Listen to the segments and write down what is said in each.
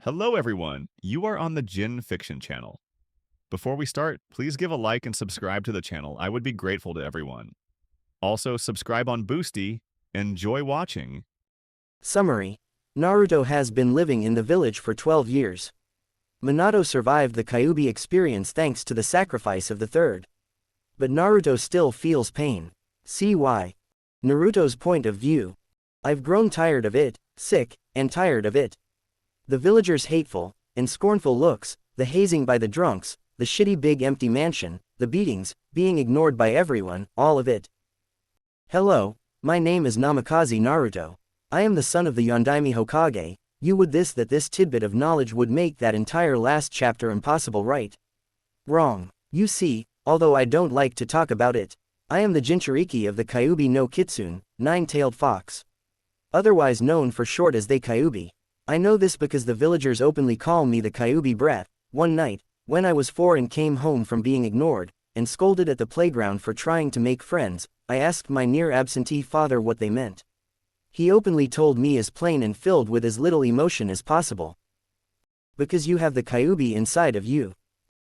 Hello everyone, you are on the Jin Fiction channel. Before we start, please give a like and subscribe to the channel. I would be grateful to everyone. Also, subscribe on Boosty. Enjoy watching. Summary. Naruto has been living in the village for 12 years. Minato survived the Kyuubi experience thanks to the sacrifice of the third. But Naruto still feels pain. See why. Naruto's point of view. I've grown tired of it, sick, and tired of it. The villagers' hateful and scornful looks, the hazing by the drunks, the shitty big empty mansion, the beatings, being ignored by everyone, all of it. Hello, my name is Namikaze Naruto. I am the son of the Yondaime Hokage. You would that this tidbit of knowledge would make that entire last chapter impossible, right? Wrong. You see, although I don't like to talk about it, I am the Jinchuriki of the Kyuubi no Kitsune, nine-tailed fox. Otherwise known for short as the Kyuubi. I know this because the villagers openly call me the Kyuubi brat. One night, when I was 4 and came home from being ignored, and scolded at the playground for trying to make friends, I asked my near-absentee father what they meant. He openly told me as plain and filled with as little emotion as possible. Because you have the Kyuubi inside of you.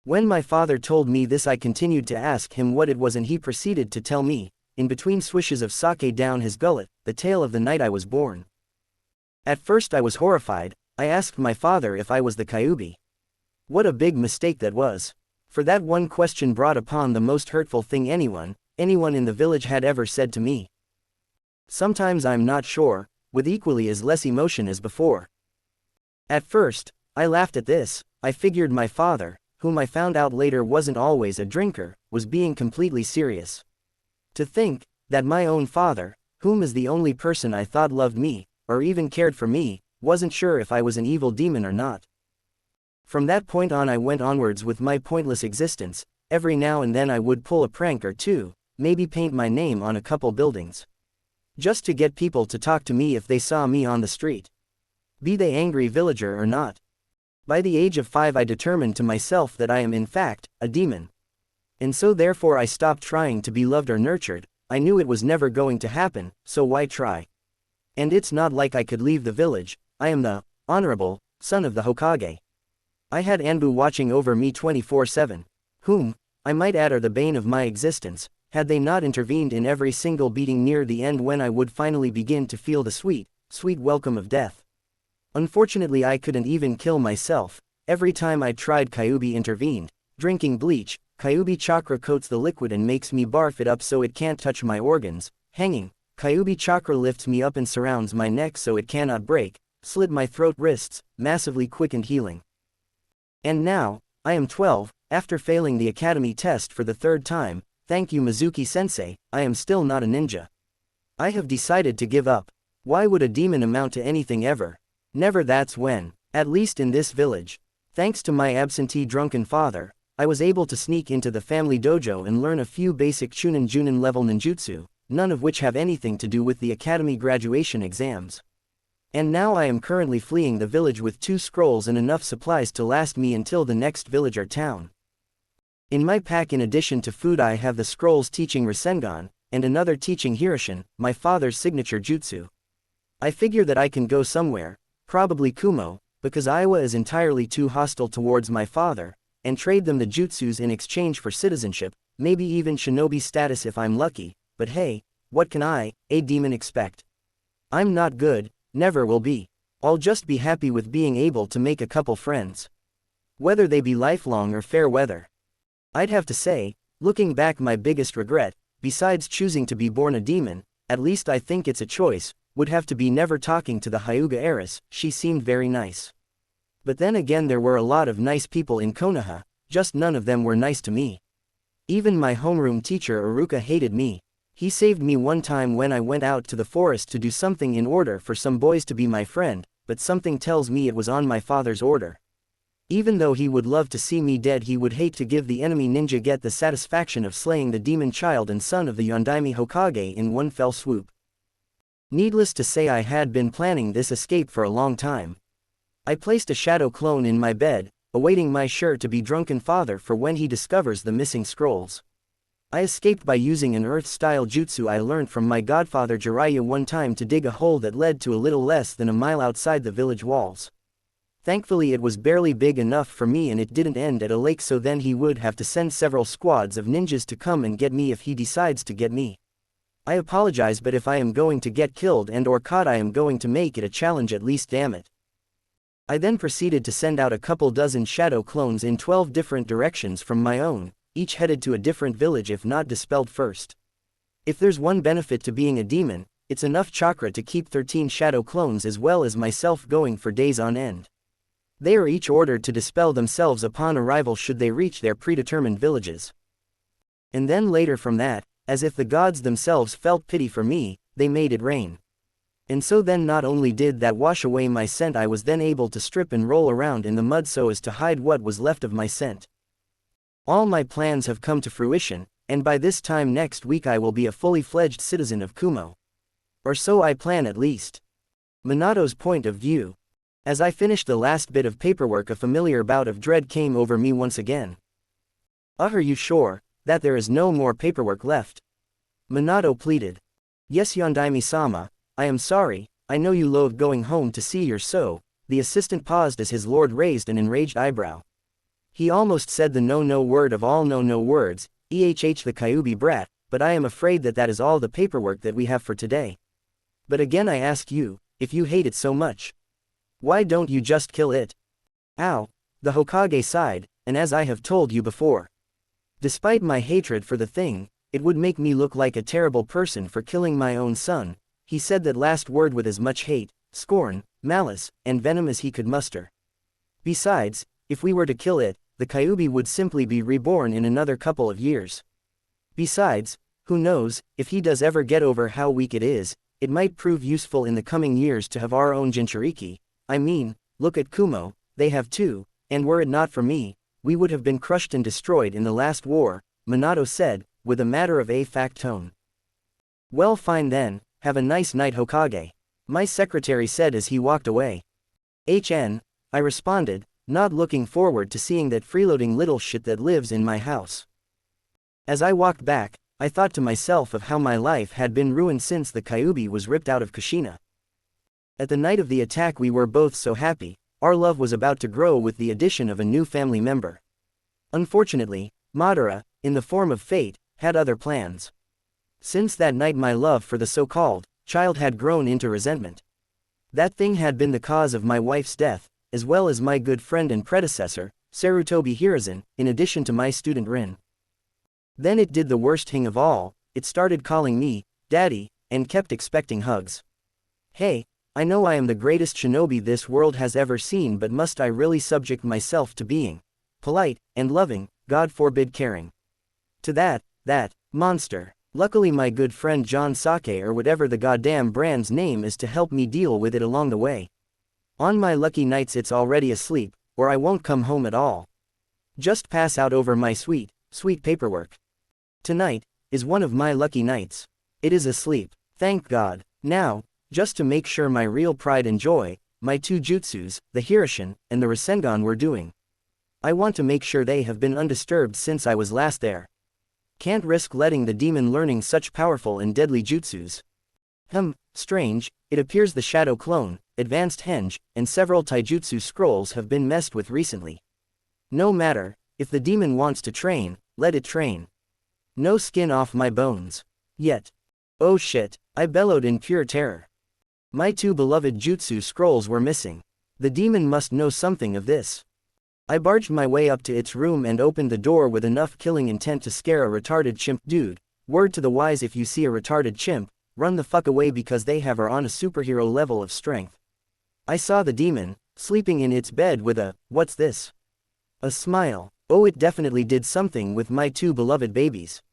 When my father told me this, I continued to ask him what it was, and he proceeded to tell me, in between swishes of sake down his gullet, the tale of the night I was born. At first I was horrified. I asked my father if I was the Kyuubi. What a big mistake that was. For that one question brought upon the most hurtful thing anyone in the village had ever said to me. Sometimes I'm not sure, with equally as less emotion as before. At first, I laughed at this. I figured my father, whom I found out later wasn't always a drinker, was being completely serious. To think that my own father, whom is the only person I thought loved me, or even cared for me, wasn't sure if I was an evil demon or not. From that point on I went onwards with my pointless existence. Every now and then I would pull a prank or two, maybe paint my name on a couple buildings. Just to get people to talk to me if they saw me on the street. Be they angry villager or not. By the age of 5 I determined to myself that I am in fact, a demon. And so therefore I stopped trying to be loved or nurtured. I knew it was never going to happen, so why try? And it's not like I could leave the village. I am the honorable son of the Hokage. I had Anbu watching over me 24/7, whom, I might add, are the bane of my existence, had they not intervened in every single beating near the end when I would finally begin to feel the sweet, sweet welcome of death. Unfortunately I couldn't even kill myself. Every time I tried, Kyuubi intervened. Drinking bleach, Kyuubi chakra coats the liquid and makes me barf it up so it can't touch my organs. Hanging, Kyuubi chakra lifts me up and surrounds my neck so it cannot break. Slit my throat, wrists, massively quickened healing. And now, I am 12, after failing the academy test for the 3rd time, thank you Mizuki-sensei, I am still not a ninja. I have decided to give up. Why would a demon amount to anything ever? Never. That's when, at least in this village, thanks to my absentee drunken father, I was able to sneak into the family dojo and learn a few basic Chunin Junin level ninjutsu, none of which have anything to do with the academy graduation exams. And now I am currently fleeing the village with 2 scrolls and enough supplies to last me until the next village or town. In my pack, in addition to food, I have the scrolls teaching rasengan, and another teaching hiroshin, my father's signature jutsu. I figure that I can go somewhere, probably Kumo, because Iowa is entirely too hostile towards my father, and trade them the jutsus in exchange for citizenship, maybe even shinobi status if I'm lucky. But hey, what can I, a demon, expect? I'm not good, never will be. I'll just be happy with being able to make a couple friends. Whether they be lifelong or fair weather. I'd have to say, looking back, my biggest regret, besides choosing to be born a demon, at least I think it's a choice, would have to be never talking to the Hyuga heiress. She seemed very nice. But then again, there were a lot of nice people in Konoha, just none of them were nice to me. Even my homeroom teacher Iruka hated me. He saved me one time when I went out to the forest to do something in order for some boys to be my friend, but something tells me it was on my father's order. Even though he would love to see me dead, he would hate to give the enemy ninja get the satisfaction of slaying the demon child and son of the Yondaime Hokage in one fell swoop. Needless to say, I had been planning this escape for a long time. I placed a shadow clone in my bed, awaiting my sure-to-be drunken father for when he discovers the missing scrolls. I escaped by using an earth-style jutsu I learned from my godfather Jiraiya one time to dig a hole that led to a little less than a mile outside the village walls. Thankfully it was barely big enough for me and it didn't end at a lake, so then he would have to send several squads of ninjas to come and get me if he decides to get me. I apologize, but if I am going to get killed and or caught, I am going to make it a challenge at least, damn it. I then proceeded to send out a couple dozen shadow clones in 12 different directions from my own, each headed to a different village if not dispelled first. If there's one benefit to being a demon, it's enough chakra to keep 13 shadow clones as well as myself going for days on end. They are each ordered to dispel themselves upon arrival should they reach their predetermined villages. And then later from that, as if the gods themselves felt pity for me, they made it rain. And so then not only did that wash away my scent, I was then able to strip and roll around in the mud so as to hide what was left of my scent. All my plans have come to fruition, and by this time next week I will be a fully fledged citizen of Kumo. Or so I plan at least. Minato's point of view. As I finished the last bit of paperwork, a familiar bout of dread came over me once again. Are you sure that there is no more paperwork left? Minato pleaded. Yes, Yondaime-sama, I am sorry, I know you loathe going home to see your so. The assistant paused as his lord raised an enraged eyebrow. He almost said the no word of all no words, the Kyuubi brat, but I am afraid that is all the paperwork that we have for today. But again I ask you, if you hate it so much, why don't you just kill it? Ow, the Hokage sighed, and as I have told you before, despite my hatred for the thing, it would make me look like a terrible person for killing my own son. He said that last word with as much hate, scorn, malice, and venom as he could muster. Besides, if we were to kill it, the Kyuubi would simply be reborn in another couple of years. Besides, who knows, if he does ever get over how weak it is, it might prove useful in the coming years to have our own Jinchuriki. I mean, look at Kumo, they have two, and were it not for me, we would have been crushed and destroyed in the last war, Minato said, with a matter-of-fact tone. Well, fine then, have a nice night, Hokage, my secretary said as he walked away. I responded, not looking forward to seeing that freeloading little shit that lives in my house. As I walked back, I thought to myself of how my life had been ruined since the Kyuubi was ripped out of Kushina. At the night of the attack we were both so happy, our love was about to grow with the addition of a new family member. Unfortunately, Madara, in the form of fate, had other plans. Since that night my love for the so-called child had grown into resentment. That thing had been the cause of my wife's death, as well as my good friend and predecessor, Sarutobi Hiruzen, in addition to my student Rin. Then it did the worst thing of all, it started calling me Daddy, and kept expecting hugs. Hey, I know I am the greatest shinobi this world has ever seen, but must I really subject myself to being polite and loving, God forbid caring, to that monster? Luckily my good friend John Sake, or whatever the goddamn brand's name is, to help me deal with it along the way. On my lucky nights it's already asleep, or I won't come home at all. Just pass out over my sweet paperwork. Tonight is one of my lucky nights. It is asleep, thank God. Now, just to make sure my real pride and joy, my two jutsus, the Hiroshin and the Rasengan, were doing. I want to make sure they have been undisturbed since I was last there. Can't risk letting the demon learning such powerful and deadly jutsus. Strange, it appears the Shadow Clone, Advanced Henge, and several taijutsu scrolls have been messed with recently. No matter, if the demon wants to train, let it train. No skin off my bones. Yet. Oh shit, I bellowed in pure terror. My two beloved jutsu scrolls were missing. The demon must know something of this. I barged my way up to its room and opened the door with enough killing intent to scare a retarded chimp dude. Word to the wise, if you see a retarded chimp, run the fuck away because they are on a superhero level of strength. I saw the demon, sleeping in its bed with a, what's this? A smile. Oh, it definitely did something with my two beloved babies.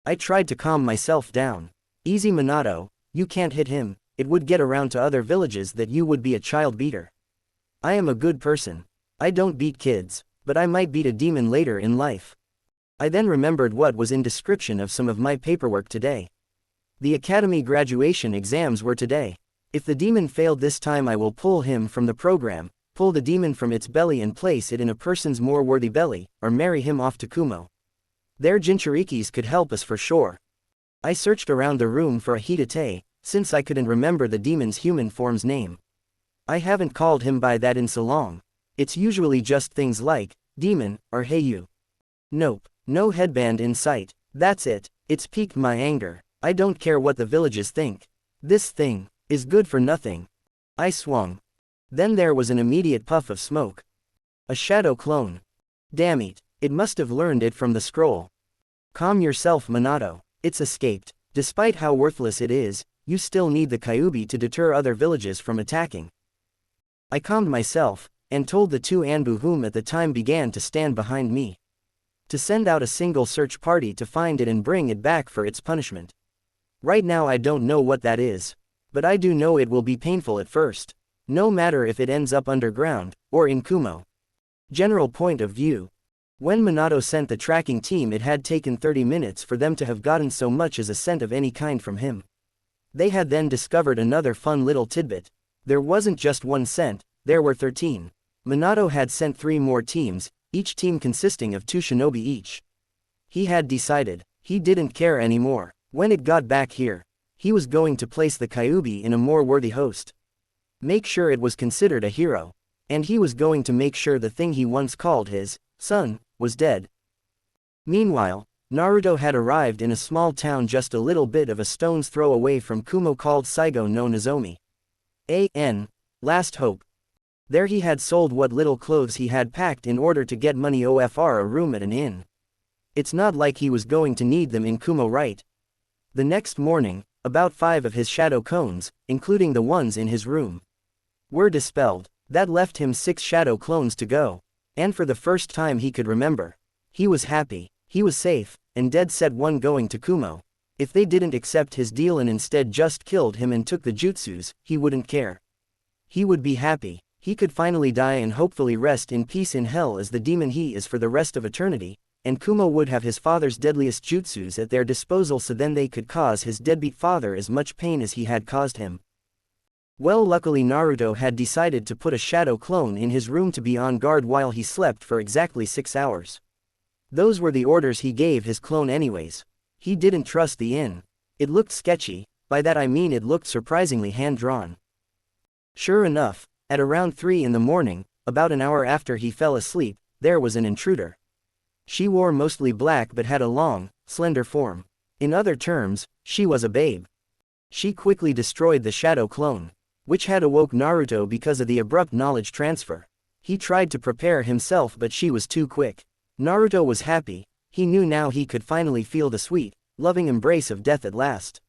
I tried to calm myself down. Easy Minato, you can't hit him, it would get around to other villages that you would be a child beater. I am a good person. I don't beat kids, but I might beat a demon later in life. I then remembered what was in description of some of my paperwork today. The academy graduation exams were today. If the demon failed this time, I will pull him from the program, pull the demon from its belly and place it in a person's more worthy belly, or marry him off to Kumo. Their Jinchurikis could help us for sure. I searched around the room for a Hitate, since I couldn't remember the demon's human form's name. I haven't called him by that in so long. It's usually just things like, demon, or hey you. Nope, no headband in sight. That's it, it's piqued my anger. I don't care what the villagers think. This thing is good for nothing. I swung. Then there was an immediate puff of smoke. A shadow clone. Damn it must have learned it from the scroll. Calm yourself, Minato. It's escaped. Despite how worthless it is, you still need the Kyuubi to deter other villages from attacking. I calmed myself, and told the two Anbu whom at the time began to stand behind me to send out a single search party to find it and bring it back for its punishment. Right now I don't know what that is, but I do know it will be painful at first, no matter if it ends up underground, or in Kumo. General point of view. When Minato sent the tracking team, it had taken 30 minutes for them to have gotten so much as a scent of any kind from him. They had then discovered another fun little tidbit. There wasn't just one scent, there were 13. Minato had sent 3 more teams, each team consisting of 2 shinobi each. He had decided, he didn't care anymore. When it got back here, he was going to place the Kyuubi in a more worthy host. Make sure it was considered a hero. And he was going to make sure the thing he once called his son was dead. Meanwhile, Naruto had arrived in a small town just a little bit of a stone's throw away from Kumo called Saigo no Nozomi. A.N. Last hope. There he had sold what little clothes he had packed in order to get money for a room at an inn. It's not like he was going to need them in Kumo, right? The next morning, about 5 of his shadow cones, including the ones in his room, were dispelled. That left him 6 shadow clones to go. And for the first time he could remember, he was happy, he was safe, and dead set one going to Kumo. If they didn't accept his deal and instead just killed him and took the jutsus, he wouldn't care. He would be happy. He could finally die and hopefully rest in peace in hell as the demon he is for the rest of eternity, and Kumo would have his father's deadliest jutsus at their disposal, so then they could cause his deadbeat father as much pain as he had caused him. Well, luckily Naruto had decided to put a shadow clone in his room to be on guard while he slept for exactly 6 hours. Those were the orders he gave his clone anyways. He didn't trust the inn. It looked sketchy, by that I mean it looked surprisingly hand-drawn. Sure enough, at around 3 in the morning, about an hour after he fell asleep, there was an intruder. She wore mostly black but had a long, slender form. In other terms, she was a babe. She quickly destroyed the shadow clone, which had awoke Naruto because of the abrupt knowledge transfer. He tried to prepare himself but she was too quick. Naruto was happy, he knew now he could finally feel the sweet, loving embrace of death at last.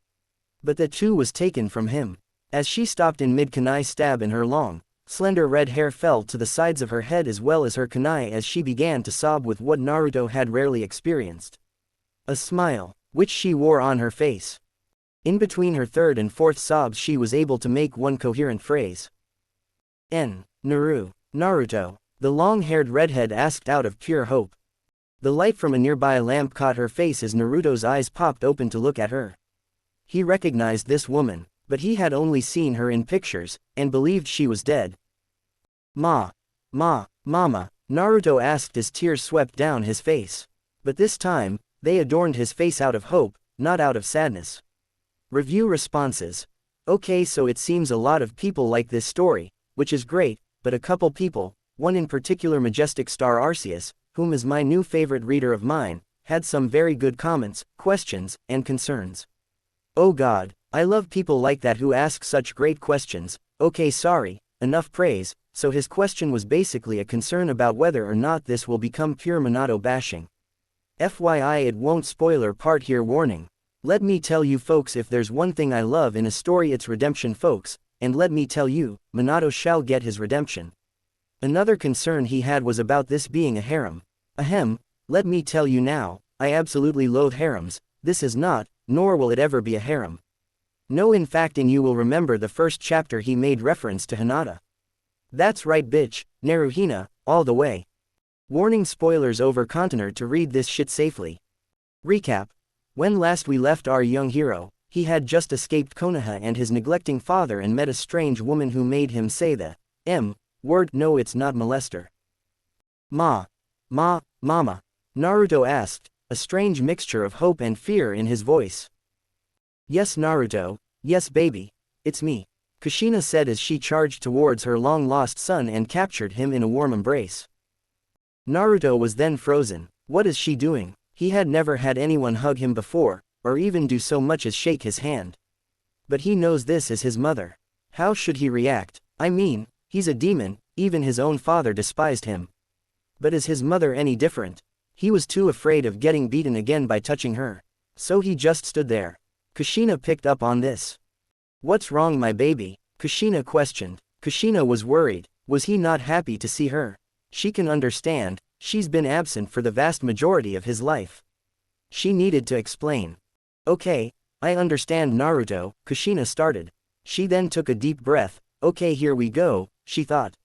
But that too was taken from him. As she stopped in mid-kunai stab and her long, slender red hair fell to the sides of her head as well as her kunai as she began to sob with what Naruto had rarely experienced. A smile, which she wore on her face. In between her third and fourth sobs she was able to make one coherent phrase. Naruto, the long-haired redhead asked out of pure hope. The light from a nearby lamp caught her face as Naruto's eyes popped open to look at her. He recognized this woman, but he had only seen her in pictures, and believed she was dead. Mama, Naruto asked as tears swept down his face. But this time, they adorned his face out of hope, not out of sadness. Review responses. Okay, so it seems a lot of people like this story, which is great, but a couple people, one in particular Majestic Star Arceus, whom is my new favorite reader of mine, had some very good comments, questions, and concerns. Oh god, I love people like that who ask such great questions. Okay, sorry, enough praise. So his question was basically a concern about whether or not this will become pure Minato bashing. FYI, it won't spoiler part here, warning. Let me tell you folks, if there's one thing I love in a story it's redemption folks, and let me tell you, Minato shall get his redemption. Another concern he had was about this being a harem. Ahem, let me tell you now, I absolutely loathe harems. This is not, nor will it ever be a harem. No, in fact, and you will remember the first chapter he made reference to hinata. That's right bitch, Naruhina, all the way. Warning, spoilers over, continue to read this shit safely. Recap. When last we left our young hero, he had just escaped Konoha and his neglecting father and met a strange woman who made him say the word. No, it's not molester. Mama, Naruto asked, a strange mixture of hope and fear in his voice. Yes Naruto, yes baby, it's me. Kushina said as she charged towards her long-lost son and captured him in a warm embrace. Naruto was then frozen. What is she doing? He had never had anyone hug him before, or even do so much as shake his hand. But he knows this is his mother. How should he react? I mean, he's a demon, even his own father despised him. But is his mother any different? He was too afraid of getting beaten again by touching her. So he just stood there. Kushina picked up on this. What's wrong, my baby? Kushina questioned. Kushina was worried. Was he not happy to see her? She can understand, she's been absent for the vast majority of his life. She needed to explain. Okay, I understand Naruto, Kushina started. She then took a deep breath. Okay, here we go, she thought.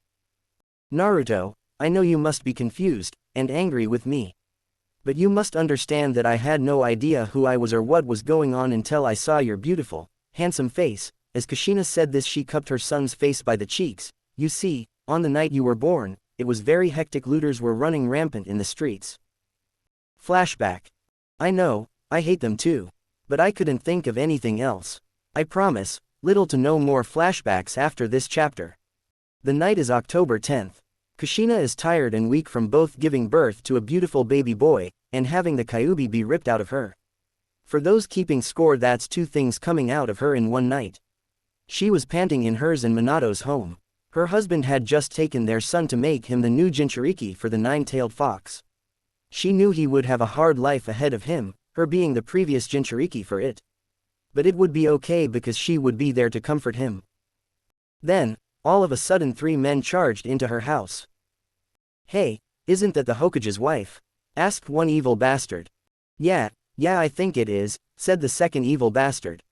Naruto, I know you must be confused, and angry with me. But you must understand that I had no idea who I was or what was going on until I saw your beautiful, handsome face. As Kushina said this, she cupped her son's face by the cheeks. You see, on the night you were born, it was very hectic. Looters were running rampant in the streets. Flashback. I know, I hate them too. But I couldn't think of anything else. I promise, little to no more flashbacks after this chapter. The night is October 10th. Kushina is tired and weak from both giving birth to a beautiful baby boy, and having the Kyuubi be ripped out of her. For those keeping score, that's 2 things coming out of her in one night. She was panting in hers and Minato's home. Her husband had just taken their son to make him the new Jinchuriki for the 9-tailed fox. She knew he would have a hard life ahead of him, her being the previous Jinchuriki for it. But it would be okay because she would be there to comfort him. Then, all of a sudden 3 men charged into her house. Hey, isn't that the Hokage's wife? Asked one evil bastard. Yeah, I think it is, said the second evil bastard.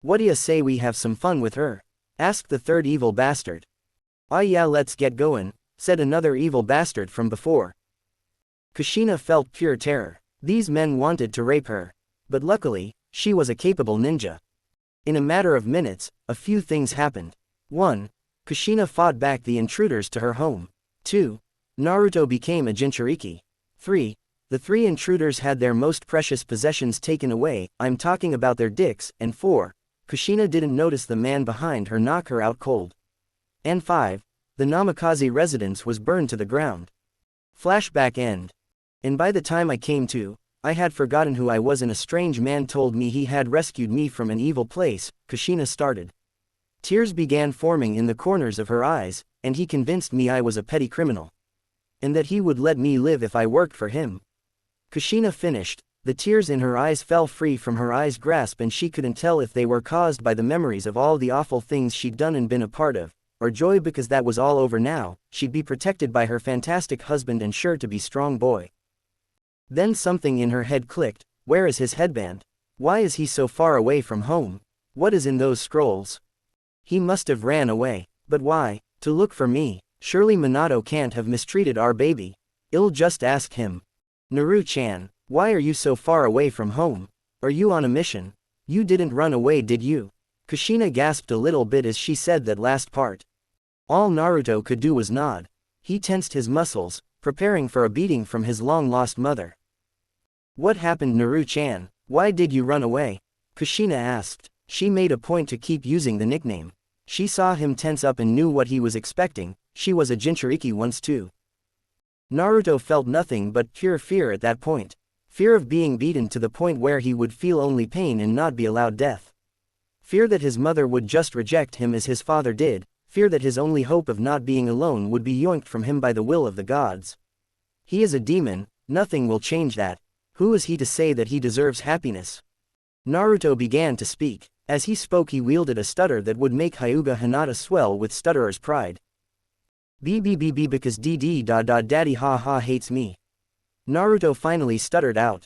What do you say we have some fun with her? Asked the third evil bastard. Ah yeah, let's get going, said another evil bastard from before. Kushina felt pure terror. These men wanted to rape her. But luckily, she was a capable ninja. In a matter of minutes, a few things happened. 1. Kushina fought back the intruders to her home. 2. Naruto became a Jinchuriki. 3. The 3 intruders had their most precious possessions taken away, I'm talking about their dicks, and 4. Kushina didn't notice the man behind her knock her out cold. And 5. The Namikaze residence was burned to the ground. Flashback end. And by the time I came to, I had forgotten who I was and a strange man told me he had rescued me from an evil place, Kushina started. Tears began forming in the corners of her eyes, and he convinced me I was a petty criminal. And that he would let me live if I worked for him. Kushina finished. The tears in her eyes fell free from her eyes' grasp and she couldn't tell if they were caused by the memories of all the awful things she'd done and been a part of, or joy because that was all over now, she'd be protected by her fantastic husband and sure to be strong boy. Then something in her head clicked. Where is his headband? Why is he so far away from home? What is in those scrolls? He must have ran away. But why? To look for me. Surely Minato can't have mistreated our baby. I'll just ask him. Naru-chan, why are you so far away from home? Are you on a mission? You didn't run away, did you? Kushina gasped a little bit as she said that last part. All Naruto could do was nod. He tensed his muscles, preparing for a beating from his long-lost mother. What happened, Naru-chan? Why did you run away? Kushina asked. She made a point to keep using the nickname. She saw him tense up and knew what he was expecting. She was a Jinchuriki once too. Naruto felt nothing but pure fear at that point. Fear of being beaten to the point where he would feel only pain and not be allowed death. Fear that his mother would just reject him as his father did. Fear that his only hope of not being alone would be yoinked from him by the will of the gods. He is a demon, nothing will change that. Who is he to say that he deserves happiness? Naruto began to speak. As he spoke he wielded a stutter that would make Hyuga Hinata swell with stutterer's pride. BBBB because daddy ha hates me. Naruto finally stuttered out.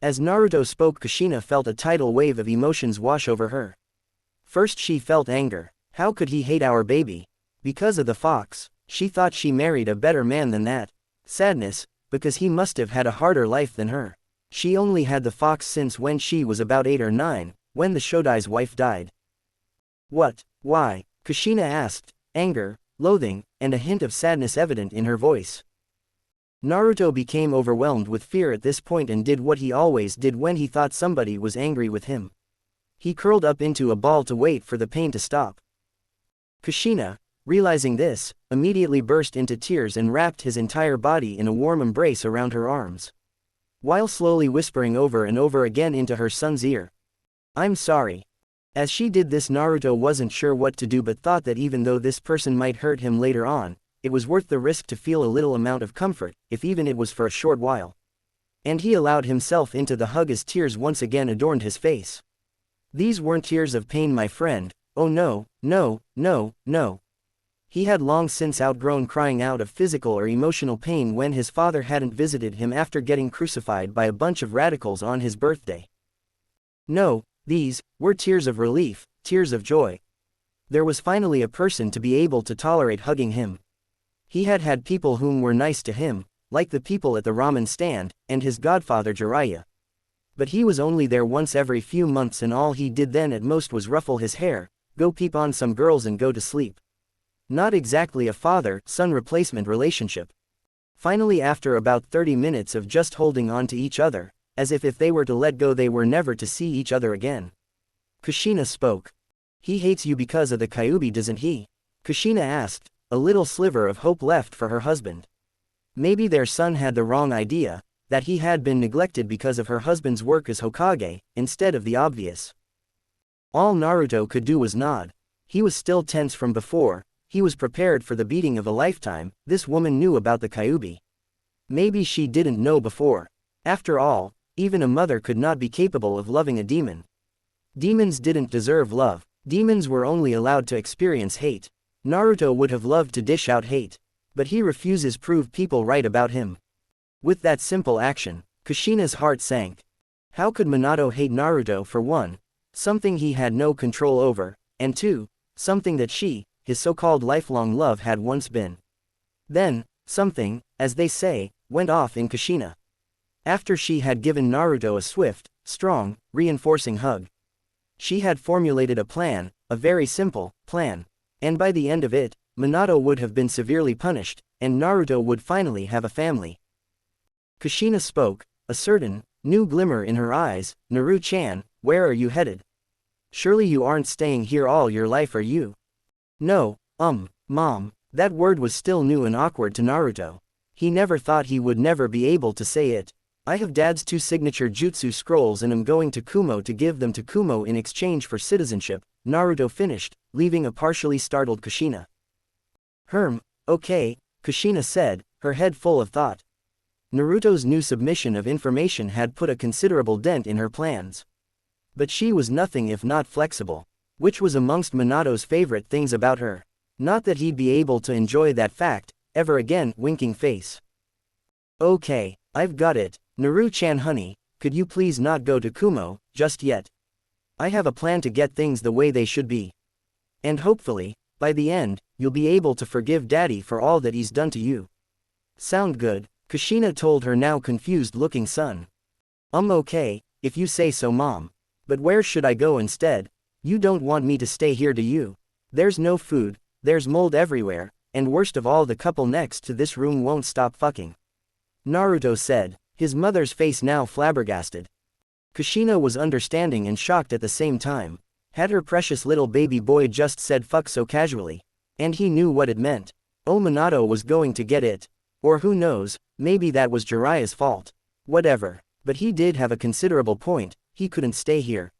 As Naruto spoke, Kushina felt a tidal wave of emotions wash over her. First she felt anger. How could he hate our baby? Because of the fox. She thought she married a better man than that. Sadness, because he must have had a harder life than her. She only had the fox since when she was about 8 or 9, when the Shodai's wife died. What? Why? Kushina asked, anger, loathing, and a hint of sadness evident in her voice. Naruto became overwhelmed with fear at this point and did what he always did when he thought somebody was angry with him. He curled up into a ball to wait for the pain to stop. Kushina, realizing this, immediately burst into tears and wrapped his entire body in a warm embrace around her arms, while slowly whispering over and over again into her son's ear, "I'm sorry." As she did this, Naruto wasn't sure what to do but thought that even though this person might hurt him later on, it was worth the risk to feel a little amount of comfort, if even it was for a short while. And he allowed himself into the hug as tears once again adorned his face. These weren't tears of pain, my friend. Oh no, no, no, no. He had long since outgrown crying out of physical or emotional pain when his father hadn't visited him after getting crucified by a bunch of radicals on his birthday. No, these were tears of relief, tears of joy. There was finally a person to be able to tolerate hugging him. He had had people whom were nice to him, like the people at the ramen stand, and his godfather Jiraiya. But he was only there once every few months, and all he did then at most was ruffle his hair, go peep on some girls and go to sleep. Not exactly a father-son replacement relationship. Finally, after about 30 minutes of just holding on to each other, as if they were to let go they were never to see each other again, Kushina spoke. "He hates you because of the Kyuubi, doesn't he?" Kushina asked, a little sliver of hope left for her husband. Maybe their son had the wrong idea, that he had been neglected because of her husband's work as Hokage, instead of the obvious. All Naruto could do was nod. He was still tense from before. He was prepared for the beating of a lifetime. This woman knew about the Kyuubi. Maybe she didn't know before. After all, even a mother could not be capable of loving a demon. Demons didn't deserve love. Demons were only allowed to experience hate. Naruto would have loved to dish out hate, but he refuses prove people right about him. With that simple action, Kushina's heart sank. How could Minato hate Naruto, for one, something he had no control over, and two, something that she, his so-called lifelong love, had once been? Then, something, as they say, went off in Kushina. After she had given Naruto a swift, strong, reinforcing hug, she had formulated a plan, a very simple plan. And by the end of it, Minato would have been severely punished, and Naruto would finally have a family. Kushina spoke, a certain, new glimmer in her eyes. "Naru-chan, where are you headed? Surely you aren't staying here all your life, are you?" "No, Mom." That word was still new and awkward to Naruto. He never thought he would never be able to say it. "I have Dad's 2 signature jutsu scrolls and am going to Kumo to give them to Kumo in exchange for citizenship," Naruto finished, leaving a partially startled Kushina. Okay," Kushina said, her head full of thought. Naruto's new submission of information had put a considerable dent in her plans. But she was nothing if not flexible, which was amongst Minato's favorite things about her. Not that he'd be able to enjoy that fact, ever again. Winking face. "Okay, I've got it. Naru-chan honey, could you please not go to Kumo, just yet? I have a plan to get things the way they should be. And hopefully, by the end, you'll be able to forgive Daddy for all that he's done to you." "Sound good," Kushina told her now confused-looking son. Okay, if you say so, Mom. But where should I go instead? You don't want me to stay here, do you? There's no food, there's mold everywhere, and worst of all, the couple next to this room won't stop fucking," Naruto said, his mother's face now flabbergasted. Kushina was understanding and shocked at the same time. Had her precious little baby boy just said fuck so casually? And he knew what it meant. Oh, Minato was going to get it. Or who knows, maybe that was Jiraiya's fault. Whatever. But he did have a considerable point. He couldn't stay here.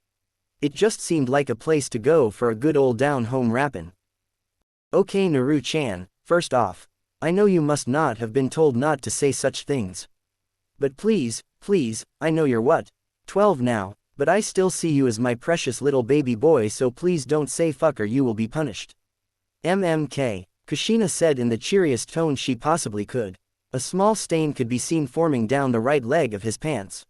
It just seemed like a place to go for a good old down-home rappin'. "Okay, Naru-chan, first off, I know you must not have been told not to say such things. But please, I know you're what? 12 now, but I still see you as my precious little baby boy, so please don't say fuck or you will be punished." "MMK," Kushina said in the cheeriest tone she possibly could. A small stain could be seen forming down the right leg of his pants.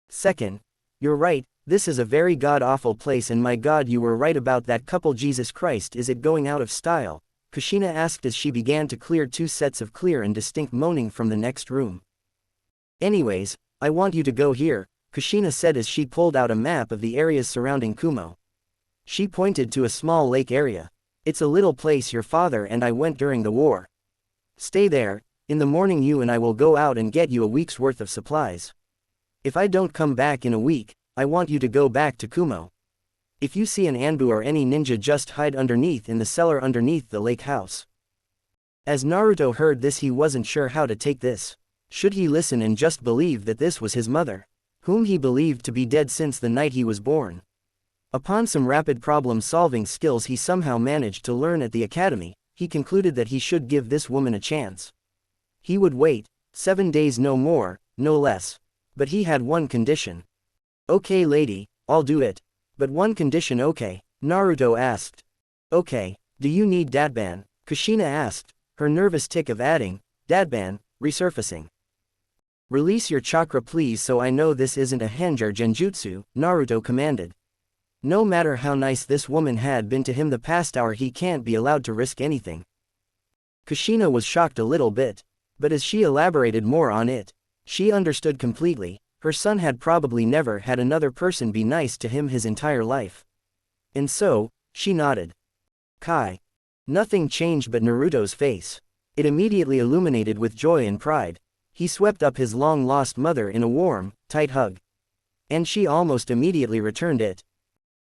"Second, you're right, this is a very god-awful place, and my god, you were right about that couple. Jesus Christ, is it going out of style?" Kushina asked as she began to clear 2 sets of clear and distinct moaning from the next room. "Anyways, I want you to go here," Kushina said as she pulled out a map of the areas surrounding Kumo. She pointed to a small lake area. "It's a little place your father and I went during the war. Stay there. In the morning you and I will go out and get you a week's worth of supplies. If I don't come back in a week, I want you to go back to Kumo. If you see an Anbu or any ninja, just hide underneath in the cellar underneath the lake house. As Naruto heard this, he wasn't sure how to take this. Should he listen and just believe that this was his mother, whom he believed to be dead since the night he was born? Upon some rapid problem-solving skills he somehow managed to learn at the academy, he concluded that he should give this woman a chance. He would wait 7 days, no more, no less. But he had one condition. "Okay lady, I'll do it. But one condition." "Okay," Naruto asked. "Okay, do you need Datban?" Kushina asked, her nervous tick of adding, "Datban," resurfacing. "Release your chakra please, so I know this isn't a Henjar genjutsu," Naruto commanded. No matter how nice this woman had been to him the past hour, he can't be allowed to risk anything. Kushina was shocked a little bit. But as she elaborated more on it, she understood completely. Her son had probably never had another person be nice to him his entire life. And so, she nodded. Kai. Nothing changed but Naruto's face. It immediately illuminated with joy and pride. He swept up his long-lost mother in a warm, tight hug. And she almost immediately returned it.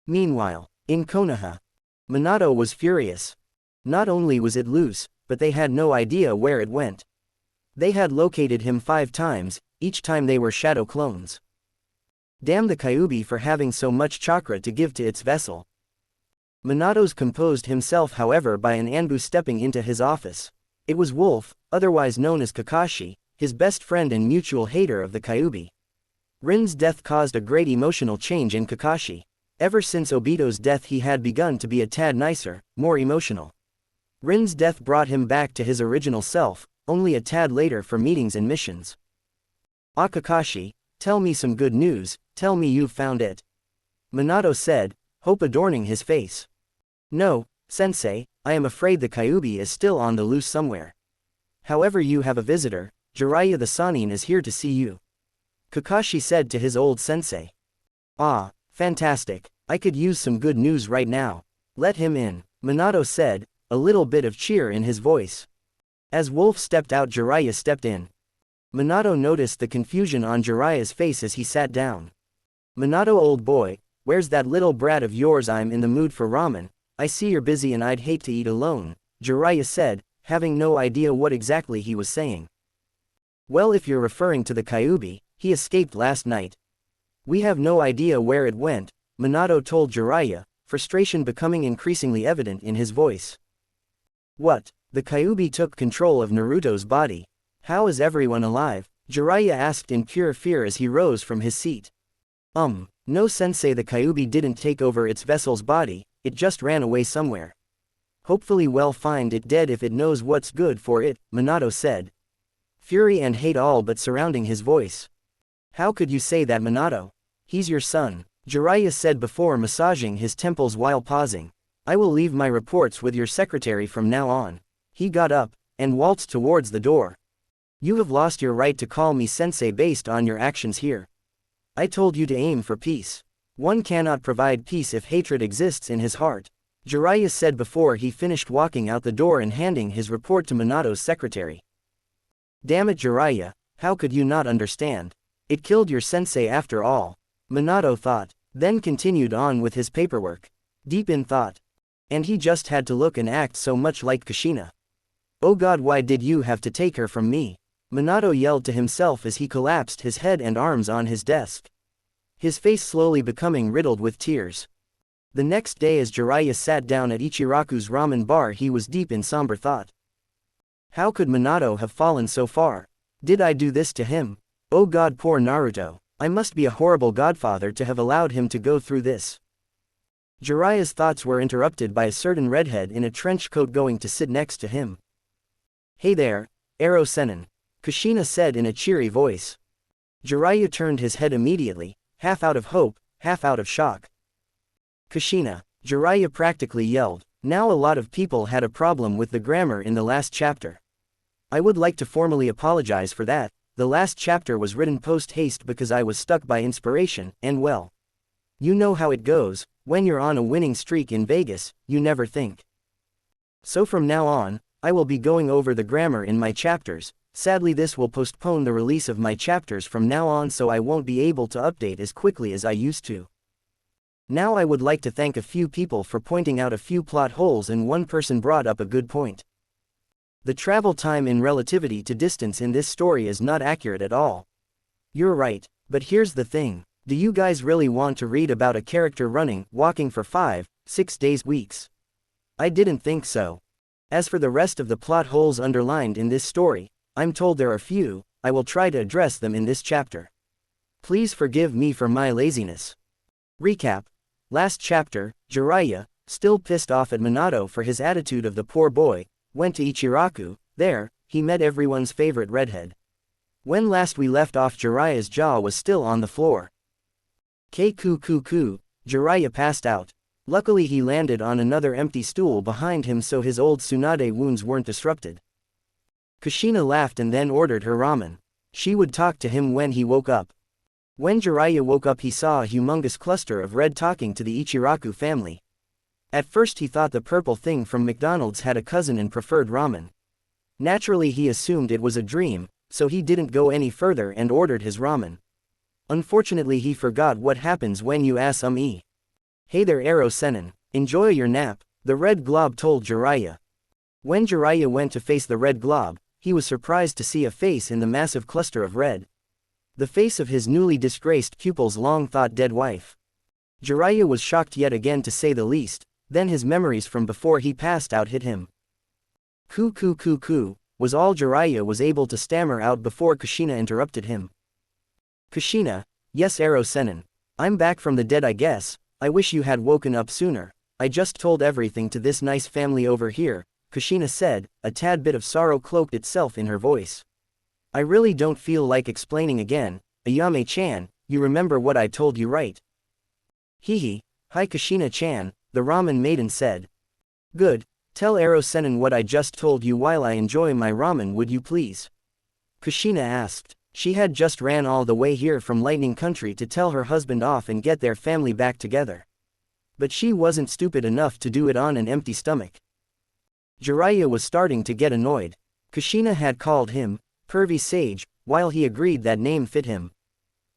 Meanwhile, in Konoha, Minato was furious. Not only was it loose, but they had no idea where it went. They had located him 5 times, each time they were shadow clones. Damn the Kyuubi for having so much chakra to give to its vessel. Minato's composed himself however by an Anbu stepping into his office. It was Wolf, otherwise known as Kakashi, his best friend and mutual hater of the Kyuubi. Rin's death caused a great emotional change in Kakashi. Ever since Obito's death he had begun to be a tad nicer, more emotional. Rin's death brought him back to his original self, only a tad later for meetings and missions. "Ah Kakashi, tell me some good news, tell me you've found it," Minato said, hope adorning his face. "No, sensei, I am afraid the Kyuubi is still on the loose somewhere. However, you have a visitor, Jiraiya the Sannin is here to see you," Kakashi said to his old sensei. "Ah, fantastic, I could use some good news right now. Let him in," Minato said, a little bit of cheer in his voice. As Wolf stepped out, Jiraiya stepped in. Minato noticed the confusion on Jiraiya's face as he sat down. "Minato old boy, where's that little brat of yours? I'm in the mood for ramen. I see you're busy and I'd hate to eat alone," Jiraiya said, having no idea what exactly he was saying. "Well, if you're referring to the Kyuubi, he escaped last night. We have no idea where it went," Minato told Jiraiya, frustration becoming increasingly evident in his voice. "What? The Kyuubi took control of Naruto's body? How is everyone alive?" Jiraiya asked in pure fear as he rose from his seat. No sensei, the Kyuubi didn't take over its vessel's body, it just ran away somewhere. Hopefully we'll find it dead if it knows what's good for it," Minato said. Fury and hate all but surrounding his voice. "How could you say that, Minato? He's your son," Jiraiya said before massaging his temples while pausing. "I will leave my reports with your secretary from now on." He got up and waltzed towards the door. "You have lost your right to call me sensei based on your actions here. I told you to aim for peace. One cannot provide peace if hatred exists in his heart," Jiraiya said before he finished walking out the door and handing his report to Minato's secretary. "Damn it, Jiraiya, how could you not understand? It killed your sensei after all," Minato thought, then continued on with his paperwork. Deep in thought. And he just had to look and act so much like Kushina. "Oh God, why did you have to take her from me?" Minato yelled to himself as he collapsed his head and arms on his desk. His face slowly becoming riddled with tears. The next day as Jiraiya sat down at Ichiraku's ramen bar, he was deep in somber thought. How could Minato have fallen so far? Did I do this to him? Oh God, poor Naruto. I must be a horrible godfather to have allowed him to go through this. Jiraiya's thoughts were interrupted by a certain redhead in a trench coat going to sit next to him. "Hey there, Ero Sennin," Kushina said in a cheery voice. Jiraiya turned his head immediately, half out of hope, half out of shock. "Kushina," Jiraiya practically yelled. Now a lot of people had a problem with the grammar in the last chapter. I would like to formally apologize for that. The last chapter was written post-haste because I was stuck by inspiration, and well, you know how it goes, when you're on a winning streak in Vegas, you never think. So from now on, I will be going over the grammar in my chapters. Sadly, this will postpone the release of my chapters from now on, so I won't be able to update as quickly as I used to. Now I would like to thank a few people for pointing out a few plot holes, and one person brought up a good point. The travel time in relativity to distance in this story is not accurate at all. You're right, but here's the thing. Do you guys really want to read about a character running, walking for 5, 6 days, weeks? I didn't think so. As for the rest of the plot holes underlined in this story, I'm told there are few. I will try to address them in this chapter. Please forgive me for my laziness. Recap. Last chapter, Jiraiya, still pissed off at Minato for his attitude of the poor boy, went to Ichiraku. There, he met everyone's favorite redhead. When last we left off, Jiraiya's jaw was still on the floor. Jiraiya passed out. Luckily he landed on another empty stool behind him, so his old Tsunade wounds weren't disrupted. Kushina laughed and then ordered her ramen. She would talk to him when he woke up. When Jiraiya woke up, he saw a humongous cluster of red talking to the Ichiraku family. At first he thought the purple thing from McDonald's had a cousin and preferred ramen. Naturally he assumed it was a dream, so he didn't go any further and ordered his ramen. Unfortunately he forgot what happens when you ask Hey there Arrow Sennin, enjoy your nap, the red glob told Jiraiya. When Jiraiya went to face the red glob, he was surprised to see a face in the massive cluster of red. The face of his newly disgraced pupil's long-thought dead wife. Jiraiya was shocked yet again, to say the least. Then his memories from before he passed out hit him. Was all Jiraiya was able to stammer out before Kushina interrupted him. Kushina, yes Arrow Sennin. I'm back from the dead, I guess. I wish you had woken up sooner. I just told everything to this nice family over here, Kushina said, a tad bit of sorrow cloaked itself in her voice. I really don't feel like explaining again. Ayame-chan, you remember what I told you, right? Hihi. Hi Kushina-chan, the ramen maiden said. Good, tell Arrow Sennin what I just told you while I enjoy my ramen, would you please? Kushina asked. She had just ran all the way here from Lightning Country to tell her husband off and get their family back together. But she wasn't stupid enough to do it on an empty stomach. Jiraiya was starting to get annoyed. Kushina had called him pervy sage, while he agreed that name fit him.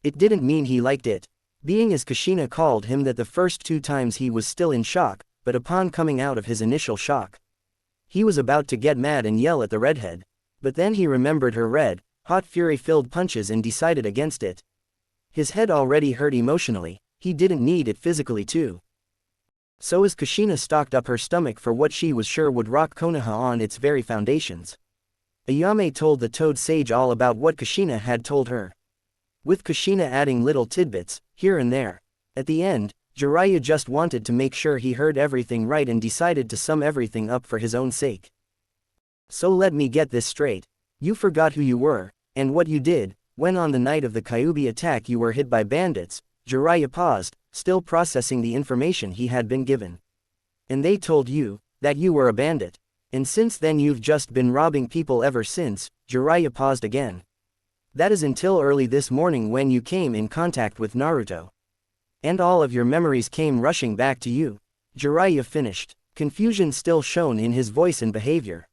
It didn't mean he liked it. Being as Kushina called him that the first 2 times, he was still in shock, but upon coming out of his initial shock, he was about to get mad and yell at the redhead. But then he remembered her red, hot fury-filled punches and decided against it. His head already hurt emotionally, he didn't need it physically too. So as Kushina stocked up her stomach for what she was sure would rock Konoha on its very foundations, Ayame told the Toad Sage all about what Kushina had told her, with Kushina adding little tidbits, here and there. At the end, Jiraiya just wanted to make sure he heard everything right and decided to sum everything up for his own sake. So let me get this straight. You forgot who you were, and what you did, when on the night of the Kyuubi attack you were hit by bandits. Jiraiya paused, still processing the information he had been given. And they told you that you were a bandit. And since then you've just been robbing people ever since. Jiraiya paused again. That is until early this morning when you came in contact with Naruto. And all of your memories came rushing back to you. Jiraiya finished, confusion still shown in his voice and behavior.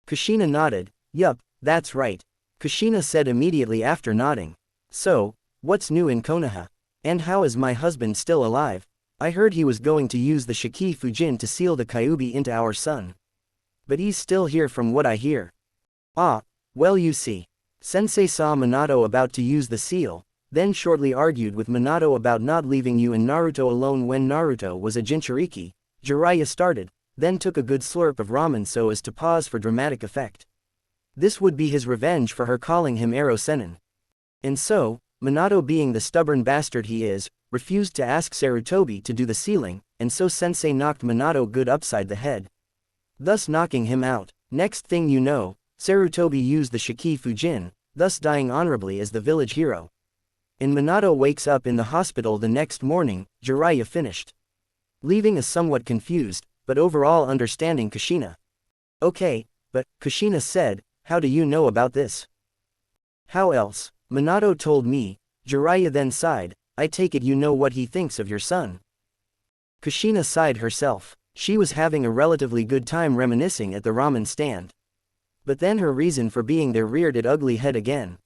Kushina nodded. Yup, that's right. Kushina said immediately after nodding. So, what's new in Konoha? And how is my husband still alive? I heard he was going to use the Shiki Fujin to seal the Kyuubi into our son. But he's still here from what I hear. Ah, well you see. Sensei saw Minato about to use the seal, then shortly argued with Minato about not leaving you and Naruto alone when Naruto was a Jinchuriki. Jiraiya started, then took a good slurp of ramen so as to pause for dramatic effect. This would be his revenge for her calling him Arrow Sennin. And so, Minato, being the stubborn bastard he is, refused to ask Sarutobi to do the sealing, and so Sensei knocked Minato good upside the head, thus knocking him out. Next thing you know, Sarutobi used the Shiki Fujin, thus dying honorably as the village hero. And Minato wakes up in the hospital the next morning. Jiraiya finished, leaving us somewhat confused, but overall understanding Kushina. Okay, but, Kushina said, how do you know about this? How else? Minato told me. Jiraiya then sighed. I take it you know what he thinks of your son. Kushina sighed herself. She was having a relatively good time reminiscing at the ramen stand. But then her reason for being there reared its ugly head again.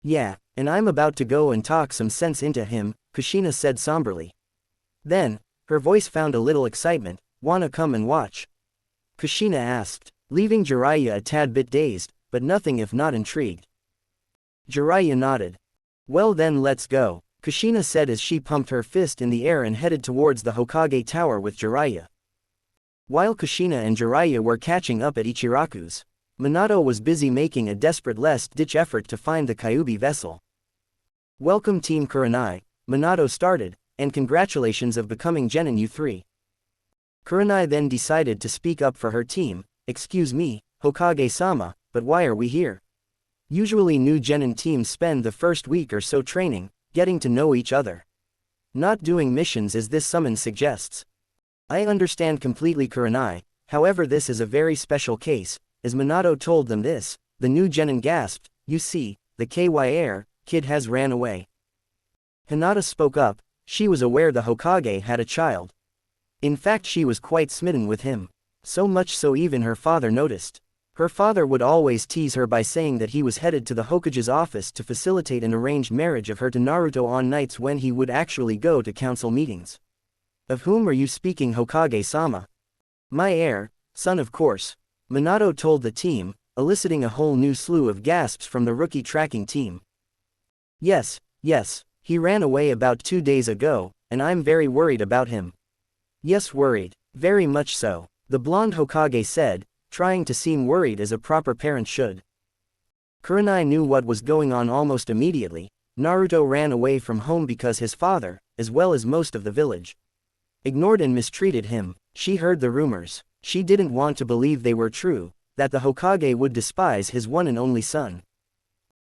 Yeah, and I'm about to go and talk some sense into him, Kushina said somberly. Then, her voice found a little excitement. "Wanna come and watch?" Kushina asked, leaving Jiraiya a tad bit dazed, but nothing if not intrigued. Jiraiya nodded. "Well then let's go," Kushina said as she pumped her fist in the air and headed towards the Hokage Tower with Jiraiya. While Kushina and Jiraiya were catching up at Ichiraku's, Minato was busy making a desperate last-ditch effort to find the Kyuubi vessel. "Welcome Team Kurenai," Minato started, "and congratulations of becoming Genin U3. Kurenai then decided to speak up for her team. "Excuse me, Hokage-sama, but why are we here? Usually new Genin teams spend the first week or so training, getting to know each other. Not doing missions as this summons suggests." "I understand completely Kurenai, however this is a very special case." As Minato told them this, the new Genin gasped, "You see, the KYR kid has ran away." Hinata spoke up. She was aware the Hokage had a child. In fact she was quite smitten with him. So much so even her father noticed. Her father would always tease her by saying that he was headed to the Hokage's office to facilitate an arranged marriage of her to Naruto on nights when he would actually go to council meetings. "Of whom are you speaking, Hokage-sama?" "My heir, son of course," Minato told the team, eliciting a whole new slew of gasps from the rookie tracking team. Yes, he ran away about 2 days ago, and I'm very worried about him." "Yes, worried, very much so," the blonde Hokage said, trying to seem worried as a proper parent should. Kurenai knew what was going on almost immediately. Naruto ran away from home because his father, as well as most of the village, ignored and mistreated him. She heard the rumors. She didn't want to believe they were true, that the Hokage would despise his one and only son.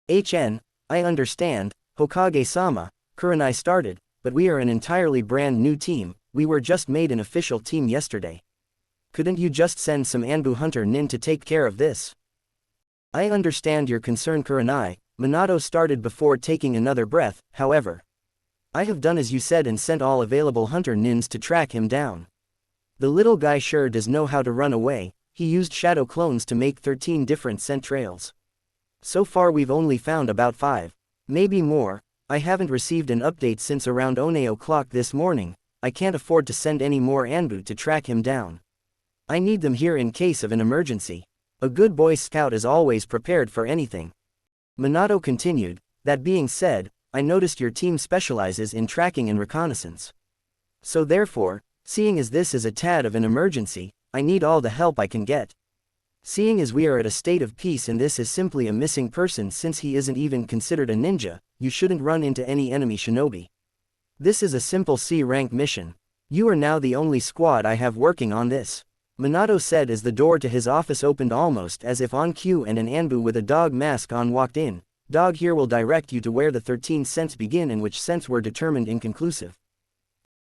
I understand, Hokage-sama," Kurenai started, "but we are an entirely brand new team. We were just made an official team yesterday. Couldn't you just send some Anbu hunter nin to take care of this?" "I understand your concern Kurenai," Minato started before taking another breath. "However, I have done as you said and sent all available hunter nins to track him down. The little guy sure does know how to run away. He used shadow clones to make 13 different scent trails. So far we've only found about 5. Maybe more. I haven't received an update since around 1 o'clock this morning. I can't afford to send any more Anbu to track him down. I need them here in case of an emergency. A good Boy Scout is always prepared for anything." Minato continued, "That being said, I noticed your team specializes in tracking and reconnaissance. So therefore, seeing as this is a tad of an emergency, I need all the help I can get. Seeing as we are at a state of peace and this is simply a missing person since he isn't even considered a ninja, you shouldn't run into any enemy shinobi. This is a simple C-rank mission. You are now the only squad I have working on this," Minato said as the door to his office opened almost as if on cue and an Anbu with a dog mask on walked in. "Dog here will direct you to where the 13 scents begin and which scents were determined inconclusive."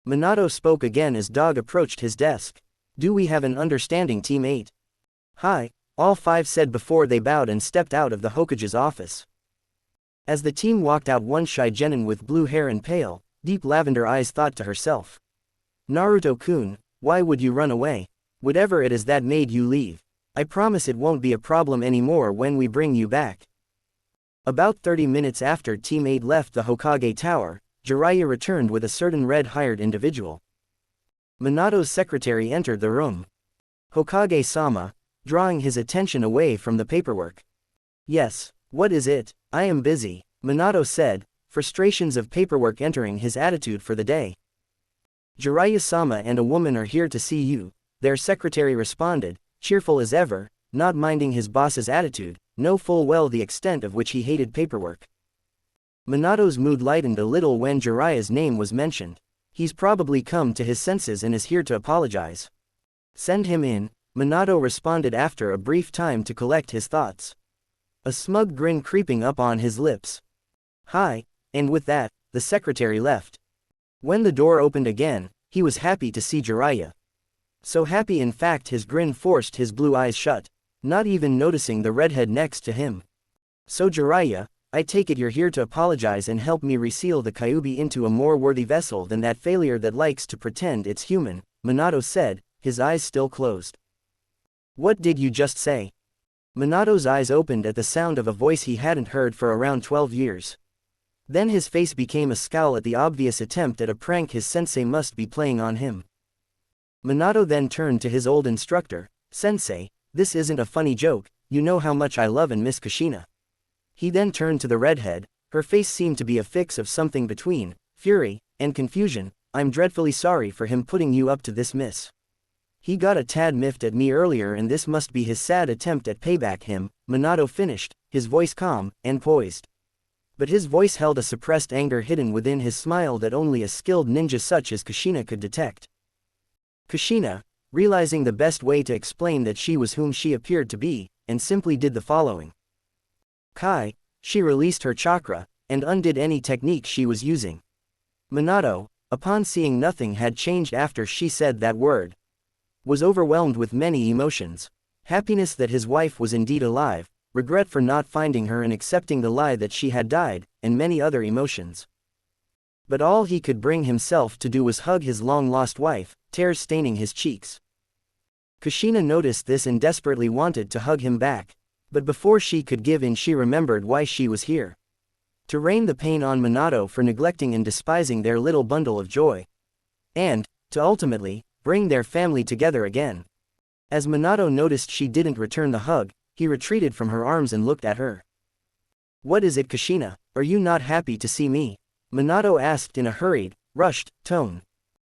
Minato spoke again as Dog approached his desk. "Do we have an understanding, Team 8? "Hi," all 5 said before they bowed and stepped out of the Hokage's office. As the team walked out, one shy genin with blue hair and pale, deep lavender eyes thought to herself, "Naruto-kun, why would you run away? Whatever it is that made you leave, I promise it won't be a problem anymore when we bring you back." About 30 minutes after Team 8 left the Hokage Tower, Jiraiya returned with a certain red-hired individual. Minato's secretary entered the room. "Hokage-sama," drawing his attention away from the paperwork. "Yes, what is it?" "I am busy," Minato said, frustrations of paperwork entering his attitude for the day. "Jiraiya-sama and a woman are here to see you," their secretary responded, cheerful as ever, not minding his boss's attitude, know full well the extent of which he hated paperwork. Minato's mood lightened a little when Jiraiya's name was mentioned. He's probably come to his senses and is here to apologize. "Send him in," Minato responded after a brief time to collect his thoughts. A smug grin creeping up on his lips. "Hi," and with that, the secretary left. When the door opened again, he was happy to see Jiraiya. So happy in fact his grin forced his blue eyes shut, not even noticing the redhead next to him. "So Jiraiya, I take it you're here to apologize and help me reseal the Kyuubi into a more worthy vessel than that failure that likes to pretend it's human," Minato said, his eyes still closed. "What did you just say?" Minato's eyes opened at the sound of a voice he hadn't heard for around 12 years. Then his face became a scowl at the obvious attempt at a prank his sensei must be playing on him. Minato then turned to his old instructor. Sensei, this isn't a funny joke, you know how much I love and miss Kushina. He then turned to the redhead. Her face seemed to be a fix of something between fury and confusion. I'm dreadfully sorry for him putting you up to this, miss. He got a tad miffed at me earlier and this must be his sad attempt at payback. Minato finished, his voice calm and poised. But his voice held a suppressed anger hidden within his smile that only a skilled ninja such as Kushina could detect. Kushina, realizing the best way to explain that she was whom she appeared to be, and simply did the following. Kai, she released her chakra, and undid any technique she was using. Minato, upon seeing nothing had changed after she said that word, was overwhelmed with many emotions. Happiness that his wife was indeed alive, regret for not finding her and accepting the lie that she had died, and many other emotions. But all he could bring himself to do was hug his long-lost wife, tears staining his cheeks. Kushina noticed this and desperately wanted to hug him back. But before she could give in she remembered why she was here. To rain the pain on Minato for neglecting and despising their little bundle of joy. And, to ultimately, bring their family together again. As Minato noticed she didn't return the hug, he retreated from her arms and looked at her. What is it, Kushina? Are you not happy to see me? Minato asked in a hurried, rushed tone.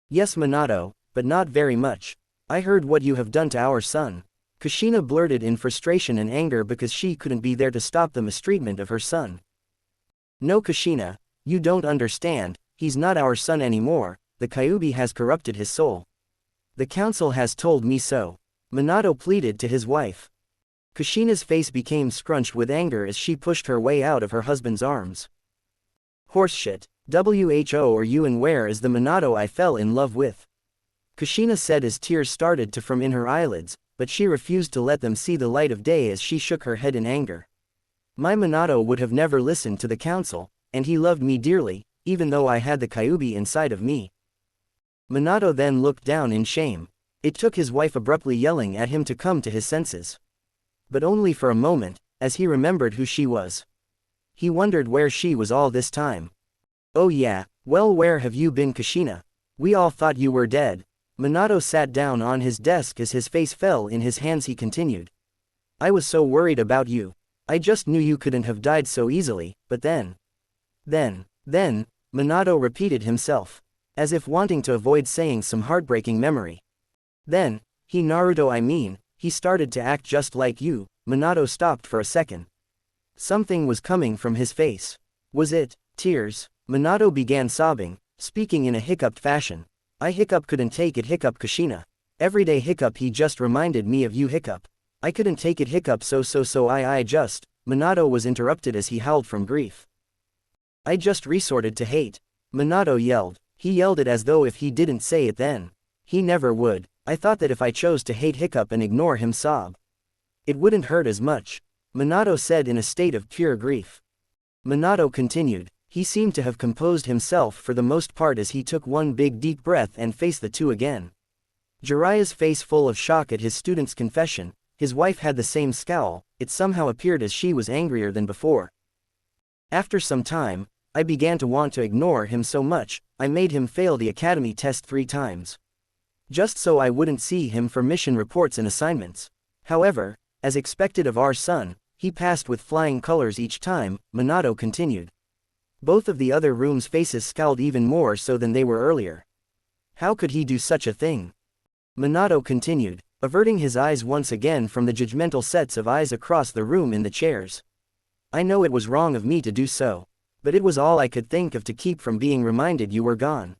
Yes, Minato, but not very much. I heard what you have done to our son. Kushina blurted in frustration and anger because she couldn't be there to stop the mistreatment of her son. No, Kushina, you don't understand, he's not our son anymore, the Kyuubi has corrupted his soul. The council has told me so. Minato pleaded to his wife. Kushina's face became scrunched with anger as she pushed her way out of her husband's arms. Horseshit. Who are you and where is the Minato I fell in love with? Kushina said as tears started to form in her eyelids, but she refused to let them see the light of day as she shook her head in anger. My Minato would have never listened to the council, and he loved me dearly, even though I had the Kyuubi inside of me. Minato then looked down in shame. It took his wife abruptly yelling at him to come to his senses. But only for a moment, as he remembered who she was. He wondered where she was all this time. Oh yeah, well, where have you been, Kushina? We all thought you were dead. Minato sat down on his desk as his face fell in his hands. He continued. I was so worried about you. I just knew you couldn't have died so easily, but then, Minato repeated himself, as if wanting to avoid saying some heartbreaking memory. Then, he started to act just like you. Minato stopped for a second. Something was coming from his face. Was it tears? Minato began sobbing, speaking in a hiccuped fashion. I couldn't take it, Kushina. Everyday hiccup, he just reminded me of you, hiccup. I couldn't take it, hiccup, I just. Minato was interrupted as he howled from grief. I just resorted to hate. Minato yelled. He yelled it as though if he didn't say it then, he never would. I thought that if I chose to hate hiccup and ignore him sob, it wouldn't hurt as much. Minato said in a state of pure grief. Minato continued. He seemed to have composed himself for the most part as he took one big deep breath and faced the two again. Jiraiya's face full of shock at his student's confession, his wife had the same scowl, it somehow appeared as she was angrier than before. After some time, I began to want to ignore him so much, I made him fail the academy test 3 times. Just so I wouldn't see him for mission reports and assignments. However, as expected of our son, he passed with flying colors each time, Minato continued. Both of the other room's faces scowled even more so than they were earlier. How could he do such a thing? Minato continued, averting his eyes once again from the judgmental sets of eyes across the room in the chairs. I know it was wrong of me to do so, but it was all I could think of to keep from being reminded you were gone.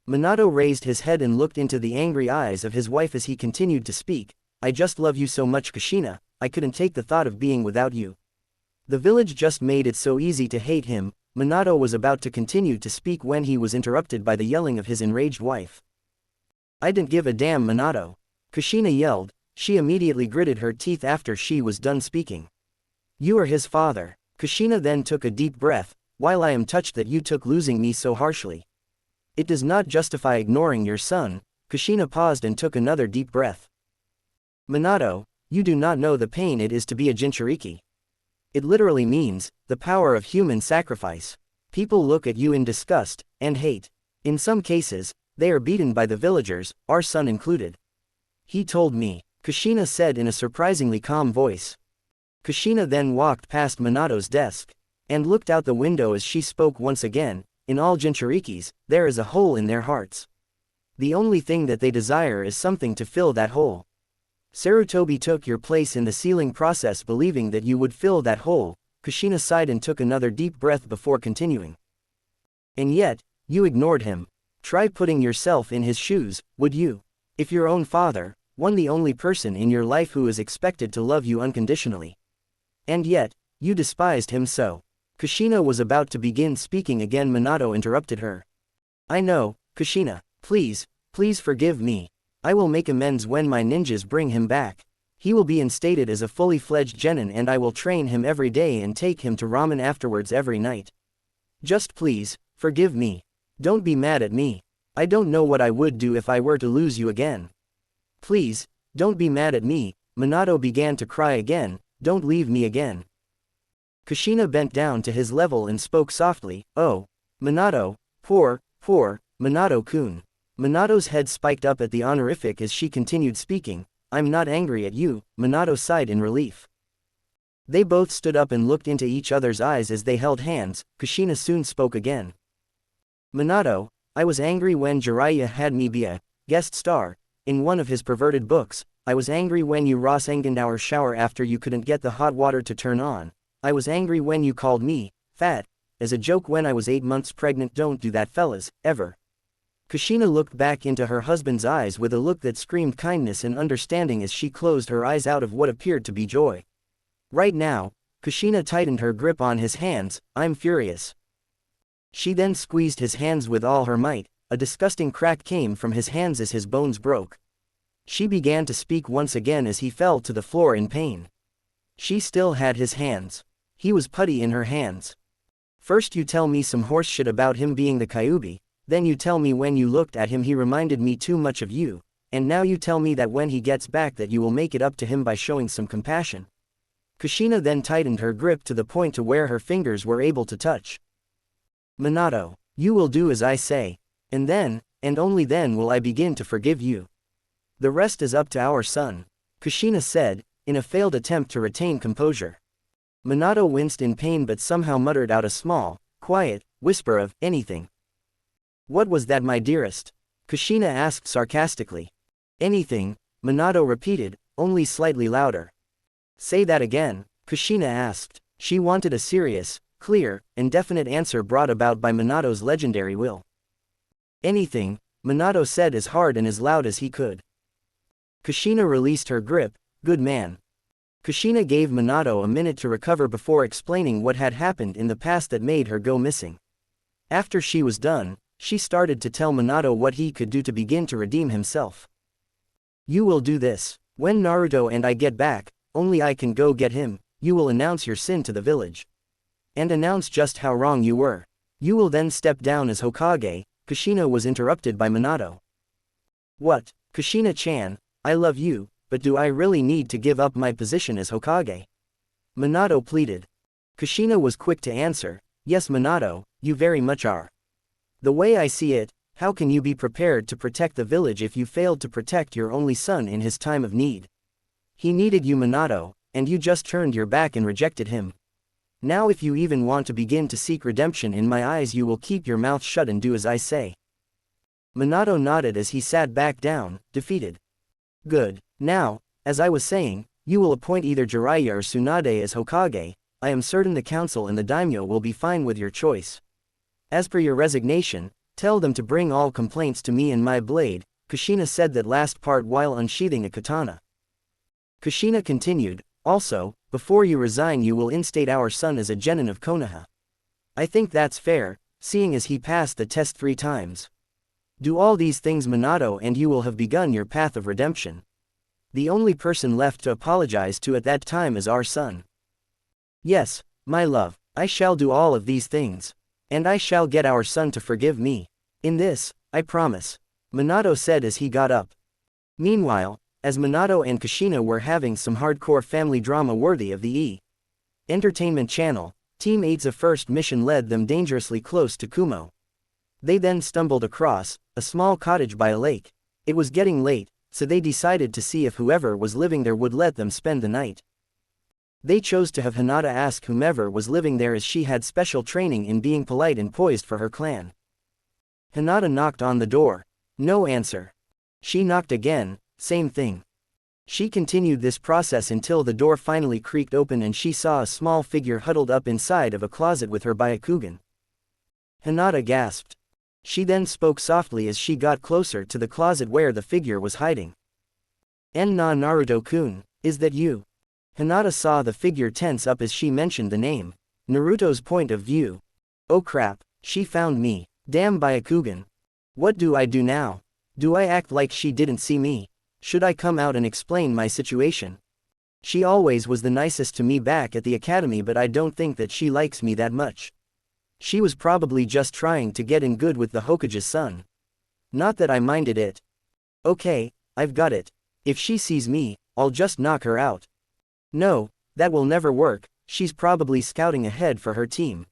Minato raised his head and looked into the angry eyes of his wife as he continued to speak. I just love you so much, Kushina, I couldn't take the thought of being without you. The village just made it so easy to hate him. Minato was about to continue to speak when he was interrupted by the yelling of his enraged wife. I didn't give a damn, Minato. Kushina yelled. She immediately gritted her teeth after she was done speaking. You are his father. Kushina then took a deep breath. While I am touched that you took losing me so harshly, it does not justify ignoring your son. Kushina paused and took another deep breath. Minato, you do not know the pain it is to be a Jinchuriki. It literally means, the power of human sacrifice. People look at you in disgust and hate. In some cases, they are beaten by the villagers, our son included. He told me, Kushina said in a surprisingly calm voice. Kushina then walked past Minato's desk and looked out the window as she spoke once again. In all Jinchurikis, there is a hole in their hearts. The only thing that they desire is something to fill that hole. Sarutobi took your place in the sealing process believing that you would fill that hole. Kushina sighed and took another deep breath before continuing. And yet, you ignored him. Try putting yourself in his shoes, would you? If your own father, the only person in your life who is expected to love you unconditionally. And yet, you despised him so. Kushina was about to begin speaking again. Minato interrupted her. I know, Kushina, please forgive me. I will make amends when my ninjas bring him back. He will be instated as a fully fledged genin and I will train him every day and take him to ramen afterwards every night. Just please, forgive me. Don't be mad at me. I don't know what I would do if I were to lose you again. Please, don't be mad at me. Minato began to cry again. Don't leave me again. Kushina bent down to his level and spoke softly, oh, Minato, poor, Minato-kun. Minato's head spiked up at the honorific as she continued speaking. I'm not angry at you, Minato sighed in relief. They both stood up and looked into each other's eyes as they held hands. Kushina soon spoke again. Minato, I was angry when Jiraiya had me be a guest star in one of his perverted books. I was angry when you rasengan our shower after you couldn't get the hot water to turn on. I was angry when you called me fat as a joke when I was 8 months pregnant. Don't do that, fellas, ever. Kushina looked back into her husband's eyes with a look that screamed kindness and understanding as she closed her eyes out of what appeared to be joy. Right now, Kushina tightened her grip on his hands. I'm furious. She then squeezed his hands with all her might. A disgusting crack came from his hands as his bones broke. She began to speak once again as he fell to the floor in pain. She still had his hands. He was putty in her hands. First you tell me some horse shit about him being the Kyuubi, then you tell me when you looked at him he reminded me too much of you, and now you tell me that when he gets back that you will make it up to him by showing some compassion. Kushina then tightened her grip to the point to where her fingers were able to touch. Minato, you will do as I say, and then, and only then will I begin to forgive you. The rest is up to our son, Kushina said, in a failed attempt to retain composure. Minato winced in pain but somehow muttered out a small, quiet, whisper of, anything. What was that, my dearest? Kushina asked sarcastically. Anything, Minato repeated, only slightly louder. Say that again, Kushina asked. She wanted a serious, clear, and definite answer brought about by Minato's legendary will. Anything, Minato said as hard and as loud as he could. Kushina released her grip. Good man. Kushina gave Minato a minute to recover before explaining what had happened in the past that made her go missing. After she was done, she started to tell Minato what he could do to begin to redeem himself. You will do this. When Naruto and I get back, only I can go get him. You will announce your sin to the village. And announce just how wrong you were. You will then step down as Hokage. Kushina was interrupted by Minato. What, Kushina-chan, I love you, but do I really need to give up my position as Hokage? Minato pleaded. Kushina was quick to answer, yes Minato, you very much are. The way I see it, how can you be prepared to protect the village if you failed to protect your only son in his time of need? He needed you Minato, and you just turned your back and rejected him. Now if you even want to begin to seek redemption in my eyes you will keep your mouth shut and do as I say. Minato nodded as he sat back down, defeated. Good. Now, as I was saying, you will appoint either Jiraiya or Tsunade as Hokage. I am certain the council and the daimyo will be fine with your choice. As per your resignation, tell them to bring all complaints to me and my blade. Kushina said that last part while unsheathing a katana. Kushina continued, also, before you resign you will instate our son as a genin of Konoha. I think that's fair, seeing as he passed the test 3 times. Do all these things Minato and you will have begun your path of redemption. The only person left to apologize to at that time is our son. Yes, my love, I shall do all of these things. And I shall get our son to forgive me. In this, I promise. Minato said as he got up. Meanwhile, as Minato and Kushina were having some hardcore family drama worthy of the Entertainment Channel, Team 8's first mission led them dangerously close to Kumo. They then stumbled across a small cottage by a lake. It was getting late, so they decided to see if whoever was living there would let them spend the night. They chose to have Hinata ask whomever was living there, as she had special training in being polite and poised for her clan. Hinata knocked on the door. No answer. She knocked again, same thing. She continued this process until the door finally creaked open and she saw a small figure huddled up inside of a closet with her Byakugan. Hinata gasped. She then spoke softly as she got closer to the closet where the figure was hiding. "Enna Naruto-kun, is that you?" Hinata saw the figure tense up as she mentioned the name. Naruto's point of view. Oh crap, she found me. Damn Byakugan. What do I do now? Do I act like she didn't see me? Should I come out and explain my situation? She always was the nicest to me back at the academy, but I don't think that she likes me that much. She was probably just trying to get in good with the Hokage's son. Not that I minded it. Okay, I've got it. If she sees me, I'll just knock her out. No, that will never work, she's probably scouting ahead for her team.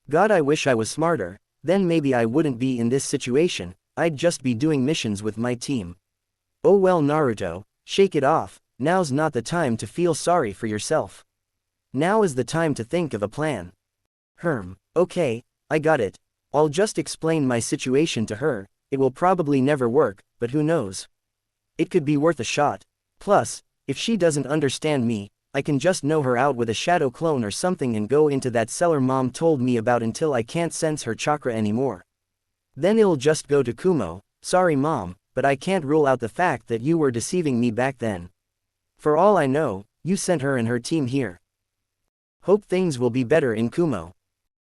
God, I wish I was smarter, then maybe I wouldn't be in this situation, I'd just be doing missions with my team. Oh well, Naruto, shake it off, now's not the time to feel sorry for yourself. Now is the time to think of a plan. Okay, I got it. I'll just explain my situation to her. It will probably never work, but who knows? It could be worth a shot. Plus, if she doesn't understand me, I can just know her out with a shadow clone or something and go into that cellar mom told me about until I can't sense her chakra anymore. Then it'll just go to Kumo. Sorry mom, but I can't rule out the fact that you were deceiving me back then. For all I know, you sent her and her team here. Hope things will be better in Kumo.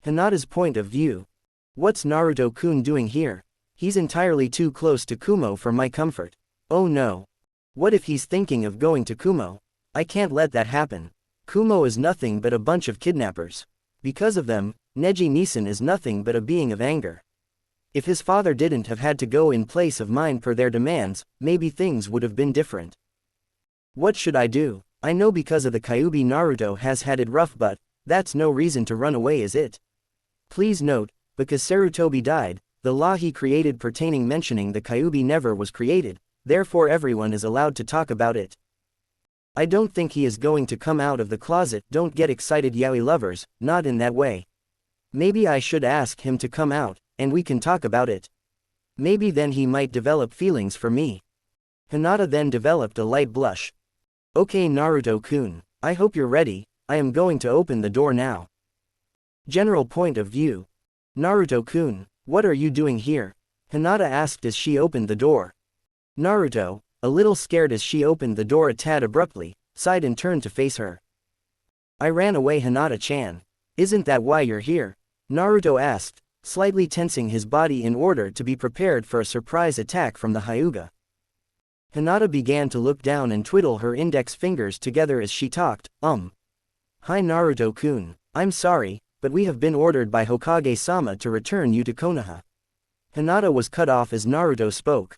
Hinata's point of view. What's Naruto-kun doing here? He's entirely too close to Kumo for my comfort. Oh no. What if he's thinking of going to Kumo? I can't let that happen. Kumo is nothing but a bunch of kidnappers. Because of them, Neji Nisan is nothing but a being of anger. If his father didn't have had to go in place of mine per their demands, maybe things would have been different. What should I do? I know because of the Kyuubi Naruto has had it rough, but that's no reason to run away, is it? Please note, because Sarutobi died, the law he created pertaining mentioning the Kyuubi never was created, therefore everyone is allowed to talk about it. I don't think he is going to come out of the closet. Don't get excited yaoi lovers, not in that way. Maybe I should ask him to come out, and we can talk about it. Maybe then he might develop feelings for me. Hinata then developed a light blush. Okay Naruto-kun, I hope you're ready, I am going to open the door now. General point of view. Naruto-kun, what are you doing here? Hinata asked as she opened the door. Naruto, a little scared as she opened the door a tad abruptly, sighed and turned to face her. I ran away, Hinata-chan. Isn't that why you're here? Naruto asked, slightly tensing his body in order to be prepared for a surprise attack from the Hyuga. Hinata began to look down and twiddle her index fingers together as she talked. Hi Naruto-kun, I'm sorry, but we have been ordered by Hokage-sama to return you to Konoha. Hinata was cut off as Naruto spoke.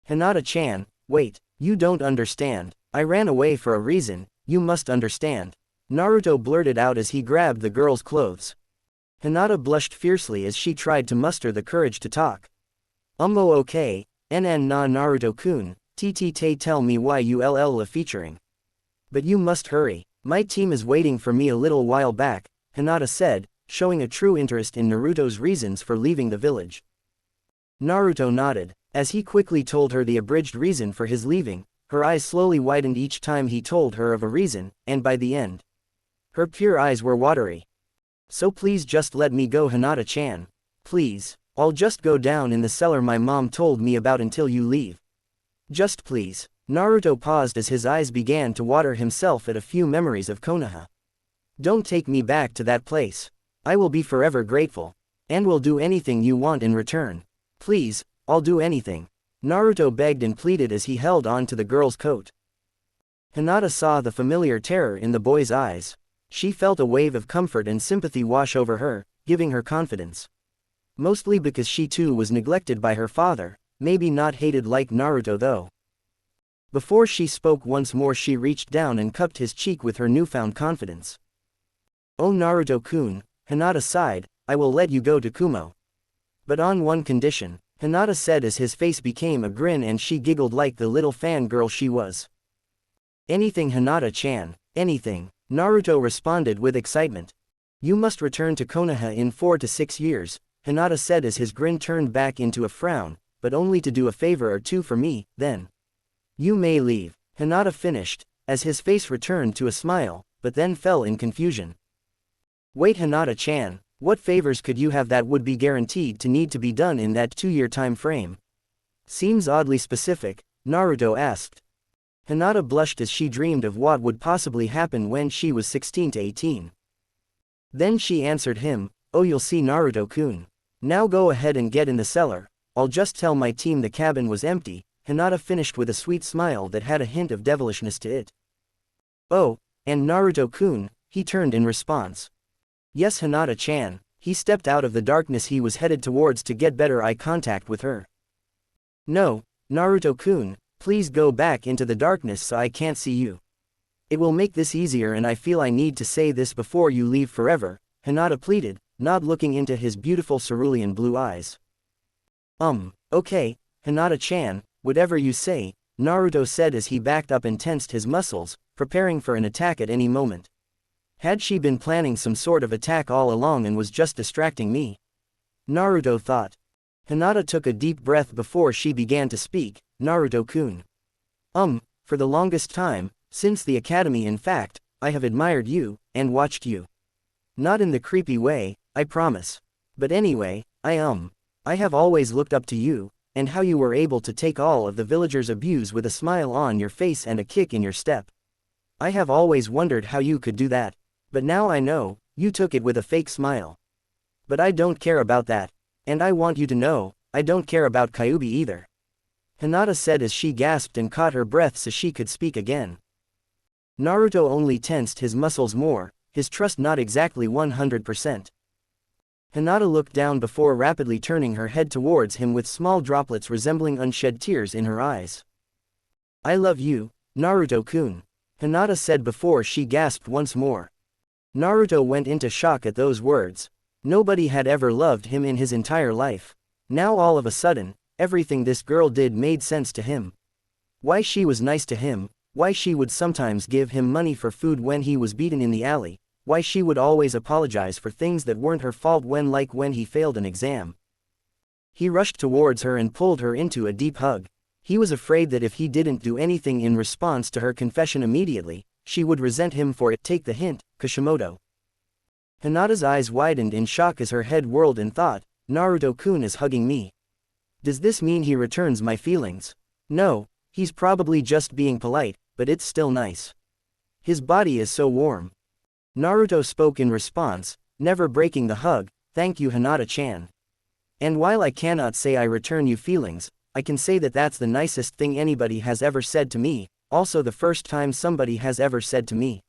Hinata-chan, wait, you don't understand. I ran away for a reason, you must understand. Naruto blurted out as he grabbed the girl's clothes. Hinata blushed fiercely as she tried to muster the courage to talk. Okay, NN na Naruto-kun, TT tell me why you LL featuring. But you must hurry, my team is waiting for me a little while back, Hinata said, showing a true interest in Naruto's reasons for leaving the village. Naruto nodded, as he quickly told her the abridged reason for his leaving. Her eyes slowly widened each time he told her of a reason, and by the end, her pure eyes were watery. So please just let me go, Hinata-chan. Please, I'll just go down in the cellar my mom told me about until you leave. Just please. Naruto paused as his eyes began to water himself at a few memories of Konoha. Don't take me back to that place. I will be forever grateful. And will do anything you want in return. Please, I'll do anything. Naruto begged and pleaded as he held on to the girl's coat. Hinata saw the familiar terror in the boy's eyes. She felt a wave of comfort and sympathy wash over her, giving her confidence. Mostly because she too was neglected by her father, maybe not hated like Naruto though. Before she spoke once more, she reached down and cupped his cheek with her newfound confidence. "Oh Naruto-kun," Hinata sighed, "I will let you go to Kumo. But on one condition," Hinata said as his face became a grin and she giggled like the little fangirl she was. "Anything Hinata-chan, anything," Naruto responded with excitement. "You must return to Konoha in 4 to 6 years, Hinata said as his grin turned back into a frown, "but only to do a favor or two for me, then. You may leave," Hinata finished, as his face returned to a smile, but then fell in confusion. "Wait Hinata-chan, what favors could you have that would be guaranteed to need to be done in that 2-year time frame? Seems oddly specific," Naruto asked. Hinata blushed as she dreamed of what would possibly happen when she was 16 to 18. Then she answered him, "Oh you'll see Naruto-kun. Now go ahead and get in the cellar, I'll just tell my team the cabin was empty," Hinata finished with a sweet smile that had a hint of devilishness to it. "Oh, and Naruto-kun," he turned in response. "Yes Hinata-chan," he stepped out of the darkness he was headed towards to get better eye contact with her. "No, Naruto-kun, please go back into the darkness so I can't see you. It will make this easier and I feel I need to say this before you leave forever," Hinata pleaded, not looking into his beautiful cerulean blue eyes. Okay, Hinata-chan, whatever you say," Naruto said as he backed up and tensed his muscles, preparing for an attack at any moment. Had she been planning some sort of attack all along and was just distracting me? Naruto thought. Hinata took a deep breath before she began to speak. "Naruto-kun. For the longest time, since the academy in fact, I have admired you, and watched you. Not in the creepy way, I promise. But anyway, I have always looked up to you, and how you were able to take all of the villagers' abuse with a smile on your face and a kick in your step. I have always wondered how you could do that. But now I know, you took it with a fake smile. But I don't care about that. And I want you to know, I don't care about Kyuubi either." Hinata said as she gasped and caught her breath so she could speak again. Naruto only tensed his muscles more, his trust not exactly 100%. Hinata looked down before rapidly turning her head towards him with small droplets resembling unshed tears in her eyes. "I love you, Naruto-kun," Hinata said before she gasped once more. Naruto went into shock at those words. Nobody had ever loved him in his entire life. Now all of a sudden, everything this girl did made sense to him. Why she was nice to him, why she would sometimes give him money for food when he was beaten in the alley, why she would always apologize for things that weren't her fault when he failed an exam. He rushed towards her and pulled her into a deep hug. He was afraid that if he didn't do anything in response to her confession immediately, she would resent him for it. Take the hint, Kishimoto. Hinata's eyes widened in shock as her head whirled and thought, Naruto-kun is hugging me. Does this mean he returns my feelings? No, he's probably just being polite, but it's still nice. His body is so warm. Naruto spoke in response, never breaking the hug, "Thank you Hinata-chan. And while I cannot say I return you feelings, I can say that that's the nicest thing anybody has ever said to me, also the first time somebody has ever said to me."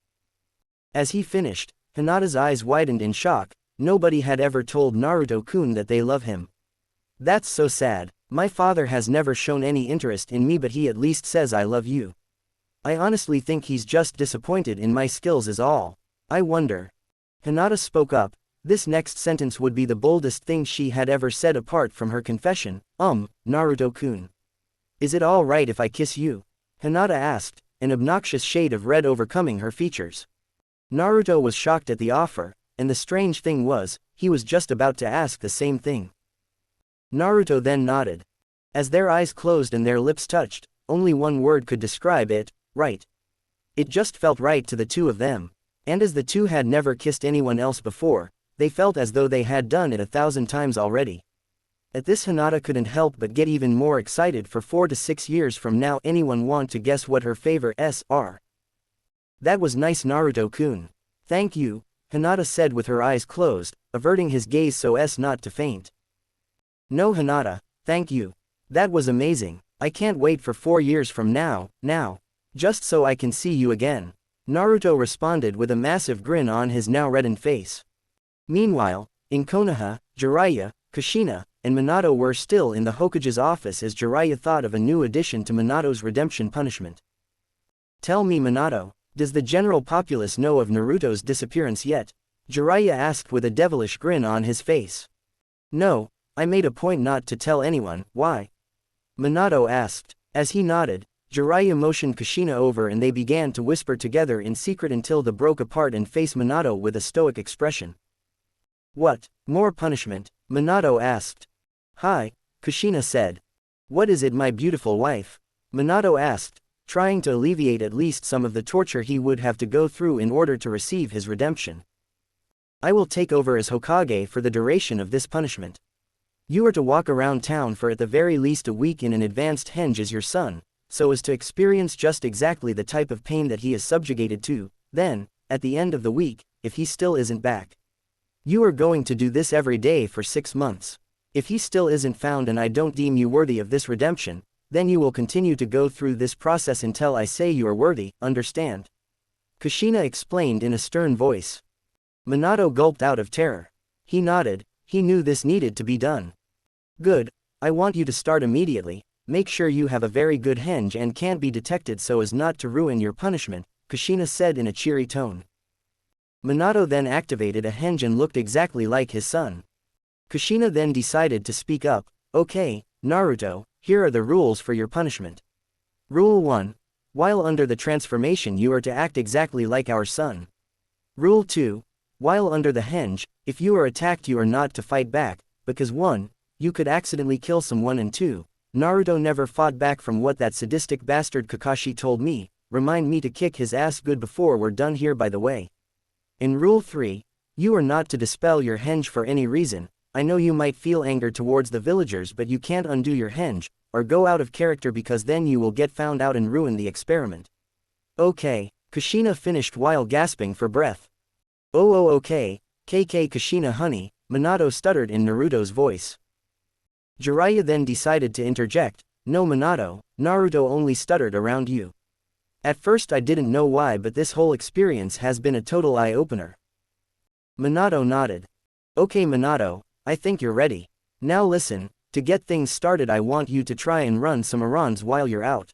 As he finished, Hinata's eyes widened in shock. Nobody had ever told Naruto-kun that they love him. That's so sad. My father has never shown any interest in me, but he at least says I love you. I honestly think he's just disappointed in my skills is all. I wonder. Hinata spoke up. This next sentence would be the boldest thing she had ever said apart from her confession. Naruto-kun. Is it all right if I kiss you? Hinata asked, an obnoxious shade of red overcoming her features. Naruto was shocked at the offer, and the strange thing was, he was just about to ask the same thing. Naruto then nodded. As their eyes closed and their lips touched, only one word could describe it, right. It just felt right to the two of them. And as the two had never kissed anyone else before, they felt as though they had done it 1,000 times already. At this, Hinata couldn't help but get even more excited. For 4 to 6 years from now, anyone want to guess what her favorites are? That was nice Naruto-kun. Thank you, Hinata said with her eyes closed, averting his gaze so as not to faint. No Hinata, thank you. That was amazing. I can't wait for 4 years from now, just so I can see you again. Naruto responded with a massive grin on his now reddened face. Meanwhile, in Konoha, Jiraiya, Kushina, and Minato were still in the Hokage's office as Jiraiya thought of a new addition to Minato's redemption punishment. Tell me Minato, does the general populace know of Naruto's disappearance yet? Jiraiya asked with a devilish grin on his face. No, I made a point not to tell anyone. Why? Minato asked. As he nodded, Jiraiya motioned Kushina over and they began to whisper together in secret until they broke apart and faced Minato with a stoic expression. What? More punishment? Minato asked. Hi, Kushina said. What is it, my beautiful wife? Minato asked, trying to alleviate at least some of the torture he would have to go through in order to receive his redemption. I will take over as Hokage for the duration of this punishment. You are to walk around town for at the very least a week in an advanced henge as your son, so as to experience just exactly the type of pain that he is subjugated to. Then, at the end of the week, if he still isn't back, you are going to do this every day for 6 months. If he still isn't found and I don't deem you worthy of this redemption, then you will continue to go through this process until I say you are worthy, understand? Kushina explained in a stern voice. Minato gulped out of terror. He nodded, he knew this needed to be done. Good, I want you to start immediately. Make sure you have a very good henge and can't be detected so as not to ruin your punishment, Kushina said in a cheery tone. Minato then activated a henge and looked exactly like his son. Kushina then decided to speak up. Okay, Naruto, here are the rules for your punishment. Rule 1. While under the transformation you are to act exactly like our son. Rule 2. While under the henge, if you are attacked you are not to fight back, because 1. You could accidentally kill someone and 2. Naruto never fought back from what that sadistic bastard Kakashi told me. Remind me to kick his ass good before we're done here, by the way. In Rule 3, you are not to dispel your henge for any reason. I know you might feel anger towards the villagers, but you can't undo your henge, or go out of character, because then you will get found out and ruin the experiment. Okay, Kushina finished while gasping for breath. Oh okay, KK Kushina honey, Minato stuttered in Naruto's voice. Jiraiya then decided to interject. No Minato, Naruto only stuttered around you. At first I didn't know why, but this whole experience has been a total eye-opener. Minato nodded. Okay Minato, I think you're ready. Now listen, to get things started I want you to try and run some errands while you're out.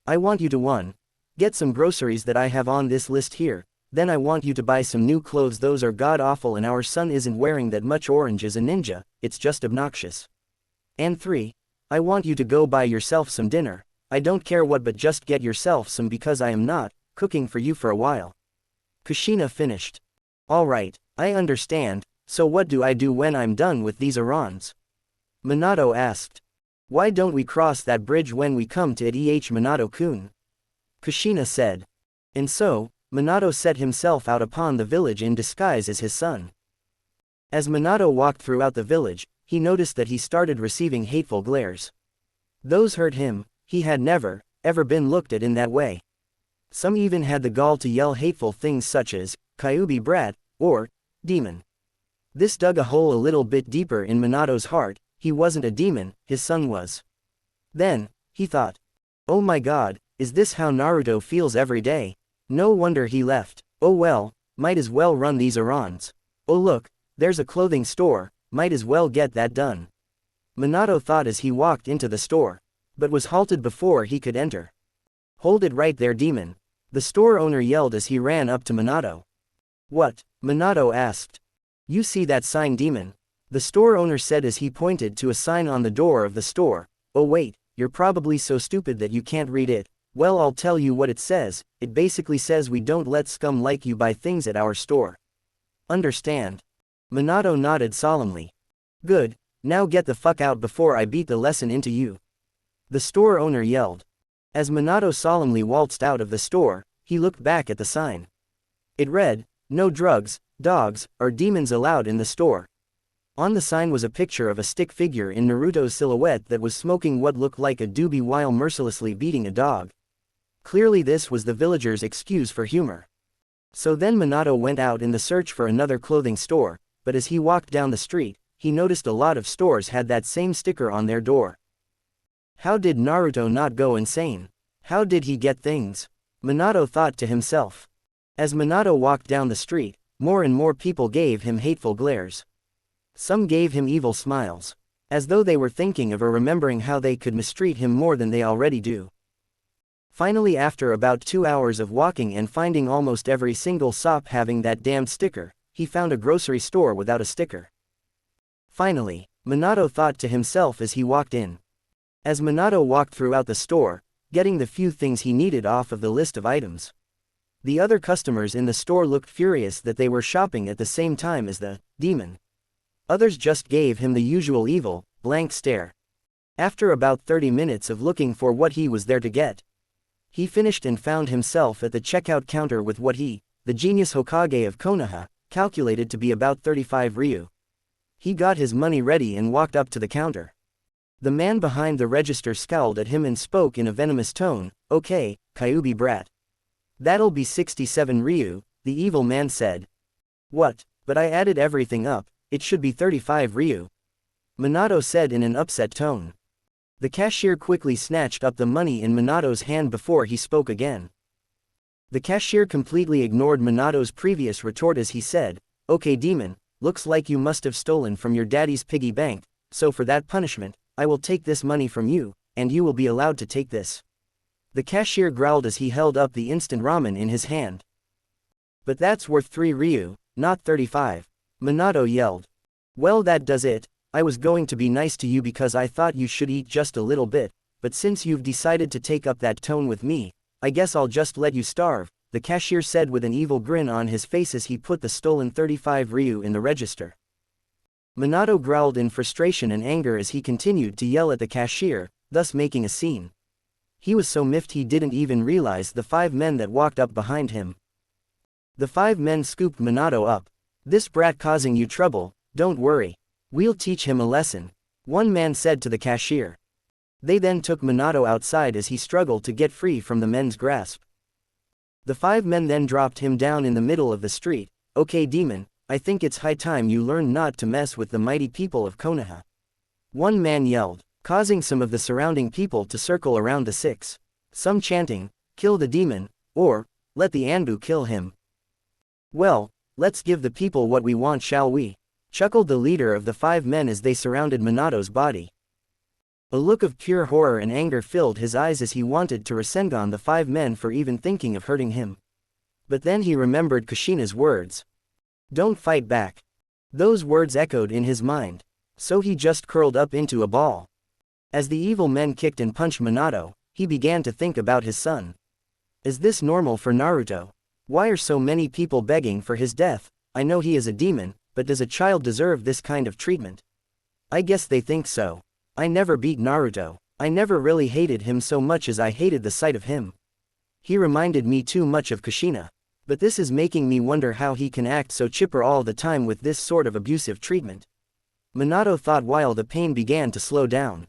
I want you to 1. Get some groceries that I have on this list here, then I want you to buy some new clothes, those are god-awful and our son isn't wearing that much orange as a ninja, it's just obnoxious. And 3. I want you to go buy yourself some dinner, I don't care what, but just get yourself some because I am not cooking for you for a while. Kushina finished. Alright, I understand, so what do I do when I'm done with these errands? Minato asked. Why don't we cross that bridge when we come to it, Minato-kun? Kushina said. And so, Minato set himself out upon the village in disguise as his son. As Minato walked throughout the village, he noticed that he started receiving hateful glares. Those hurt him. He had never, ever been looked at in that way. Some even had the gall to yell hateful things such as, Kyuubi brat, or, demon. This dug a hole a little bit deeper in Minato's heart. He wasn't a demon, his son was. Then, he thought. Oh my god, is this how Naruto feels every day? No wonder he left. Oh well, might as well run these errands. Oh look, there's a clothing store, might as well get that done. Minato thought as he walked into the store, but was halted before he could enter. Hold it right there, demon, the store owner yelled as he ran up to Minato. What? Minato asked. You see that sign, demon? The store owner said as he pointed to a sign on the door of the store. Oh wait, you're probably so stupid that you can't read it. Well, I'll tell you what it says. It basically says we don't let scum like you buy things at our store. Understand? Minato nodded solemnly. Good, now get the fuck out before I beat the lesson into you. The store owner yelled. As Minato solemnly waltzed out of the store, he looked back at the sign. It read, no drugs, dogs, or demons allowed in the store. On the sign was a picture of a stick figure in Naruto's silhouette that was smoking what looked like a doobie while mercilessly beating a dog. Clearly this was the villagers' excuse for humor. So then Minato went out in the search for another clothing store, but as he walked down the street, he noticed a lot of stores had that same sticker on their door. How did Naruto not go insane? How did he get things? Minato thought to himself. As Minato walked down the street, more and more people gave him hateful glares. Some gave him evil smiles, as though they were thinking of or remembering how they could mistreat him more than they already do. Finally, after about 2 hours of walking and finding almost every single shop having that damned sticker, he found a grocery store without a sticker. Finally, Minato thought to himself as he walked in. As Minato walked throughout the store, getting the few things he needed off of the list of items, the other customers in the store looked furious that they were shopping at the same time as the demon. Others just gave him the usual evil, blank stare. After about 30 minutes of looking for what he was there to get, he finished and found himself at the checkout counter with what he, the genius Hokage of Konoha, calculated to be about 35 ryu. He got his money ready and walked up to the counter. The man behind the register scowled at him and spoke in a venomous tone. "Okay, Kyuubi brat. That'll be 67 ryu," the evil man said. "What? But I added everything up, it should be 35 ryu," Minato said in an upset tone. The cashier quickly snatched up the money in Minato's hand before he spoke again. The cashier completely ignored Minato's previous retort as he said, "Okay demon, looks like you must have stolen from your daddy's piggy bank, so for that punishment, I will take this money from you, and you will be allowed to take this." The cashier growled as he held up the instant ramen in his hand. "But that's worth 3 ryu, not 35, Minato yelled. "Well, that does it. I was going to be nice to you because I thought you should eat just a little bit, but since you've decided to take up that tone with me, I guess I'll just let you starve," the cashier said with an evil grin on his face as he put the stolen 35 ryu in the register. Minato growled in frustration and anger as he continued to yell at the cashier, thus making a scene. He was so miffed he didn't even realize the 5 men that walked up behind him. The 5 men scooped Minato up. "This brat causing you trouble, don't worry. We'll teach him a lesson," one man said to the cashier. They then took Minato outside as he struggled to get free from the men's grasp. The 5 men then dropped him down in the middle of the street. "Okay demon, I think it's high time you learn not to mess with the mighty people of Konoha," one man yelled, causing some of the surrounding people to circle around the 6. Some chanting, "Kill the demon," or, "Let the Anbu kill him." "Well, let's give the people what we want, shall we?" chuckled the leader of the 5 men as they surrounded Minato's body. A look of pure horror and anger filled his eyes as he wanted to rasengan the 5 men for even thinking of hurting him. But then he remembered Kushina's words. "Don't fight back." Those words echoed in his mind. So he just curled up into a ball. As the evil men kicked and punched Minato, he began to think about his son. Is this normal for Naruto? Why are so many people begging for his death? I know he is a demon, but does a child deserve this kind of treatment? I guess they think so. I never beat Naruto. I never really hated him so much as I hated the sight of him. He reminded me too much of Kushina. But this is making me wonder how he can act so chipper all the time with this sort of abusive treatment. Minato thought while the pain began to slow down.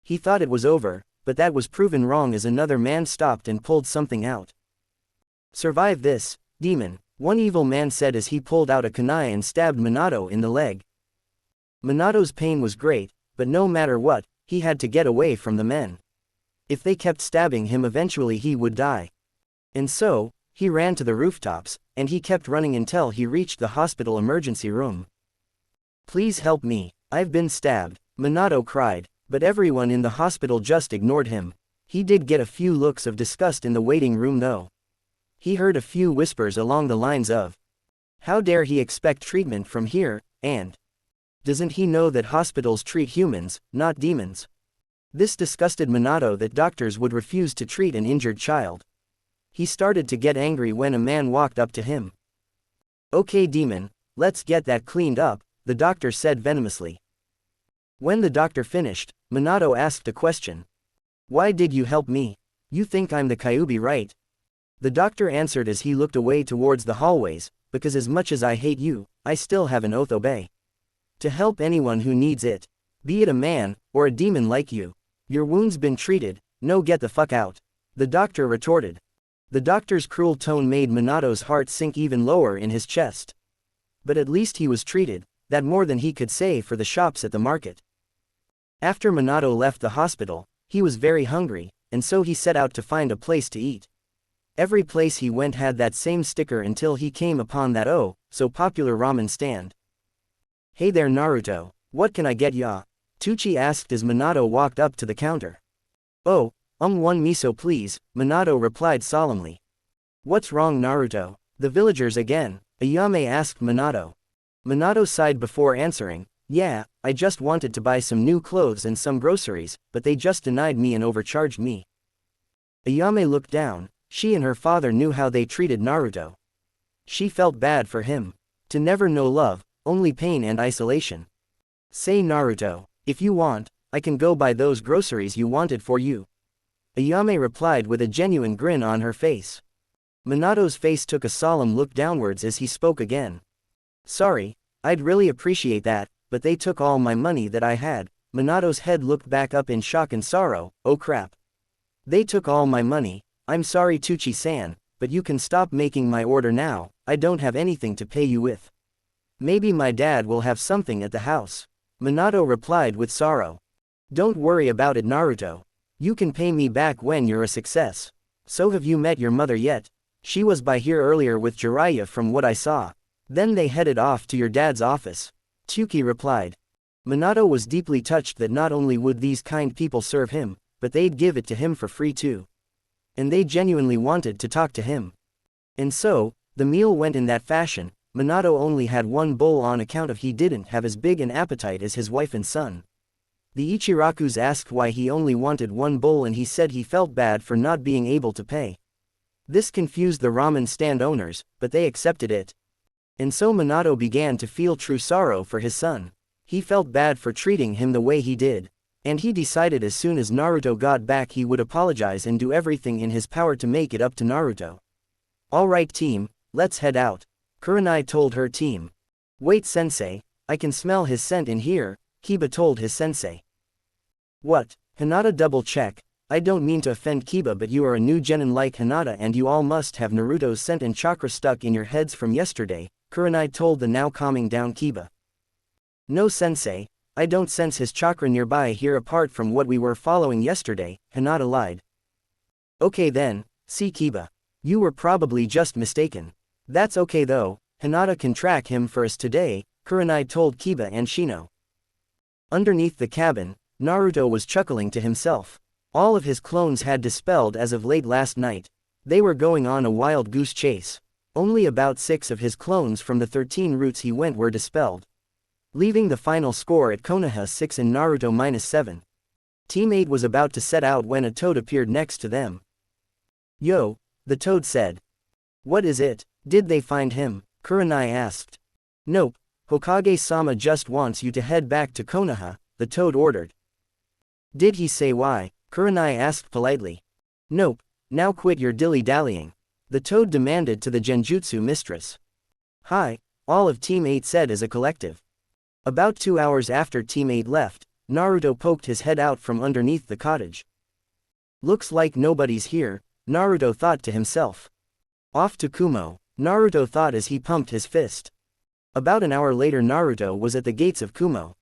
He thought it was over, but that was proven wrong as another man stopped and pulled something out. "Survive this, demon," one evil man said as he pulled out a kunai and stabbed Minato in the leg. Minato's pain was great, but no matter what, he had to get away from the men. If they kept stabbing him, eventually he would die. And so, he ran to the rooftops, and he kept running until he reached the hospital emergency room. "Please help me, I've been stabbed," Minato cried, but everyone in the hospital just ignored him. He did get a few looks of disgust in the waiting room though. He heard a few whispers along the lines of, "How dare he expect treatment from here, and doesn't he know that hospitals treat humans, not demons?" This disgusted Minato that doctors would refuse to treat an injured child. He started to get angry when a man walked up to him. "Okay demon, let's get that cleaned up," the doctor said venomously. When the doctor finished, Minato asked a question. "Why did you help me? You think I'm the Kyuubi, right?" The doctor answered as he looked away towards the hallways, "Because as much as I hate you, I still have an oath obey. To help anyone who needs it. Be it a man, or a demon like you. Your wound's been treated, no get the fuck out," the doctor retorted. The doctor's cruel tone made Minato's heart sink even lower in his chest. But at least he was treated, that more than he could say for the shops at the market. After Minato left the hospital, he was very hungry, and so he set out to find a place to eat. Every place he went had that same sticker until he came upon that so popular ramen stand. "Hey there Naruto, what can I get ya?" Tucci asked as Minato walked up to the counter. "Oh, one miso please," Minato replied solemnly. "What's wrong Naruto? The villagers again?" Ayame asked Minato. Minato sighed before answering, yeah, I just wanted to buy some new clothes and some groceries, but they just denied me and overcharged me. Ayame looked down. She and her father knew how they treated Naruto. She felt bad for him. To never know love, only pain and isolation. Say Naruto, if you want, I can go buy those groceries you wanted for you. Ayame replied with a genuine grin on her face. Minato's face took a solemn look downwards as he spoke again. Sorry, I'd really appreciate that, but they took all my money that I had. Minato's head looked back up in shock and sorrow. Oh crap. They took all my money. I'm sorry Tucci-san, but you can stop making my order now. I don't have anything to pay you with. Maybe my dad will have something at the house. Minato replied with sorrow. Don't worry about it Naruto. You can pay me back when you're a success. So have you met your mother yet? She was by here earlier with Jiraiya from what I saw. Then they headed off to your dad's office. Tuki replied. Minato was deeply touched that not only would these kind people serve him, but they'd give it to him for free too. And they genuinely wanted to talk to him. And so, the meal went in that fashion. Minato only had one bowl on account of he didn't have as big an appetite as his wife and son. The Ichirakus asked why he only wanted one bowl and he said he felt bad for not being able to pay. This confused the ramen stand owners, but they accepted it. And so Minato began to feel true sorrow for his son. He felt bad for treating him the way he did. And he decided as soon as Naruto got back he would apologize and do everything in his power to make it up to Naruto. Alright team, let's head out. Kurenai told her team. Wait sensei, I can smell his scent in here, Kiba told his sensei. What? Hinata double check. I don't mean to offend Kiba but you are a new genin like Hinata and you all must have Naruto's scent and chakra stuck in your heads from yesterday, Kurenai told the now calming down Kiba. No sensei, I don't sense his chakra nearby here apart from what we were following yesterday, Hinata lied. Okay then, see Kiba. You were probably just mistaken. That's okay though, Hinata can track him for us today, Kurenai told Kiba and Shino. Underneath the cabin, Naruto was chuckling to himself. All of his clones had dispelled as of late last night. They were going on a wild goose chase. Only about 6 of his clones from the 13 routes he went were dispelled, leaving the final score at Konoha 6 and Naruto -7. Team 8 was about to set out when a toad appeared next to them. Yo, the toad said. What is it? Did they find him? Kurenai asked. Nope, Hokage-sama just wants you to head back to Konoha, the toad ordered. Did he say why? Kurenai asked politely. Nope, now quit your dilly-dallying. The toad demanded to the Genjutsu mistress. Hi, all of Team 8 said as a collective. About 2 hours after Team 8 left, Naruto poked his head out from underneath the cottage. Looks like nobody's here, Naruto thought to himself. Off to Kumo, Naruto thought as he pumped his fist. About an hour later Naruto was at the gates of Kumo.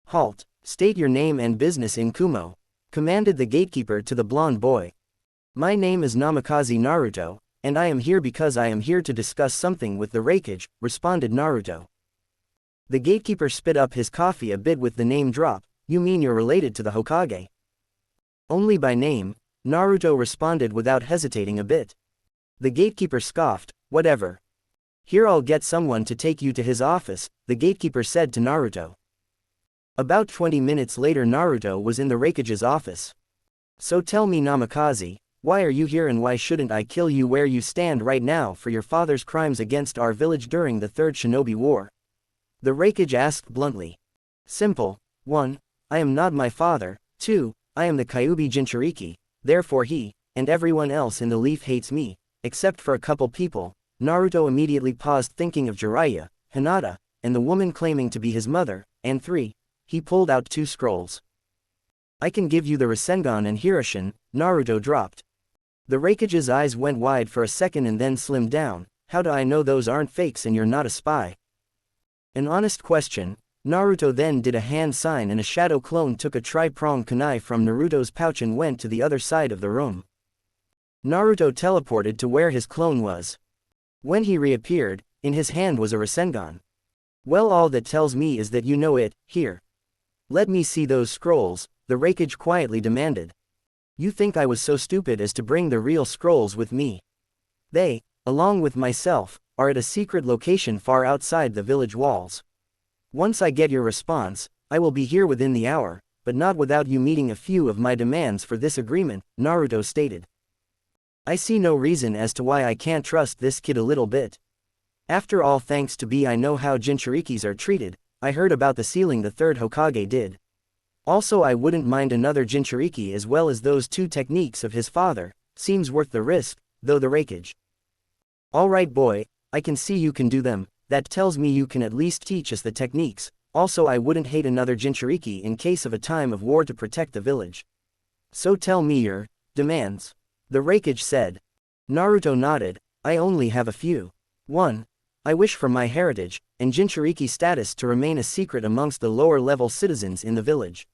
Halt, state your name and business in Kumo, commanded the gatekeeper to the blonde boy. My name is Namikaze Naruto, and I am here because I am here to discuss something with the Raikage, responded Naruto. The gatekeeper spit up his coffee a bit with the name drop. You mean you're related to the Hokage? Only by name, Naruto responded without hesitating a bit. The gatekeeper scoffed, whatever. Here I'll get someone to take you to his office, the gatekeeper said to Naruto. About 20 minutes later Naruto was in the Raikage's office. So tell me Namikaze, why are you here and why shouldn't I kill you where you stand right now for your father's crimes against our village during the Third Shinobi War? The Raikage asked bluntly. Simple. 1. I am not my father. 2. I am the Kyuubi Jinchuriki, therefore he, and everyone else in the Leaf hates me, except for a couple people. Naruto immediately paused thinking of Jiraiya, Hinata, and the woman claiming to be his mother, and 3. He pulled out 2 scrolls. I can give you the Rasengan and Hiroshin, Naruto dropped. The Raikage's eyes went wide for a second and then slimmed down. How do I know those aren't fakes and you're not a spy? An honest question. Naruto then did a hand sign and a shadow clone took a tri-pronged kunai from Naruto's pouch and went to the other side of the room. Naruto teleported to where his clone was. When he reappeared, in his hand was a Rasengan. Well, all that tells me is that you know it. Here. Let me see those scrolls, the Raikage quietly demanded. You think I was so stupid as to bring the real scrolls with me? They, along with myself, are at a secret location far outside the village walls. Once I get your response, I will be here within the hour, but not without you meeting a few of my demands for this agreement, Naruto stated. I see no reason as to why I can't trust this kid a little bit. After all, thanks to B, I know how Jinchurikis are treated. I heard about the sealing the third Hokage did. Also, I wouldn't mind another Jinchuriki as well as those two techniques of his father. Seems worth the risk, though the rakeage. Alright boy, I can see you can do them. That tells me you can at least teach us the techniques. Also, I wouldn't hate another Jinchuriki in case of a time of war to protect the village. So tell me your demands. The rakeage said. Naruto nodded. I only have a few. 1. I wish for my heritage and Jinchuriki status to remain a secret amongst the lower-level citizens in the village.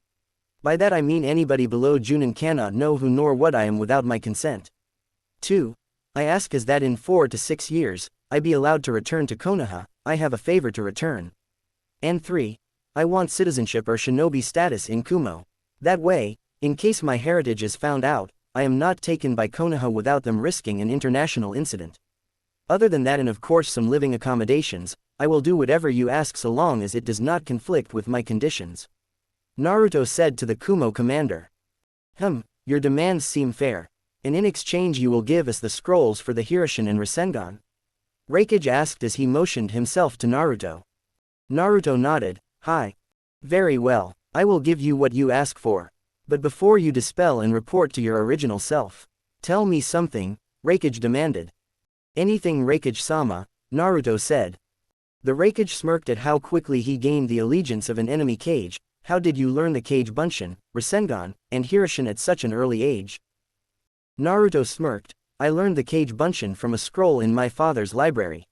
By that I mean anybody below Junin cannot know who nor what I am without my consent. 2. I ask is that in 4 to 6 years, I be allowed to return to Konoha. I have a favor to return. And 3. I want citizenship or shinobi status in Kumo. That way, in case my heritage is found out, I am not taken by Konoha without them risking an international incident. Other than that and of course some living accommodations, I will do whatever you ask so long as it does not conflict with my conditions. Naruto said to the Kumo commander. Your demands seem fair. And in exchange you will give us the scrolls for the Hiroshin and Rasengan? Raikage asked as he motioned himself to Naruto. Naruto nodded. Hi. Very well, I will give you what you ask for. But before you dispel and report to your original self, tell me something, Raikage demanded. Anything Raikage-sama, Naruto said. The Raikage smirked at how quickly he gained the allegiance of an enemy kage. How did you learn the kage Bunshin, Rasengan, and Hiroshin at such an early age? Naruto smirked. I learned the kage Bunshin from a scroll in my father's library.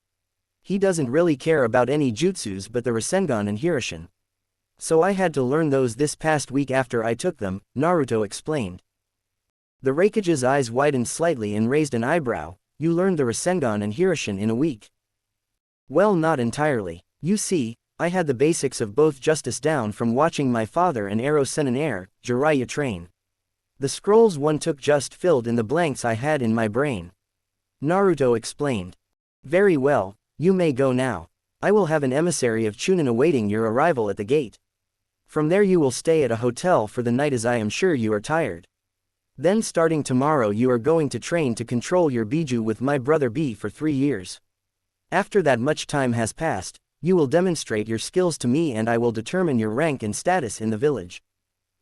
He doesn't really care about any jutsus but the Rasengan and Hiroshin. So I had to learn those this past week after I took them, Naruto explained. The Raikage's eyes widened slightly and raised an eyebrow. You learned the Rasengan and Hiroshin in a week? Well, not entirely. You see, I had the basics of both justice down from watching my father and Arrow Senin Air, Jiraiya train. The scrolls one took just filled in the blanks I had in my brain. Naruto explained. Very well, you may go now. I will have an emissary of Chunin awaiting your arrival at the gate. From there you will stay at a hotel for the night as I am sure you are tired. Then starting tomorrow you are going to train to control your Biju with my brother B for 3 years. After that much time has passed, you will demonstrate your skills to me and I will determine your rank and status in the village.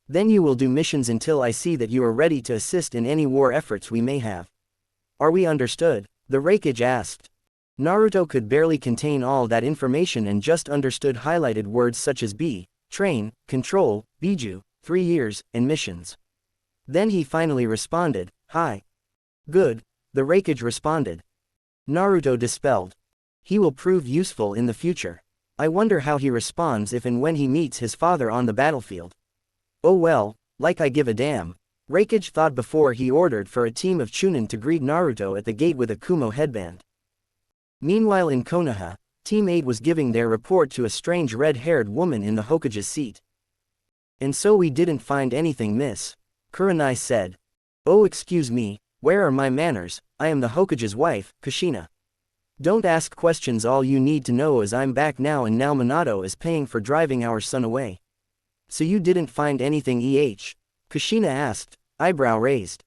Then you will do missions until I see that you are ready to assist in any war efforts we may have. Are we understood? The Raikage asked. Naruto could barely contain all that information and just understood highlighted words such as B, train, control, Biju, 3 years, and missions. Then he finally responded, Hi. Good, the Raikage responded. Naruto dispelled. He will prove useful in the future. I wonder how he responds if and when he meets his father on the battlefield. Oh well, like I give a damn. Raikage thought before he ordered for a team of Chunin to greet Naruto at the gate with a Kumo headband. Meanwhile in Konoha, Team 8 was giving their report to a strange red-haired woman in the Hokage's seat. And so we didn't find anything, miss. Kurenai said. Oh excuse me, where are my manners? I am the Hokage's wife, Kushina. Don't ask questions, all you need to know is I'm back now and now Minato is paying for driving our son away. So you didn't find anything Kushina asked, eyebrow raised.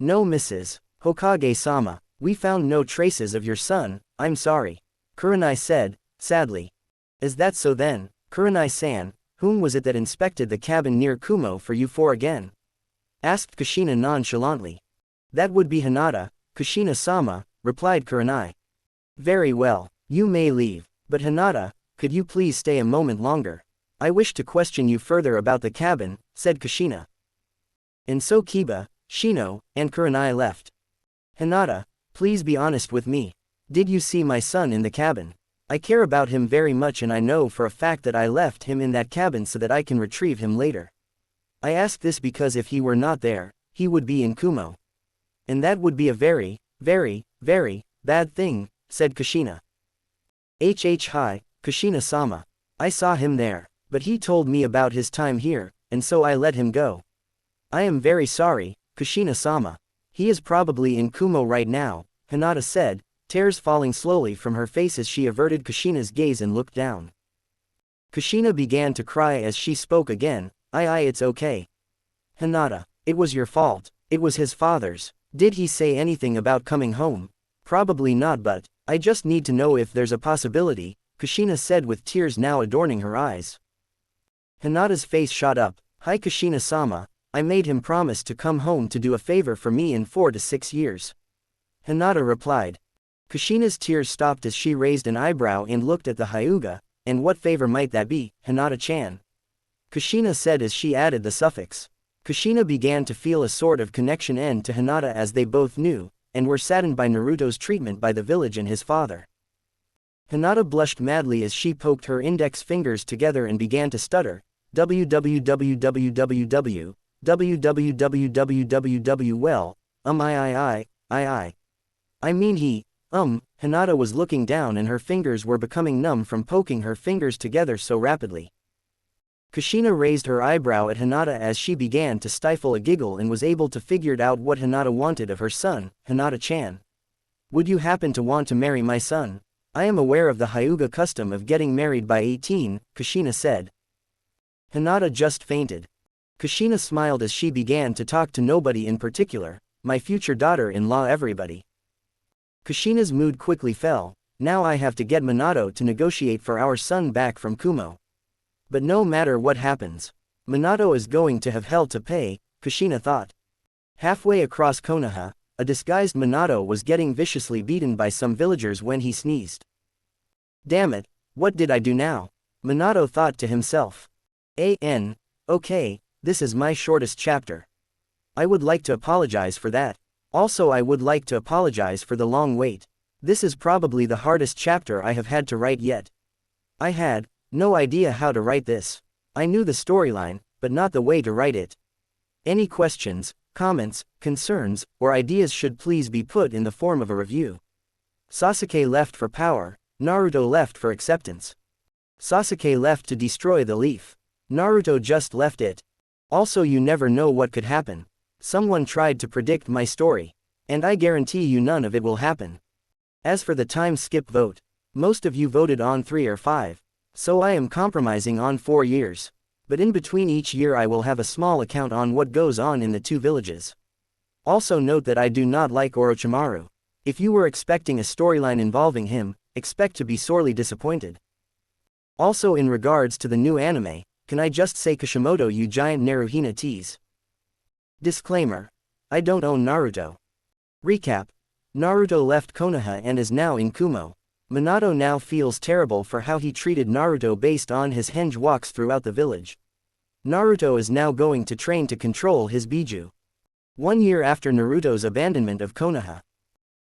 No Mrs. Hokage-sama, we found no traces of your son, I'm sorry. Kurenai said, sadly. Is that so then, Kurenai-san, whom was it that inspected the cabin near Kumo for you for again? Asked Kushina nonchalantly. That would be Hinata, Kushina-sama, replied Kurenai. Very well, you may leave, but Hinata, could you please stay a moment longer? I wish to question you further about the cabin, said Kushina. And so Kiba, Shino, and Kurenai left. Hinata, please be honest with me. Did you see my son in the cabin? I care about him very much and I know for a fact that I left him in that cabin so that I can retrieve him later. I ask this because if he were not there, he would be in Kumo. And that would be a very, very, very, bad thing, said Kushina. Hi, Kushina-sama. I saw him there, but he told me about his time here, and so I let him go. I am very sorry, Kushina-sama. He is probably in Kumo right now, Hinata said, tears falling slowly from her face as she averted Kushina's gaze and looked down. Kushina began to cry as she spoke again, it's okay. Hinata, it was your fault, it was his father's. Did he say anything about coming home? Probably not, but I just need to know if there's a possibility, Kushina said with tears now adorning her eyes. Hinata's face shot up. Hi Kushina-sama, I made him promise to come home to do a favor for me in 4 to 6 years. Hinata replied. Kushina's tears stopped as she raised an eyebrow and looked at the Hyuga. And what favor might that be, Hinata-chan? Kushina said as she added the suffix. Kushina began to feel a sort of connection end to Hinata as they both knew, and were saddened by Naruto's treatment by the village and his father. Hinata blushed madly as she poked her index fingers together and began to stutter, www, well, I mean Hinata was looking down and her fingers were becoming numb from poking her fingers together so rapidly. Kushina raised her eyebrow at Hinata as she began to stifle a giggle and was able to figure out what Hinata wanted of her son, Hinata-chan. Would you happen to want to marry my son? I am aware of the Hyuga custom of getting married by 18, Kushina said. Hinata just fainted. Kushina smiled as she began to talk to nobody in particular, my future daughter-in-law everybody. Kushina's mood quickly fell. Now I have to get Minato to negotiate for our son back from Kumo. But no matter what happens, Minato is going to have hell to pay, Kushina thought. Halfway across Konoha, a disguised Minato was getting viciously beaten by some villagers when he sneezed. Damn it, what did I do now? Minato thought to himself. Okay, this is my shortest chapter. I would like to apologize for that. Also I would like to apologize for the long wait. This is probably the hardest chapter I have had to write yet. I had no idea how to write this. I knew the storyline, but not the way to write it. Any questions, comments, concerns, or ideas should please be put in the form of a review. Sasuke left for power, Naruto left for acceptance. Sasuke left to destroy the leaf. Naruto just left it. Also you never know what could happen. Someone tried to predict my story. And I guarantee you none of it will happen. As for the time skip vote, most of you voted on 3 or 5. So I am compromising on 4 years. But in between each year I will have a small account on what goes on in the 2 villages. Also note that I do not like Orochimaru. If you were expecting a storyline involving him, expect to be sorely disappointed. Also in regards to the new anime, can I just say Kishimoto you giant Naruhina tease. Disclaimer. I don't own Naruto. Recap. Naruto left Konoha and is now in Kumo. Minato now feels terrible for how he treated Naruto based on his henge walks throughout the village. Naruto is now going to train to control his Biju. 1 year after Naruto's abandonment of Konoha.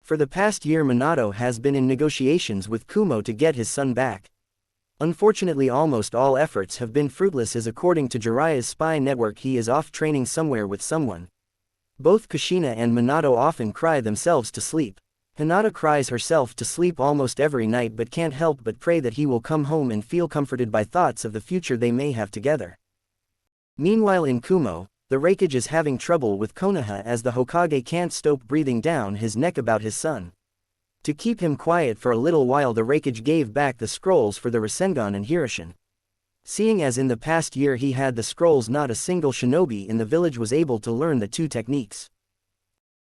For the past year Minato has been in negotiations with Kumo to get his son back. Unfortunately almost all efforts have been fruitless as according to Jiraiya's spy network he is off training somewhere with someone. Both Kushina and Minato often cry themselves to sleep. Hinata cries herself to sleep almost every night but can't help but pray that he will come home and feel comforted by thoughts of the future they may have together. Meanwhile in Kumo, the Raikage is having trouble with Konoha as the Hokage can't stop breathing down his neck about his son. To keep him quiet for a little while the Raikage gave back the scrolls for the Rasengan and Hiroshin. Seeing as in the past year he had the scrolls not a single shinobi in the village was able to learn the 2 techniques.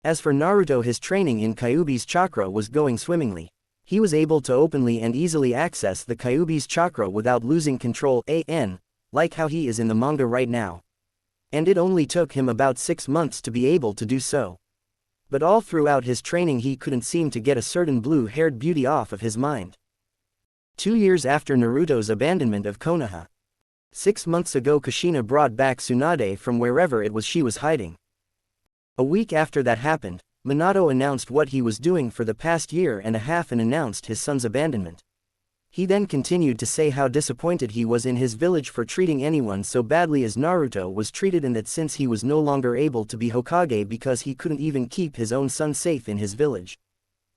As for Naruto his training in Kyuubi's chakra was going swimmingly. He was able to openly and easily access the Kyuubi's chakra without losing control like how he is in the manga right now. And it only took him about 6 months to be able to do so. But all throughout his training he couldn't seem to get a certain blue-haired beauty off of his mind. 2 years after Naruto's abandonment of Konoha. 6 months ago Kushina brought back Tsunade from wherever it was she was hiding. A week after that happened, Minato announced what he was doing for the past year and a half and announced his son's abandonment. He then continued to say how disappointed he was in his village for treating anyone so badly as Naruto was treated and that since he was no longer able to be Hokage because he couldn't even keep his own son safe in his village.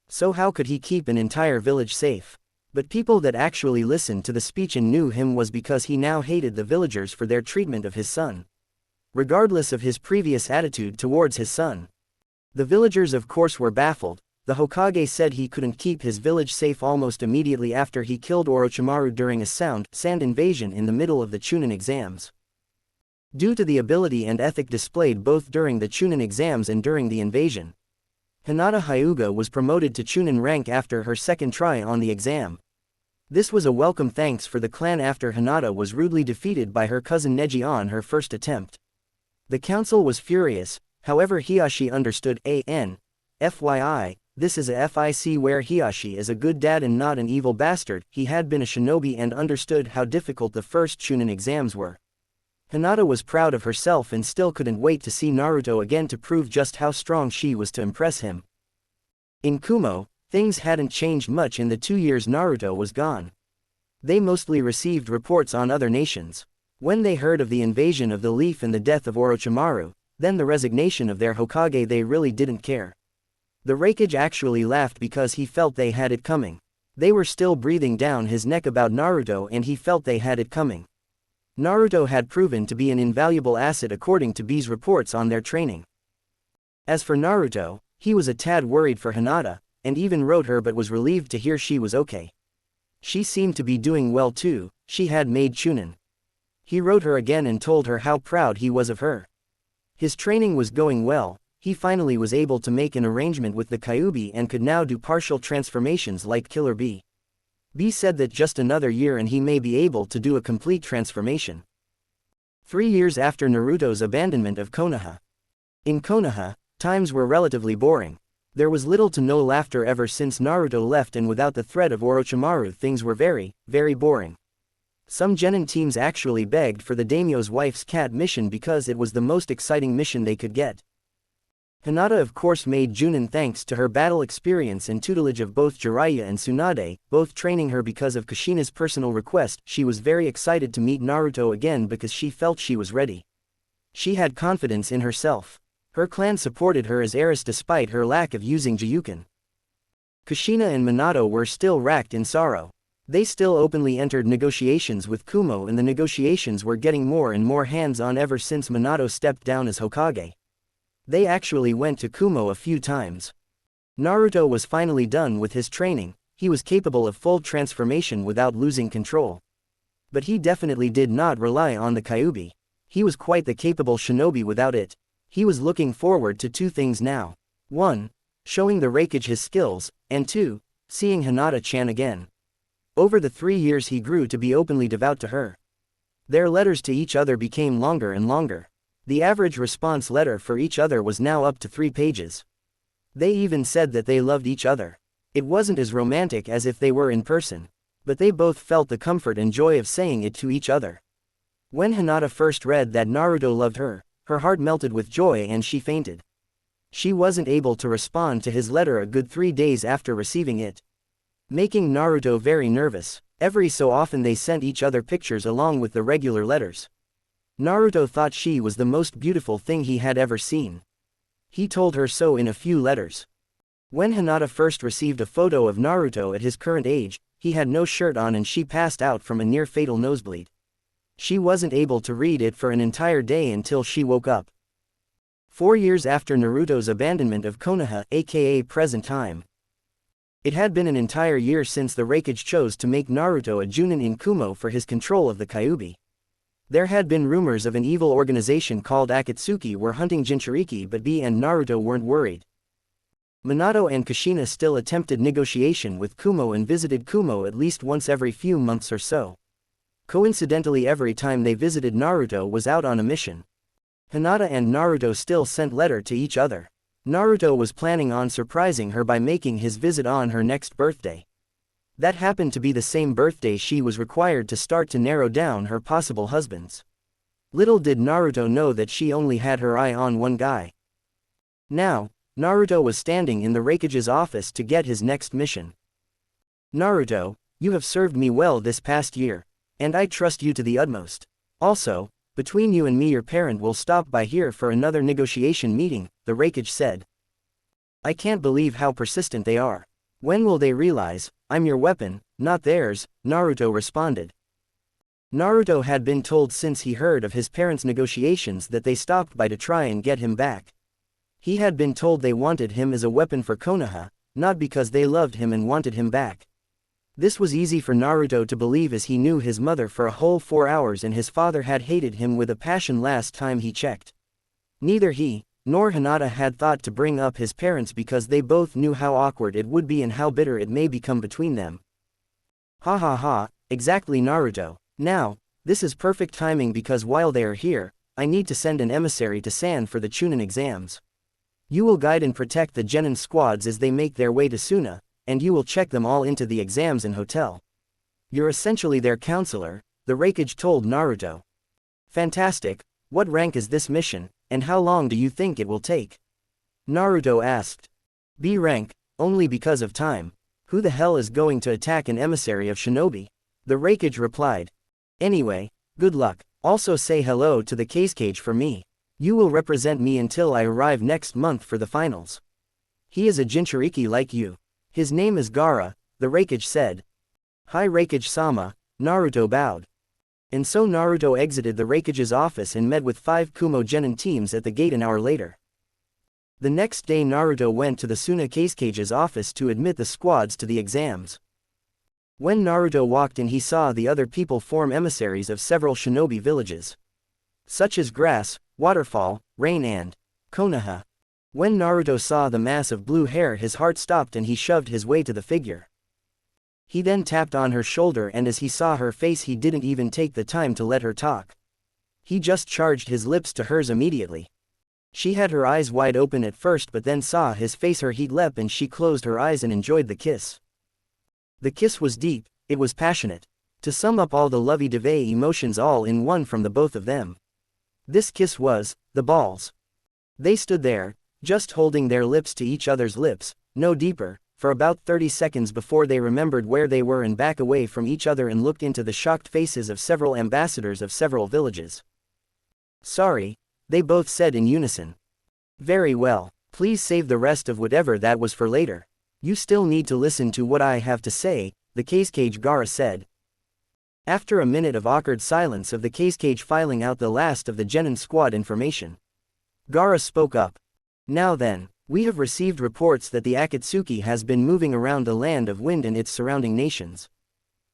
So how could he keep an entire village safe? But people that actually listened to the speech and knew him was because he now hated the villagers for their treatment of his son. Regardless of his previous attitude towards his son. The villagers of course were baffled. the Hokage said he couldn't keep his village safe almost immediately after he killed Orochimaru during a sand invasion in the middle of the Chunin exams. Due to the ability and ethic displayed both during the Chunin exams and during the invasion, Hinata Hyuga was promoted to Chunin rank after her second try on the exam. This was a welcome thanks for the clan after Hinata was rudely defeated by her cousin Neji on her first attempt. The council was furious, however Hiashi understood. FYI, this is a FIC where Hiashi is a good dad and not an evil bastard. He had been a shinobi and understood how difficult the first Chunin exams were. Hinata was proud of herself and still couldn't wait to see Naruto again to prove just how strong she was to impress him. In Kumo, things hadn't changed much in the 2 years Naruto was gone. They mostly received reports on other nations. When they heard of the invasion of the Leaf and the death of Orochimaru, then the resignation of their Hokage, they really didn't care. The Raikage actually laughed because he felt they had it coming. They were still breathing down his neck about Naruto and he felt they had it coming. Naruto had proven to be an invaluable asset according to B's reports on their training. As for Naruto, he was a tad worried for Hinata, and even wrote her but was relieved to hear she was okay. She seemed to be doing well too, she had made Chunin. He wrote her again and told her how proud he was of her. His training was going well, he finally was able to make an arrangement with the Kyuubi and could now do partial transformations like Killer B. B said that just another year and he may be able to do a complete transformation. 3 years after Naruto's abandonment of Konoha. In Konoha, times were relatively boring. There was little to no laughter ever since Naruto left, and without the threat of Orochimaru things were very, very boring. Some genin teams actually begged for the daimyo's wife's cat mission because it was the most exciting mission they could get. Hinata of course made Junin thanks to her battle experience and tutelage of both Jiraiya and Tsunade, both training her because of Kushina's personal request. She was very excited to meet Naruto again because she felt she was ready. She had confidence in herself. Her clan supported her as heiress despite her lack of using Jiyuken. Kushina and Minato were still racked in sorrow. They still openly entered negotiations with Kumo, and the negotiations were getting more and more hands-on ever since Minato stepped down as Hokage. They actually went to Kumo a few times. Naruto was finally done with his training, he was capable of full transformation without losing control. But he definitely did not rely on the Kyuubi. He was quite the capable shinobi without it. He was looking forward to 2 things now. 1. Showing the Raikage his skills, and 2. Seeing Hinata-chan again. Over the 3 years he grew to be openly devout to her. Their letters to each other became longer and longer. The average response letter for each other was now up to 3 pages. They even said that they loved each other. It wasn't as romantic as if they were in person, but they both felt the comfort and joy of saying it to each other. When Hinata first read that Naruto loved her, her heart melted with joy and she fainted. She wasn't able to respond to his letter a good 3 days after receiving it, making Naruto very nervous. Every so often they sent each other pictures along with the regular letters. Naruto thought she was the most beautiful thing he had ever seen. He told her so in a few letters. When Hinata first received a photo of Naruto at his current age, he had no shirt on and she passed out from a near-fatal nosebleed. She wasn't able to read it for an entire day until she woke up. 4 years after Naruto's abandonment of Konoha, aka present time. It had been an entire year since the Raikage chose to make Naruto a Junin in Kumo for his control of the Kyuubi. There had been rumors of an evil organization called Akatsuki were hunting Jinchuriki, but B and Naruto weren't worried. Minato and Kushina still attempted negotiation with Kumo and visited Kumo at least once every few months or so. Coincidentally, every time they visited, Naruto was out on a mission. Hinata and Naruto still sent letter to each other. Naruto was planning on surprising her by making his visit on her next birthday. That happened to be the same birthday she was required to start to narrow down her possible husbands. Little did Naruto know that she only had her eye on one guy. Now, Naruto was standing in the Raikage's office to get his next mission. Naruto, you have served me well this past year, and I trust you to the utmost. Also, between you and me, your parent will stop by here for another negotiation meeting, the Raikage said. I can't believe how persistent they are. When will they realize, I'm your weapon, not theirs, Naruto responded. Naruto had been told since he heard of his parents' negotiations that they stopped by to try and get him back. He had been told they wanted him as a weapon for Konoha, not because they loved him and wanted him back. This was easy for Naruto to believe as he knew his mother for a whole 4 hours and his father had hated him with a passion last time he checked. Neither he, nor Hinata had thought to bring up his parents because they both knew how awkward it would be and how bitter it may become between them. Ha ha ha, exactly Naruto. Now, this is perfect timing because while they are here, I need to send an emissary to San for the Chunin exams. You will guide and protect the Genin squads as they make their way to Suna, and you will check them all into the exams and hotel. You're essentially their counselor, the Raikage told Naruto. Fantastic, what rank is this mission, and how long do you think it will take? Naruto asked. B rank, only because of time. Who the hell is going to attack an emissary of shinobi? The Raikage replied. Anyway, good luck, also say hello to the Kazekage for me. You will represent me until I arrive next month for the finals. He is a Jinchuriki like you. His name is Gaara, the Raikage said. Hi Raikage-sama, Naruto bowed. And so Naruto exited the Raikage's office and met with 5 Kumo Genin teams at the gate an hour later. The next day Naruto went to the Suna Kazekage's office to admit the squads to the exams. When Naruto walked in he saw the other people form emissaries of several shinobi villages, such as Grass, Waterfall, Rain and Konoha. When Naruto saw the mass of blue hair his heart stopped and he shoved his way to the figure. He then tapped on her shoulder and as he saw her face he didn't even take the time to let her talk. He just charged his lips to hers immediately. She had her eyes wide open at first but then saw his face her heat leapt and she closed her eyes and enjoyed the kiss. The kiss was deep, it was passionate. To sum up all the lovey-dovey emotions all in one from the both of them. This kiss was, the balls. They stood there, just holding their lips to each other's lips, no deeper, for about 30 seconds before they remembered where they were and back away from each other and looked into the shocked faces of several ambassadors of several villages. Sorry, they both said in unison. Very well, please save the rest of whatever that was for later. You still need to listen to what I have to say, the Kazekage Gaara said. After a minute of awkward silence of the Kazekage filing out the last of the Genin squad information, Gaara spoke up. Now then, we have received reports that the Akatsuki has been moving around the land of wind and its surrounding nations.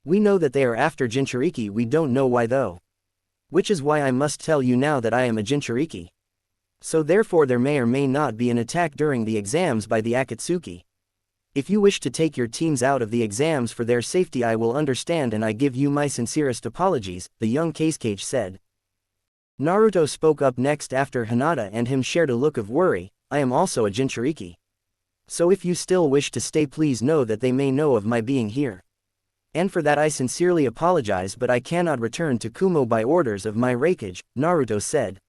We know that they are after Jinchuriki, we don't know why though. Which is why I must tell you now that I am a Jinchuriki. So therefore there may or may not be an attack during the exams by the Akatsuki. If you wish to take your teams out of the exams for their safety I will understand and I give you my sincerest apologies, the young Kazekage said. Naruto spoke up next after Hinata and him shared a look of worry. I am also a Jinchuriki. So if you still wish to stay please know that they may know of my being here. And for that I sincerely apologize but I cannot return to Kumo by orders of my Raikage, Naruto said.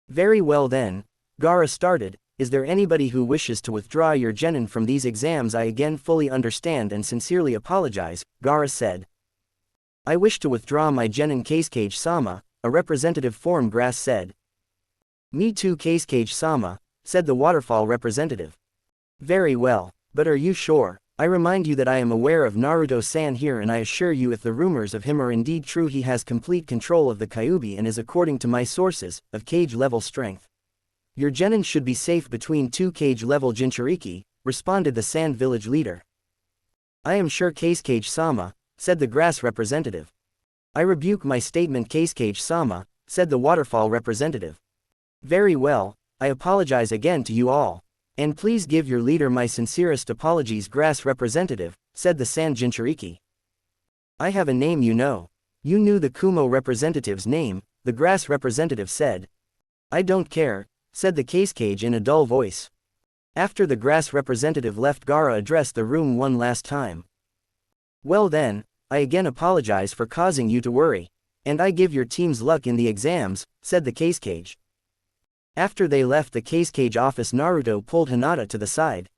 Very well then, Gaara started, is there anybody who wishes to withdraw your genin from these exams? I again fully understand and sincerely apologize, Gaara said. I wish to withdraw my genin Kazekage-sama, a representative form Grass said. Me too Kazekage-sama, said the waterfall representative. Very well, but are you sure? I remind you that I am aware of Naruto-san here and I assure you if the rumors of him are indeed true he has complete control of the Kyuubi and is according to my sources, of cage-level strength. Your genin should be safe between 2 cage-level Jinchuriki, responded the Sand Village leader. I am sure Kazekage-sama, said the grass representative. I rebuke my statement Kazekage-sama, said the waterfall representative. Very well, I apologize again to you all. And please give your leader my sincerest apologies grass representative, said the Sand Jinchuriki. I have a name you know. You knew the Kumo representative's name, the grass representative said. I don't care, said the Kazekage in a dull voice. After the grass representative left Gaara addressed the room one last time. Well then, I again apologize for causing you to worry. And I give your teams luck in the exams, said the Kazekage. After they left the Kazekage office Naruto pulled Hinata to the side.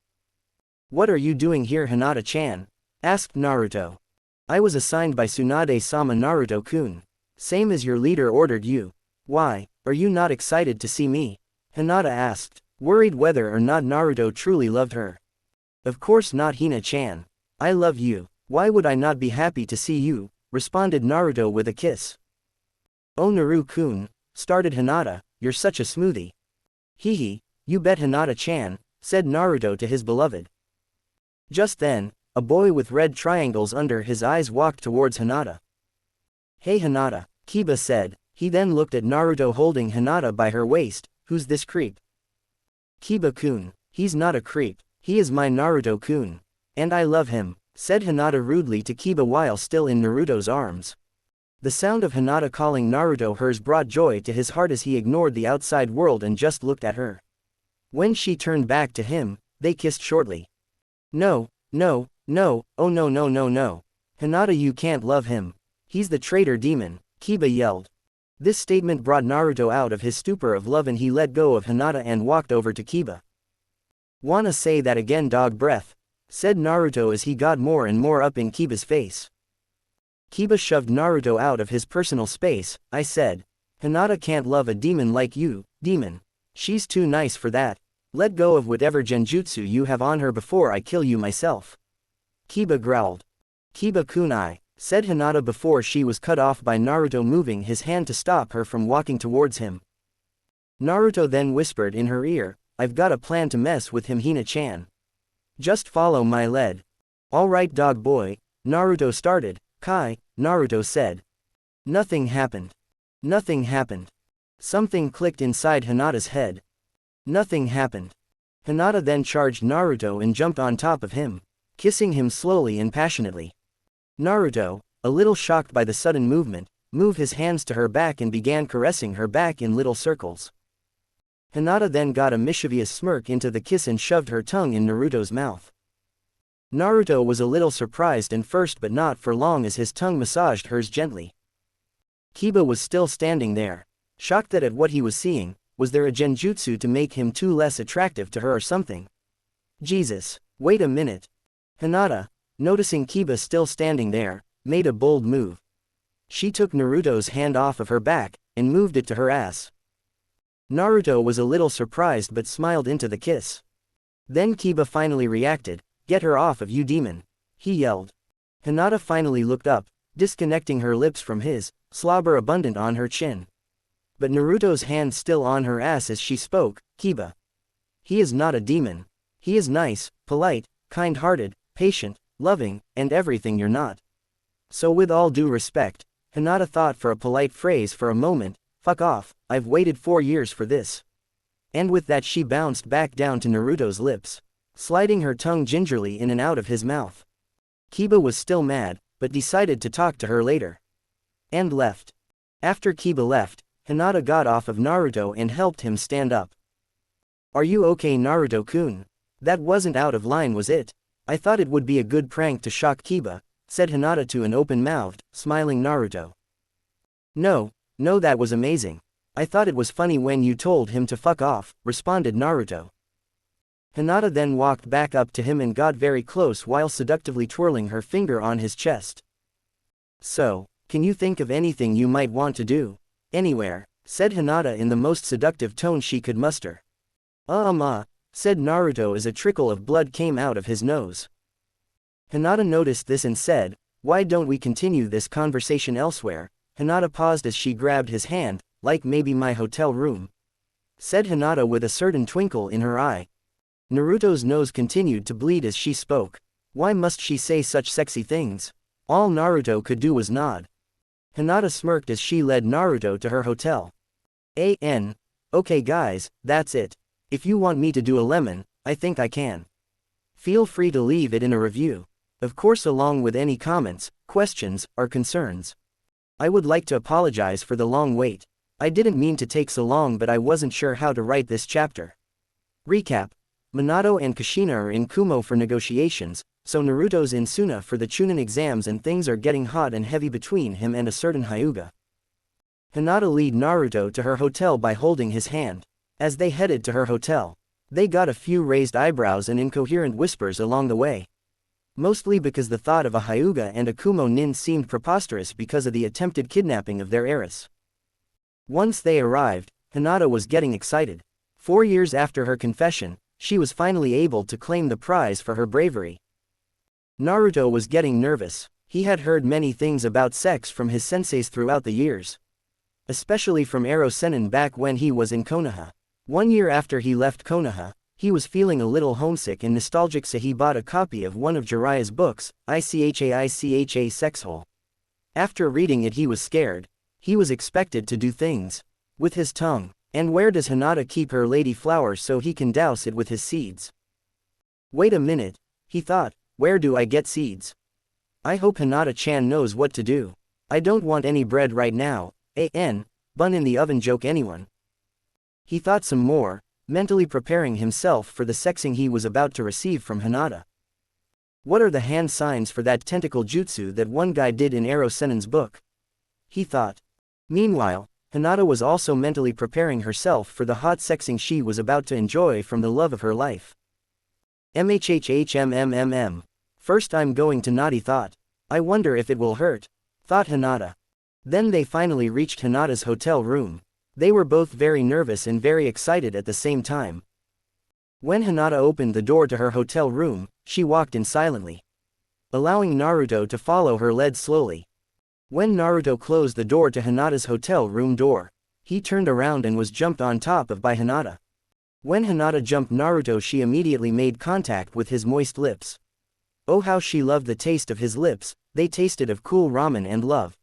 What are you doing here Hinata-chan? Asked Naruto. I was assigned by Tsunade-sama Naruto-kun. Same as your leader ordered you. Why, are you not excited to see me? Hinata asked, worried whether or not Naruto truly loved her. Of course not Hina-chan. I love you, why would I not be happy to see you? Responded Naruto with a kiss. Oh Naru-kun, started Hinata. You're such a smoothie. Hehe, you bet Hinata-chan, said Naruto to his beloved. Just then, a boy with red triangles under his eyes walked towards Hinata. "Hey Hinata," Kiba said. He then looked at Naruto holding Hinata by her waist. "Who's this creep?" "Kiba-kun. He's not a creep. He is my Naruto-kun. And I love him," said Hinata rudely to Kiba while still in Naruto's arms. The sound of Hinata calling Naruto hers brought joy to his heart as he ignored the outside world and just looked at her. When she turned back to him, they kissed shortly. "No, no, no, oh no no no no. Hinata, you can't love him. He's the traitor demon," Kiba yelled. This statement brought Naruto out of his stupor of love and he let go of Hinata and walked over to Kiba. "Wanna say that again, dog breath?" said Naruto as he got more and more up in Kiba's face. Kiba shoved Naruto out of his personal space. "I said, Hinata can't love a demon like you, demon. She's too nice for that. Let go of whatever genjutsu you have on her before I kill you myself." Kiba growled. "Kiba-kun, said Hinata before she was cut off by Naruto moving his hand to stop her from walking towards him. Naruto then whispered in her ear, "I've got a plan to mess with him, Hina-chan. Just follow my lead." "Alright dog boy," Naruto started. "Kai," Naruto said. Nothing happened. Nothing happened. Something clicked inside Hinata's head. Nothing happened. Hinata then charged Naruto and jumped on top of him, kissing him slowly and passionately. Naruto, a little shocked by the sudden movement, moved his hands to her back and began caressing her back in little circles. Hinata then got a mischievous smirk into the kiss and shoved her tongue in Naruto's mouth. Naruto was a little surprised and first but not for long as his tongue massaged hers gently. Kiba was still standing there, shocked at what he was seeing. Was there a genjutsu to make him too less attractive to her or something? Jesus, wait a minute. Hinata, noticing Kiba still standing there, made a bold move. She took Naruto's hand off of her back, and moved it to her ass. Naruto was a little surprised but smiled into the kiss. Then Kiba finally reacted. "Get her off of you, demon," he yelled. Hinata finally looked up, disconnecting her lips from his, slobber abundant on her chin. But Naruto's hand still on her ass as she spoke. "Kiba. He is not a demon. He is nice, polite, kind-hearted, patient, loving, and everything you're not. So with all due respect," Hinata thought for a polite phrase for a moment, "fuck off, I've waited 4 years for this." And with that she bounced back down to Naruto's lips, sliding her tongue gingerly in and out of his mouth. Kiba was still mad, but decided to talk to her later. And left. After Kiba left, Hinata got off of Naruto and helped him stand up. "Are you okay, Naruto-kun? That wasn't out of line, was it? I thought it would be a good prank to shock Kiba," said Hinata to an open-mouthed, smiling Naruto. No, that was amazing. I thought it was funny when you told him to fuck off," responded Naruto. Hinata then walked back up to him and got very close while seductively twirling her finger on his chest. "So, can you think of anything you might want to do? Anywhere," said Hinata in the most seductive tone she could muster. Said Naruto as a trickle of blood came out of his nose. Hinata noticed this and said, "Why don't we continue this conversation elsewhere?" Hinata paused as she grabbed his hand, "Like maybe my hotel room," said Hinata with a certain twinkle in her eye. Naruto's nose continued to bleed as she spoke. Why must she say such sexy things? All Naruto could do was nod. Hinata smirked as she led Naruto to her hotel. Okay guys, that's it. If you want me to do a lemon, I think I can. Feel free to leave it in a review. Of course, along with any comments, questions, or concerns. I would like to apologize for the long wait. I didn't mean to take so long, but I wasn't sure how to write this chapter. Recap. Minato and Kushina are in Kumo for negotiations, so Naruto's in Suna for the Chunin exams and things are getting hot and heavy between him and a certain Hyuga. Hinata lead Naruto to her hotel by holding his hand. As they headed to her hotel, they got a few raised eyebrows and incoherent whispers along the way. Mostly because the thought of a Hyuga and a Kumo nin seemed preposterous because of the attempted kidnapping of their heiress. Once they arrived, Hinata was getting excited. 4 years after her confession, she was finally able to claim the prize for her bravery. Naruto was getting nervous. He had heard many things about sex from his senseis throughout the years. Especially from Ero Sennin back when he was in Konoha. 1 year after he left Konoha, He was feeling a little homesick and nostalgic, so he bought a copy of one of Jiraiya's books, ICHA Sexhole. After reading it he was scared. He was expected to do things with his tongue. And where does Hinata keep her lady flower so he can douse it with his seeds? Wait a minute, he thought, where do I get seeds? I hope Hinata-chan knows what to do. I don't want any bread right now, bun in the oven joke anyone. He thought some more, mentally preparing himself for the sexing he was about to receive from Hinata. What are the hand signs for that tentacle jutsu that one guy did in Ero Sennin's book? He thought. Meanwhile, Hinata was also mentally preparing herself for the hot sexing she was about to enjoy from the love of her life. MHHHMMMM. First I'm going to naughty thought. I wonder if it will hurt, thought Hinata. Then they finally reached Hinata's hotel room. They were both very nervous and very excited at the same time. When Hinata opened the door to her hotel room, she walked in silently, allowing Naruto to follow her lead slowly. When Naruto closed the door to Hinata's hotel room door, he turned around and was jumped on top of by Hinata. When Hinata jumped Naruto, she immediately made contact with his moist lips. Oh, how she loved the taste of his lips, they tasted of cool ramen and love.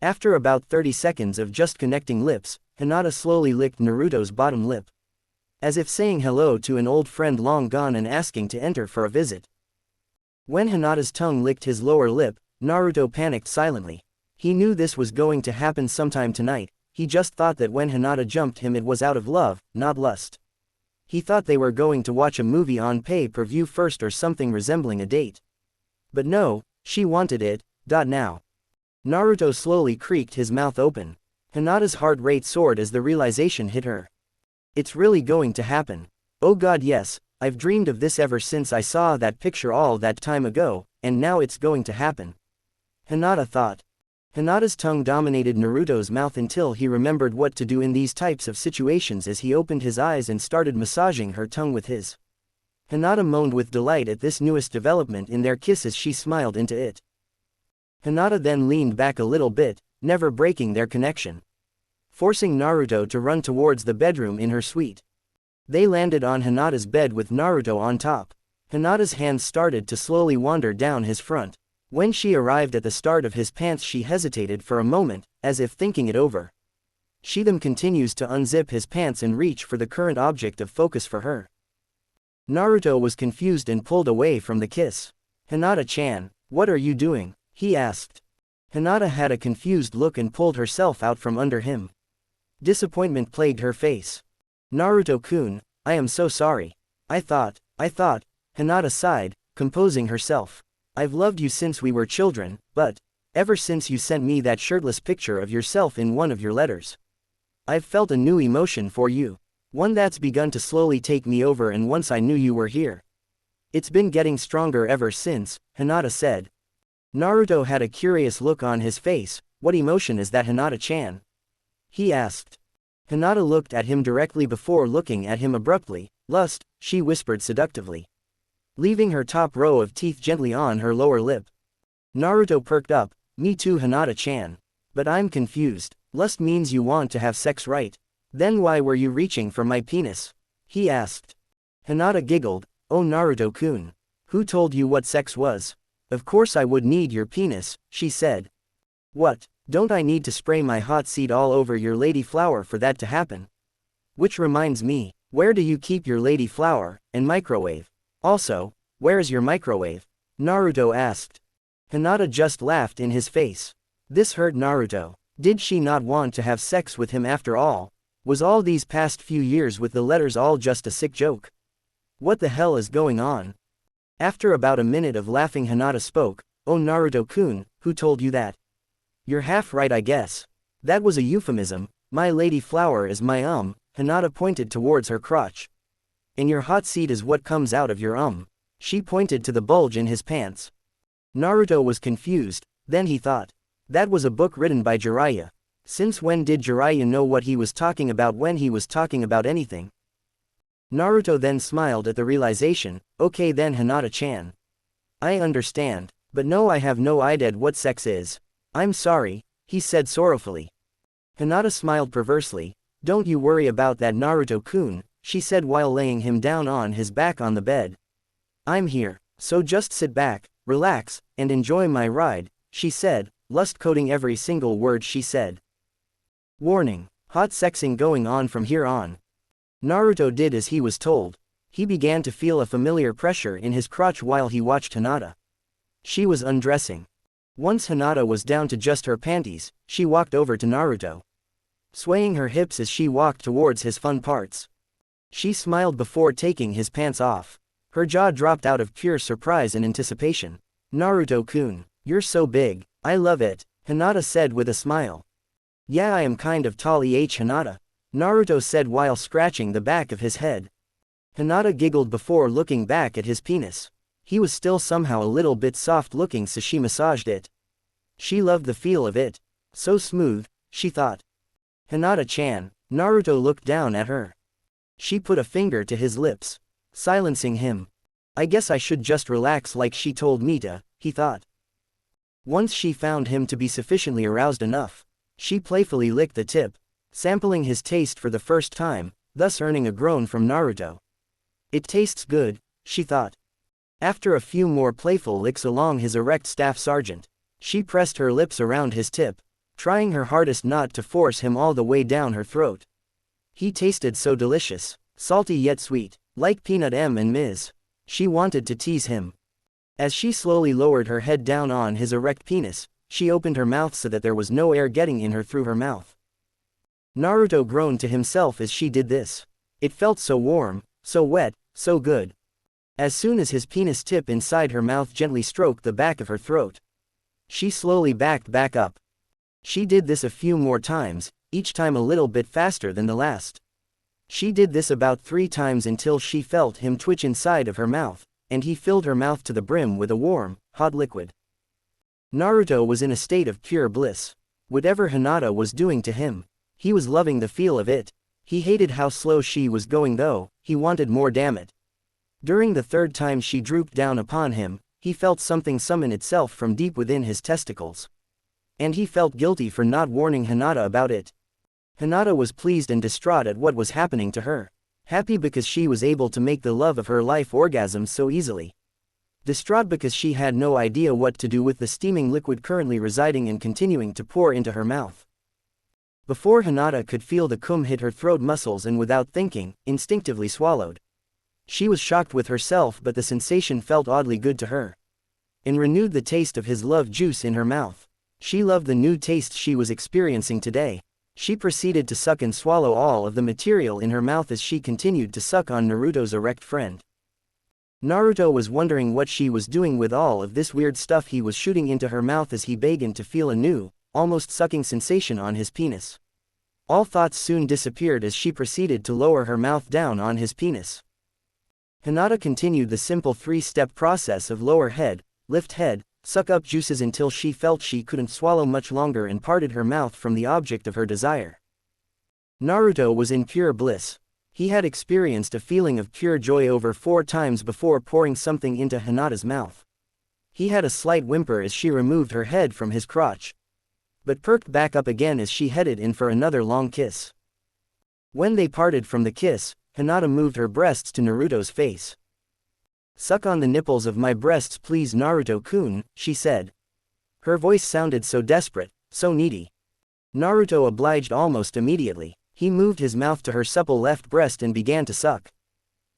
After about 30 seconds of just connecting lips, Hinata slowly licked Naruto's bottom lip, as if saying hello to an old friend long gone and asking to enter for a visit. When Hinata's tongue licked his lower lip, Naruto panicked silently. He knew this was going to happen sometime tonight. He just thought that when Hinata jumped him it was out of love, not lust. He thought they were going to watch a movie on pay-per-view first or something resembling a date. But no, she wanted it, now. Naruto slowly creaked his mouth open. Hinata's heart rate soared as the realization hit her. It's really going to happen. Oh god, yes, I've dreamed of this ever since I saw that picture all that time ago, and now it's going to happen. Hinata thought. Hinata's tongue dominated Naruto's mouth until he remembered what to do in these types of situations as he opened his eyes and started massaging her tongue with his. Hinata moaned with delight at this newest development in their kiss as she smiled into it. Hinata then leaned back a little bit, never breaking their connection, forcing Naruto to run towards the bedroom in her suite. They landed on Hinata's bed with Naruto on top. Hinata's hands started to slowly wander down his front. When she arrived at the start of his pants she hesitated for a moment, as if thinking it over. She then continues to unzip his pants and reach for the current object of focus for her. Naruto was confused and pulled away from the kiss. Hinata-chan, what are you doing? He asked. Hinata had a confused look and pulled herself out from under him. Disappointment plagued her face. Naruto-kun, I am so sorry. I thought, Hinata sighed, composing herself. I've loved you since we were children, but ever since you sent me that shirtless picture of yourself in one of your letters, I've felt a new emotion for you. One that's begun to slowly take me over, and once I knew you were here, it's been getting stronger ever since, Hinata said. Naruto had a curious look on his face. What emotion is that, Hinata-chan? He asked. Hinata looked at him directly before looking at him abruptly. Lust, she whispered seductively, leaving her top row of teeth gently on her lower lip. Naruto perked up. Me too, Hinata-chan. But I'm confused. Lust means you want to have sex, right? Then why were you reaching for my penis? He asked. Hinata giggled. Oh Naruto-kun. Who told you what sex was? Of course I would need your penis, she said. What, don't I need to spray my hot seed all over your lady flower for that to happen? Which reminds me, where do you keep your lady flower, and microwave? Also, where's your microwave? Naruto asked. Hinata just laughed in his face. This hurt Naruto. Did she not want to have sex with him after all? Was all these past few years with the letters all just a sick joke? What the hell is going on? After about a minute of laughing Hinata spoke. Oh Naruto-kun, who told you that? You're half right, I guess. That was a euphemism. My lady flower is my Hinata pointed towards her crotch. And your hot seed is what comes out of your She pointed to the bulge in his pants. Naruto was confused. Then he thought. That was a book written by Jiraiya. Since when did Jiraiya know what he was talking about when he was talking about anything? Naruto then smiled at the realization. Okay then, Hinata-chan. I understand. But no, I have no idea what sex is. I'm sorry, he said sorrowfully. Hinata smiled perversely. Don't you worry about that, Naruto-kun. she said while laying him down on his back on the bed. I'm here, so just sit back, relax, and enjoy my ride, she said, lust-coating every single word she said. Warning: hot sexing going on from here on. Naruto did as he was told. He began to feel a familiar pressure in his crotch while he watched Hinata. She was undressing. Once Hinata was down to just her panties, she walked over to Naruto, swaying her hips as she walked towards his fun parts. She smiled before taking his pants off. Her jaw dropped out of pure surprise and anticipation. Naruto-kun, you're so big, I love it, Hinata said with a smile. Yeah, I am kind of tall, Hinata, Naruto said while scratching the back of his head. Hinata giggled before looking back at his penis. He was still somehow a little bit soft looking, so she massaged it. She loved the feel of it. So smooth, she thought. Hinata-chan, Naruto looked down at her. She put a finger to his lips, silencing him. I guess I should just relax like she told me to, he thought. Once she found him to be sufficiently aroused enough, she playfully licked the tip, sampling his taste for the first time, thus earning a groan from Naruto. It tastes good, she thought. After a few more playful licks along his erect staff sergeant, she pressed her lips around his tip, trying her hardest not to force him all the way down her throat. He tasted so delicious, salty yet sweet, like peanut M&Ms. She wanted to tease him. As she slowly lowered her head down on his erect penis, she opened her mouth so that there was no air getting in her through her mouth. Naruto groaned to himself as she did this. It felt so warm, so wet, so good. As soon as his penis tip inside her mouth gently stroked the back of her throat, she slowly backed back up. She did this a few more times, each time a little bit faster than the last. She did this about 3 times until she felt him twitch inside of her mouth, and he filled her mouth to the brim with a warm, hot liquid. Naruto was in a state of pure bliss. Whatever Hinata was doing to him, he was loving the feel of it. He hated how slow she was going though, he wanted more, damn it. During the 3rd time she drooped down upon him, he felt something summon itself from deep within his testicles. And he felt guilty for not warning Hinata about it. Hinata was pleased and distraught at what was happening to her. Happy because she was able to make the love of her life orgasm so easily. Distraught because she had no idea what to do with the steaming liquid currently residing and continuing to pour into her mouth. Before Hinata could feel the cum hit her throat muscles and without thinking, instinctively swallowed. She was shocked with herself, but the sensation felt oddly good to her. And renewed the taste of his love juice in her mouth. She loved the new taste she was experiencing today. She proceeded to suck and swallow all of the material in her mouth as she continued to suck on Naruto's erect friend. Naruto was wondering what she was doing with all of this weird stuff he was shooting into her mouth as he began to feel a new, almost sucking sensation on his penis. All thoughts soon disappeared as she proceeded to lower her mouth down on his penis. Hinata continued the simple 3-step process of lower head, lift head, suck up juices until she felt she couldn't swallow much longer and parted her mouth from the object of her desire. Naruto was in pure bliss. He had experienced a feeling of pure joy over 4 times before pouring something into Hinata's mouth. He had a slight whimper as she removed her head from his crotch, but perked back up again as she headed in for another long kiss. When they parted from the kiss, Hinata moved her breasts to Naruto's face. Suck on the nipples of my breasts please, Naruto-kun, she said. Her voice sounded so desperate, so needy. Naruto obliged almost immediately. He moved his mouth to her supple left breast and began to suck.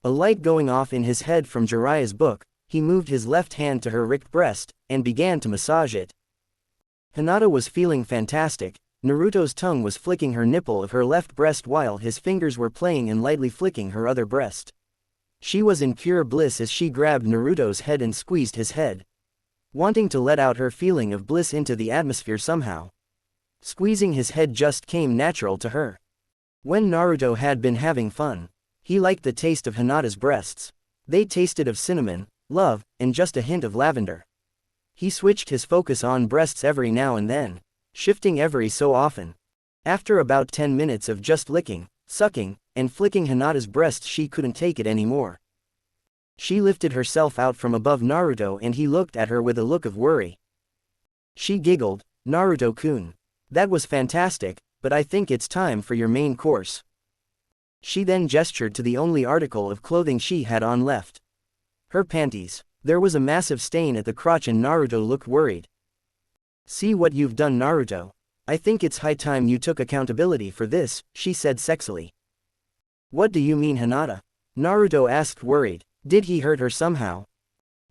A light going off in his head from Jiraiya's book, he moved his left hand to her ricked breast, and began to massage it. Hinata was feeling fantastic. Naruto's tongue was flicking her nipple of her left breast while his fingers were playing and lightly flicking her other breast. She was in pure bliss as she grabbed Naruto's head and squeezed his head, wanting to let out her feeling of bliss into the atmosphere somehow. Squeezing his head just came natural to her. When Naruto had been having fun, he liked the taste of Hinata's breasts. They tasted of cinnamon, love, and just a hint of lavender. He switched his focus on breasts every now and then, shifting every so often. After about 10 minutes of just licking, sucking, and flicking Hinata's breasts, she couldn't take it anymore. She lifted herself out from above Naruto and he looked at her with a look of worry. She giggled, Naruto-kun. That was fantastic, but I think it's time for your main course. She then gestured to the only article of clothing she had on left. Her panties. There was a massive stain at the crotch and Naruto looked worried. "See what you've done, Naruto. I think it's high time you took accountability for this," she said sexily. "What do you mean, Hinata?" Naruto asked, worried. Did he hurt her somehow?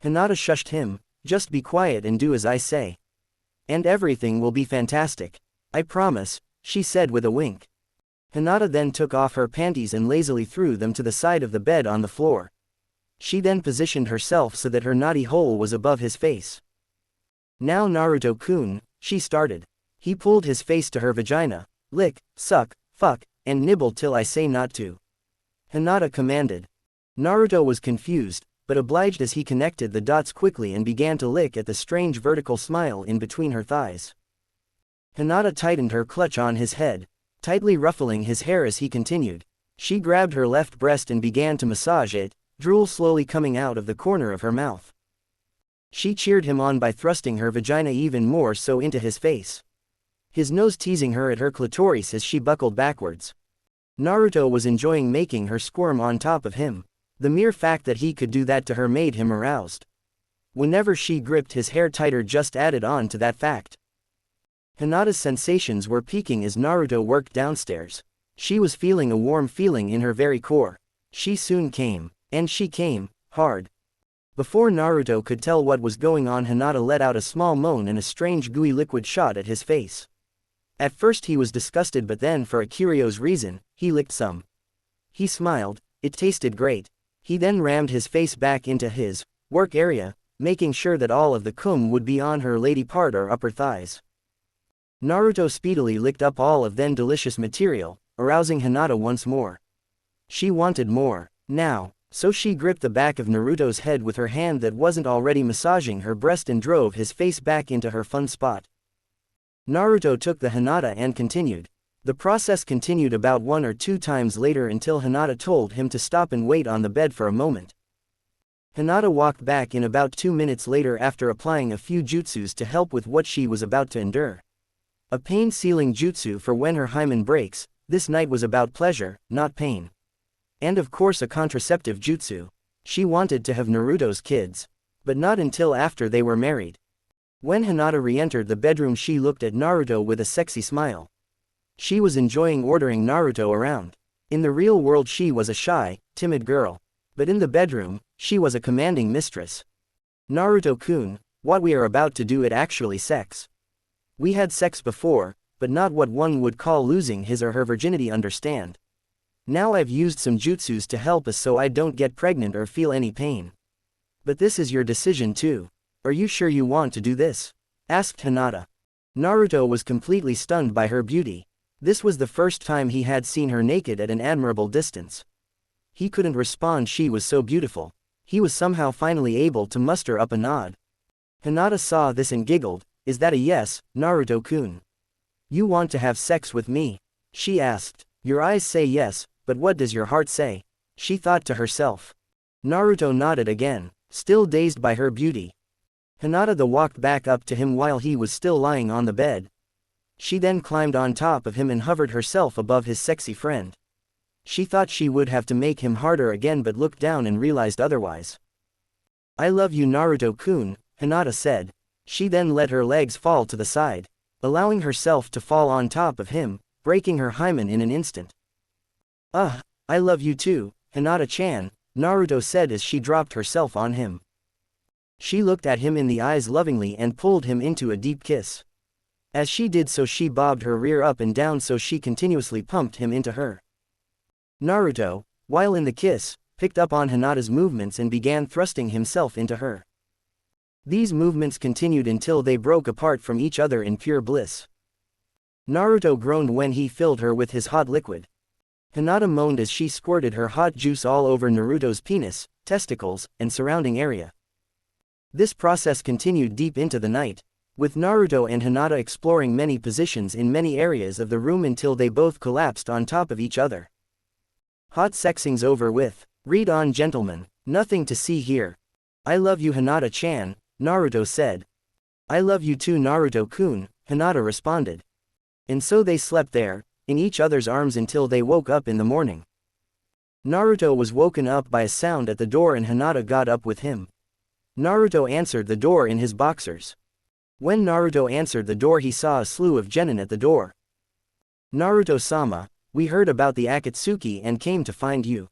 Hinata shushed him. "Just be quiet and do as I say. And everything will be fantastic. I promise," she said with a wink. Hinata then took off her panties and lazily threw them to the side of the bed on the floor. She then positioned herself so that her naughty hole was above his face. "Now Naruto-kun," she started. He pulled his face to her vagina. "Lick, suck, fuck, and nibble till I say not to," Hinata commanded. Naruto was confused, but obliged as he connected the dots quickly and began to lick at the strange vertical smile in between her thighs. Hinata tightened her clutch on his head, tightly ruffling his hair as he continued. She grabbed her left breast and began to massage it, drool slowly coming out of the corner of her mouth. She cheered him on by thrusting her vagina even more so into his face, his nose teasing her at her clitoris as she buckled backwards. Naruto was enjoying making her squirm on top of him. The mere fact that he could do that to her made him aroused. Whenever she gripped his hair tighter just added on to that fact. Hinata's sensations were peaking as Naruto worked downstairs. She was feeling a warm feeling in her very core. She soon came. And she came, hard. Before Naruto could tell what was going on, Hinata let out a small moan and a strange gooey liquid shot at his face. At first he was disgusted, but then for a curious reason, he licked some. He smiled. It tasted great. He then rammed his face back into his work area, making sure that all of the cum would be on her lady part or upper thighs. Naruto speedily licked up all of then delicious material, arousing Hinata once more. She wanted more. Now, so she gripped the back of Naruto's head with her hand that wasn't already massaging her breast and drove his face back into her fun spot. Naruto took the Hinata and continued. The process continued about 1 or 2 times later until Hinata told him to stop and wait on the bed for a moment. Hinata walked back in about 2 minutes later after applying a few jutsus to help with what she was about to endure. A pain-sealing jutsu for when her hymen breaks. This night was about pleasure, not pain. And of course a contraceptive jutsu. She wanted to have Naruto's kids. But not until after they were married. When Hinata re-entered the bedroom, she looked at Naruto with a sexy smile. She was enjoying ordering Naruto around. In the real world she was a shy, timid girl. But in the bedroom, she was a commanding mistress. "Naruto-kun, what we are about to do is actually sex. We had sex before, but not what one would call losing his or her virginity, understand? Now I've used some jutsus to help us so I don't get pregnant or feel any pain. But this is your decision too. Are you sure you want to do this?" asked Hinata. Naruto was completely stunned by her beauty. This was the first time he had seen her naked at an admirable distance. He couldn't respond, she was so beautiful. He was somehow finally able to muster up a nod. Hinata saw this and giggled. "Is that a yes, Naruto-kun? You want to have sex with me?" she asked. "Your eyes say yes, but what does your heart say?" she thought to herself. Naruto nodded again, still dazed by her beauty. Hinata walked back up to him while he was still lying on the bed. She then climbed on top of him and hovered herself above his sexy friend. She thought she would have to make him harder again, but looked down and realized otherwise. "I love you, Naruto-kun," Hinata said. She then let her legs fall to the side, allowing herself to fall on top of him, breaking her hymen in an instant. I love you too, Hinata-chan," Naruto said as she dropped herself on him. She looked at him in the eyes lovingly and pulled him into a deep kiss. As she did so, she bobbed her rear up and down so she continuously pumped him into her. Naruto, while in the kiss, picked up on Hinata's movements and began thrusting himself into her. These movements continued until they broke apart from each other in pure bliss. Naruto groaned when he filled her with his hot liquid. Hinata moaned as she squirted her hot juice all over Naruto's penis, testicles, and surrounding area. This process continued deep into the night, with Naruto and Hinata exploring many positions in many areas of the room until they both collapsed on top of each other. Hot sexing's over with. Read on, gentlemen. Nothing to see here. "I love you, Hinata-chan," Naruto said. "I love you too, Naruto-kun," Hinata responded. And so they slept there, in each other's arms until they woke up in the morning. Naruto was woken up by a sound at the door and Hinata got up with him. Naruto answered the door in his boxers. When Naruto answered the door he saw a slew of genin at the door. Naruto-sama, we heard about the Akatsuki and came to find you.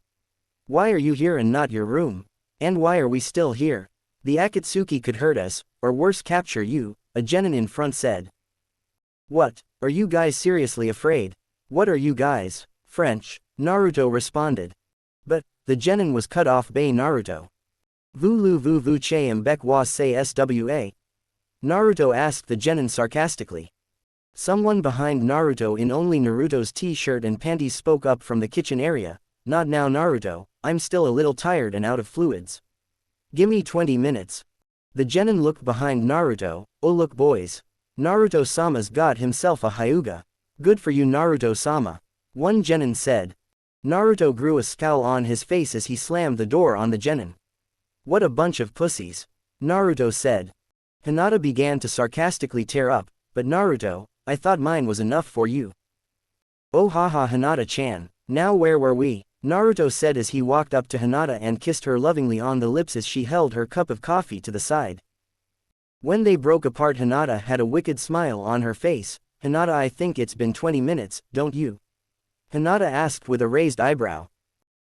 Why are you here and not your room? And why are we still here? The Akatsuki could hurt us, or worse capture you, a genin in front said. What, are you guys seriously afraid? What are you guys? French, Naruto responded. But, the genin was cut off by Naruto. Voulez vous che mbek wa say swa? Naruto asked the genin sarcastically. Someone behind Naruto in only Naruto's t-shirt and panties spoke up from the kitchen area. Not now Naruto, I'm still a little tired and out of fluids. Gimme 20 minutes. The genin looked behind Naruto. Oh look boys. Naruto-sama's got himself a hyuga. Good for you Naruto-sama. One genin said. Naruto grew a scowl on his face as he slammed the door on the genin. What a bunch of pussies. Naruto said. Hinata began to sarcastically tear up, but Naruto, I thought mine was enough for you. Oh haha Hinata-chan, now where were we? Naruto said as he walked up to Hinata and kissed her lovingly on the lips as she held her cup of coffee to the side. When they broke apart Hinata had a wicked smile on her face. Hinata I think it's been 20 minutes, don't you? Hinata asked with a raised eyebrow.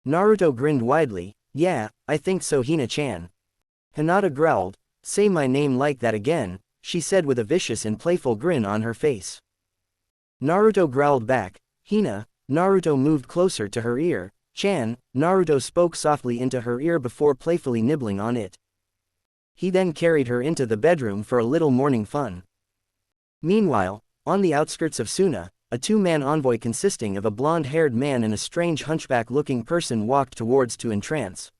Naruto grinned widely, yeah, I think so Hina-chan. Hinata growled, say my name like that again, she said with a vicious and playful grin on her face. Naruto growled back, Hina. Naruto moved closer to her ear. Chan, Naruto spoke softly into her ear before playfully nibbling on it. He then carried her into the bedroom for a little morning fun. Meanwhile, on the outskirts of Suna, a two-man envoy consisting of a blonde-haired man and a strange hunchback-looking person walked towards to entrance.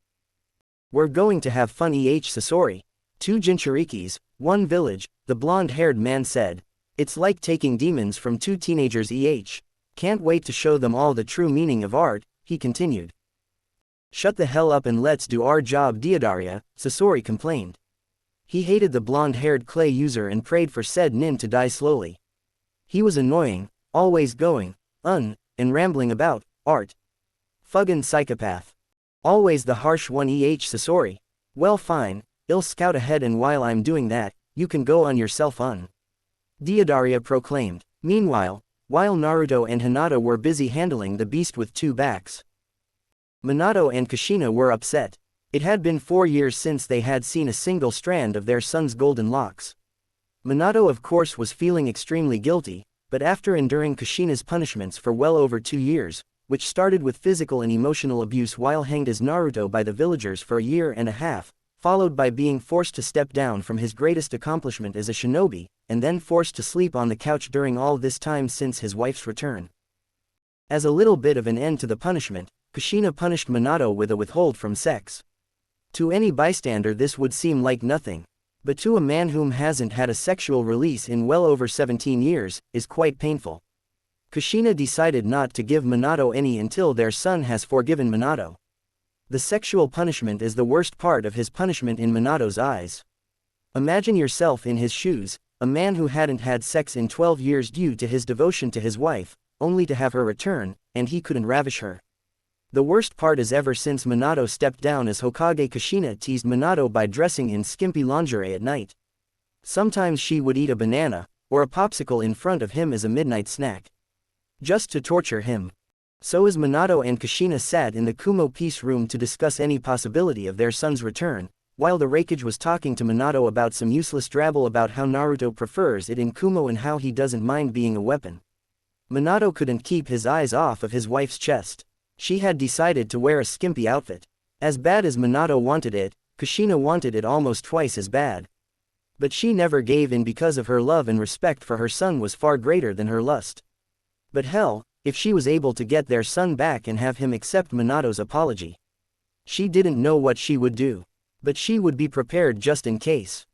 We're going to have fun Sasori. 2 Jinchurikis, 1 village, the blonde-haired man said. It's like taking demons from 2 teenagers Can't wait to show them all the true meaning of art, he continued. Shut the hell up and let's do our job Deodaria, Sasori complained. He hated the blonde-haired clay user and prayed for said nin to die slowly. He was annoying, always going, and rambling about, art. Fucking psychopath. Always the harsh one Sasori. Well fine, I'll scout ahead and while I'm doing that, you can go on yourself Deodaria proclaimed. Meanwhile, while Naruto and Hinata were busy handling the beast with 2 backs, Minato and Kushina were upset. It had been 4 years since they had seen a single strand of their son's golden locks. Minato of course was feeling extremely guilty, but after enduring Kushina's punishments for well over 2 years, which started with physical and emotional abuse while hanged as Naruto by the villagers for a year and a half, followed by being forced to step down from his greatest accomplishment as a shinobi, and then forced to sleep on the couch during all this time since his wife's return. As a little bit of an end to the punishment, Kushina punished Minato with a withhold from sex. To any bystander this would seem like nothing, but to a man whom hasn't had a sexual release in well over 17 years, is quite painful. Kushina decided not to give Minato any until their son has forgiven Minato. The sexual punishment is the worst part of his punishment in Minato's eyes. Imagine yourself in his shoes, a man who hadn't had sex in 12 years due to his devotion to his wife, only to have her return, and he couldn't ravish her. The worst part is ever since Minato stepped down as Hokage, Kushina teased Minato by dressing in skimpy lingerie at night. Sometimes she would eat a banana, or a popsicle in front of him as a midnight snack. Just to torture him. So as Minato and Kushina sat in the Kumo peace room to discuss any possibility of their son's return, while the Raikage was talking to Minato about some useless drabble about how Naruto prefers it in Kumo and how he doesn't mind being a weapon. Minato couldn't keep his eyes off of his wife's chest. She had decided to wear a skimpy outfit. As bad as Minato wanted it, Kushina wanted it almost twice as bad. But she never gave in because of her love and respect for her son was far greater than her lust. But hell, if she was able to get their son back and have him accept Minato's apology. She didn't know what she would do. But she would be prepared just in case.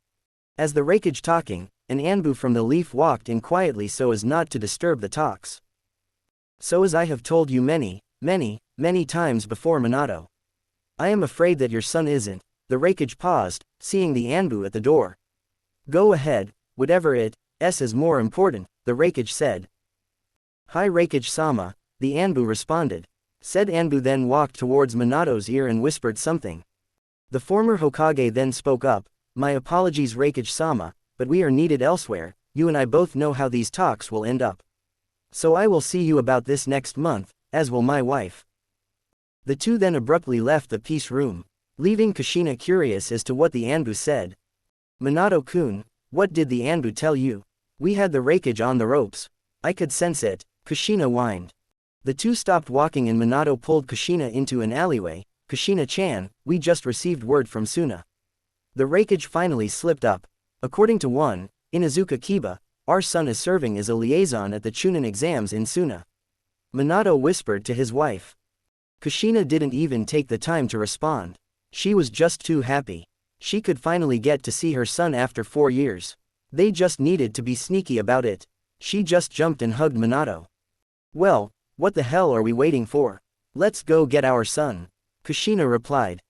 As the Raikage talking, an Anbu from the Leaf walked in quietly so as not to disturb the talks. So as I have told you many times before Minato. I am afraid that your son isn't. The Raikage paused, seeing the Anbu at the door. Go ahead, whatever it is more important, the Raikage said. Hi Raikage-sama, the Anbu responded. said Anbu, then walked towards Minato's ear and whispered something. The former Hokage then spoke up, "My apologies Raikage-sama, but we are needed elsewhere, you and I both know how these talks will end up. So I will see you about this next month, as will my wife." The two then abruptly left the peace room, leaving Kushina curious as to what the Anbu said. "Minato-kun, what did the Anbu tell you? We had the Raikage on the ropes. I could sense it," Kushina whined. The two stopped walking and Minato pulled Kushina into an alleyway. "Kushina-chan, we just received word from Suna. The Raikage finally slipped up. According to one, Inuzuka Kiba, our son is serving as a liaison at the Chunin exams in Suna." Minato whispered to his wife. Kushina didn't even take the time to respond. She was just too happy. She could finally get to see her son after 4 years. They just needed to be sneaky about it. She just jumped and hugged Minato. "Well, what the hell are we waiting for? Let's go get our son," Kushina replied.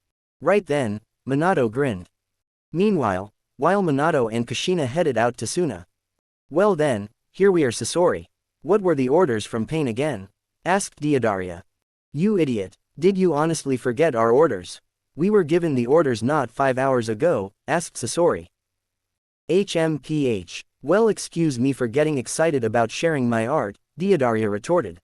Right then, Minato grinned. Meanwhile, while Minato and Kushina headed out to Suna. "Well then, here we are Sasori. What were the orders from Pain again?" asked Deodaria. "You idiot, did you honestly forget our orders? We were given the orders not 5 hours ago," asked Sasori. "HMPH, well excuse me for getting excited about sharing my art," Deodaria retorted.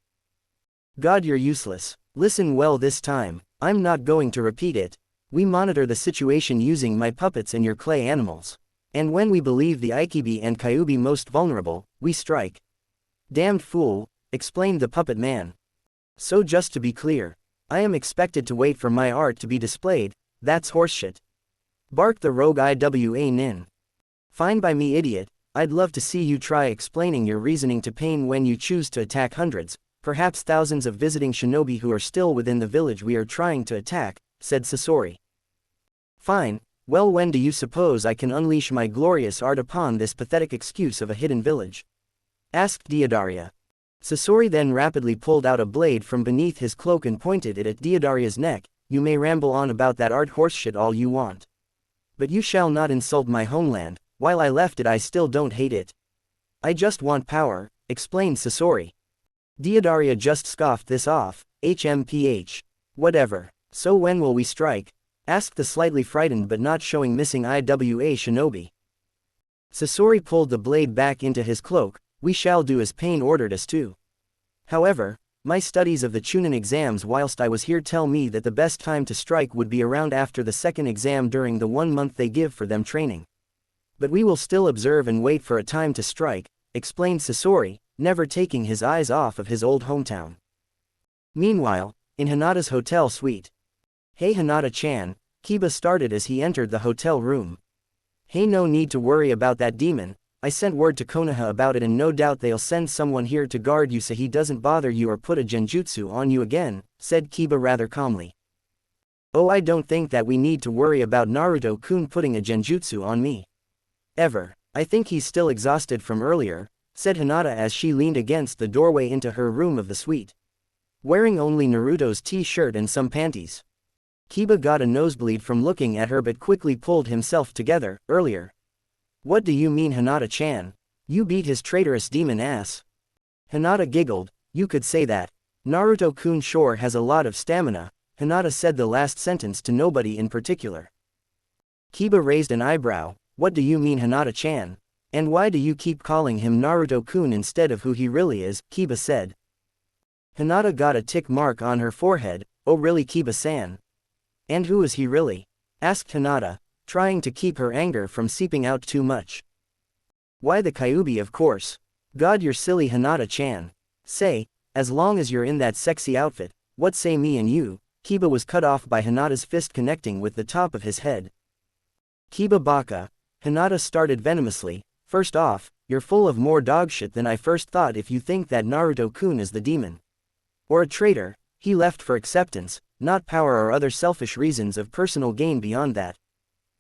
"God, you're useless. Listen well this time, I'm not going to repeat it. We monitor the situation using my puppets and your clay animals. And when we believe the Ikibi and Kyuubi most vulnerable, we strike." "Damned fool," explained the puppet man. "So just to be clear, I am expected to wait for my art to be displayed, that's horseshit," barked the rogue Iwa Nin. "Fine by me idiot, I'd love to see you try explaining your reasoning to Pain when you choose to attack hundreds, perhaps thousands of visiting shinobi who are still within the village we are trying to attack," said Sasori. "Fine, well when do you suppose I can unleash my glorious art upon this pathetic excuse of a hidden village?" asked Deodaria. Sasori then rapidly pulled out a blade from beneath his cloak and pointed it at Deodaria's neck. "You may ramble on about that art horseshit all you want. But you shall not insult my homeland. While I left it I still don't hate it. I just want power," explained Sasori. Deodaria just scoffed this off. "HMPH. Whatever. So when will we strike?" asked the slightly frightened but not showing missing Iwa shinobi. Sasori pulled the blade back into his cloak. "We shall do as Pain ordered us to. However, my studies of the Chunin exams whilst I was here tell me that the best time to strike would be around after the second exam during the 1 month they give for them training. But we will still observe and wait for a time to strike," explained Sasori, never taking his eyes off of his old hometown. Meanwhile, in Hinata's hotel suite. "Hey Hinata-chan," Kiba started as he entered the hotel room. "Hey, no need to worry about that demon. I sent word to Konoha about it and no doubt they'll send someone here to guard you so he doesn't bother you or put a genjutsu on you again," said Kiba rather calmly. "Oh, I don't think that we need to worry about Naruto-kun putting a genjutsu on me. Ever. I think he's still exhausted from earlier," said Hinata as she leaned against the doorway into her room of the suite. Wearing only Naruto's t-shirt and some panties. Kiba got a nosebleed from looking at her but quickly pulled himself together. "Earlier? What do you mean Hinata-chan? You beat his traitorous demon ass." Hinata giggled. "You could say that. Naruto-kun sure has a lot of stamina." Hinata said the last sentence to nobody in particular. Kiba raised an eyebrow. "What do you mean Hinata-chan? And why do you keep calling him Naruto-kun instead of who he really is?" Kiba said. Hinata got a tick mark on her forehead. "Oh really Kiba-san? And who is he really?" asked Hinata, trying to keep her anger from seeping out too much. "Why the Kyuubi of course. God you're silly Hinata-chan. Say, as long as you're in that sexy outfit, what say me and you?" Kiba was cut off by Hinata's fist connecting with the top of his head. "Kiba baka," Hinata started venomously. "First off, you're full of more dogshit than I first thought if you think that Naruto-kun is the demon. Or a traitor. He left for acceptance, not power or other selfish reasons of personal gain beyond that.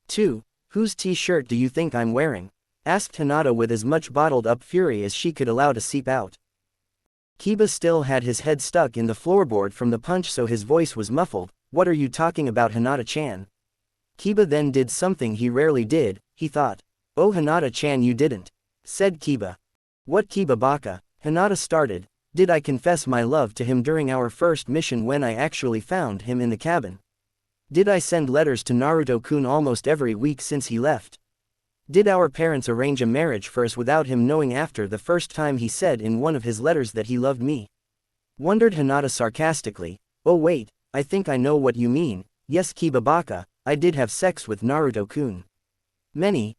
2. Whose t-shirt do you think I'm wearing?" asked Hinata with as much bottled up fury as she could allow to seep out. Kiba still had his head stuck in the floorboard from the punch so his voice was muffled. "What are you talking about Hinata-chan?" Kiba then did something he rarely did, he thought. "Oh Hinata-chan you didn't," said Kiba. "What Kiba baka?" Hinata started, Did I confess my love to him during our first mission when I actually found him in the cabin? Did I send letters to Naruto-kun almost every week since he left? Did our parents arrange a marriage for us without him knowing after the first time he said in one of his letters that he loved me? Wondered Hinata sarcastically. Oh wait, I think I know what you mean. Yes, Kiba baka, I did have sex with Naruto-kun. Many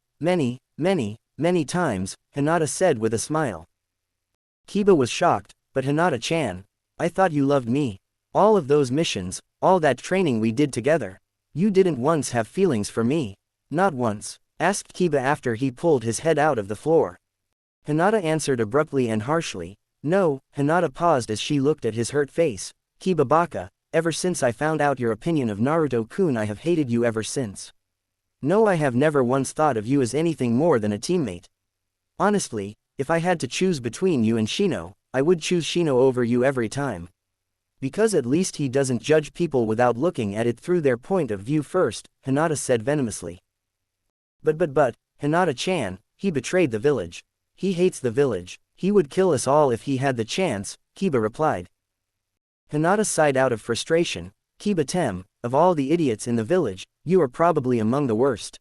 times, Hinata said with a smile. Kiba was shocked, but Hinata-chan, I thought you loved me. All of those missions, all that training we did together. You didn't once have feelings for me. Not once, asked Kiba after he pulled his head out of the floor. Hinata answered abruptly and harshly. No. Hinata paused as she looked at his hurt face. Kiba baka, ever since I found out your opinion of Naruto-kun I have hated you ever since. No, I have never once thought of you as anything more than a teammate. Honestly, if I had to choose between you and Shino, I would choose Shino over you every time. Because at least he doesn't judge people without looking at it through their point of view first, Hinata said venomously. But, Hinata-chan, he betrayed the village. He hates the village. He would kill us all if he had the chance, Kiba replied. Hinata sighed out of frustration. Kiba-tem, of all the idiots in the village, you are probably among the worst.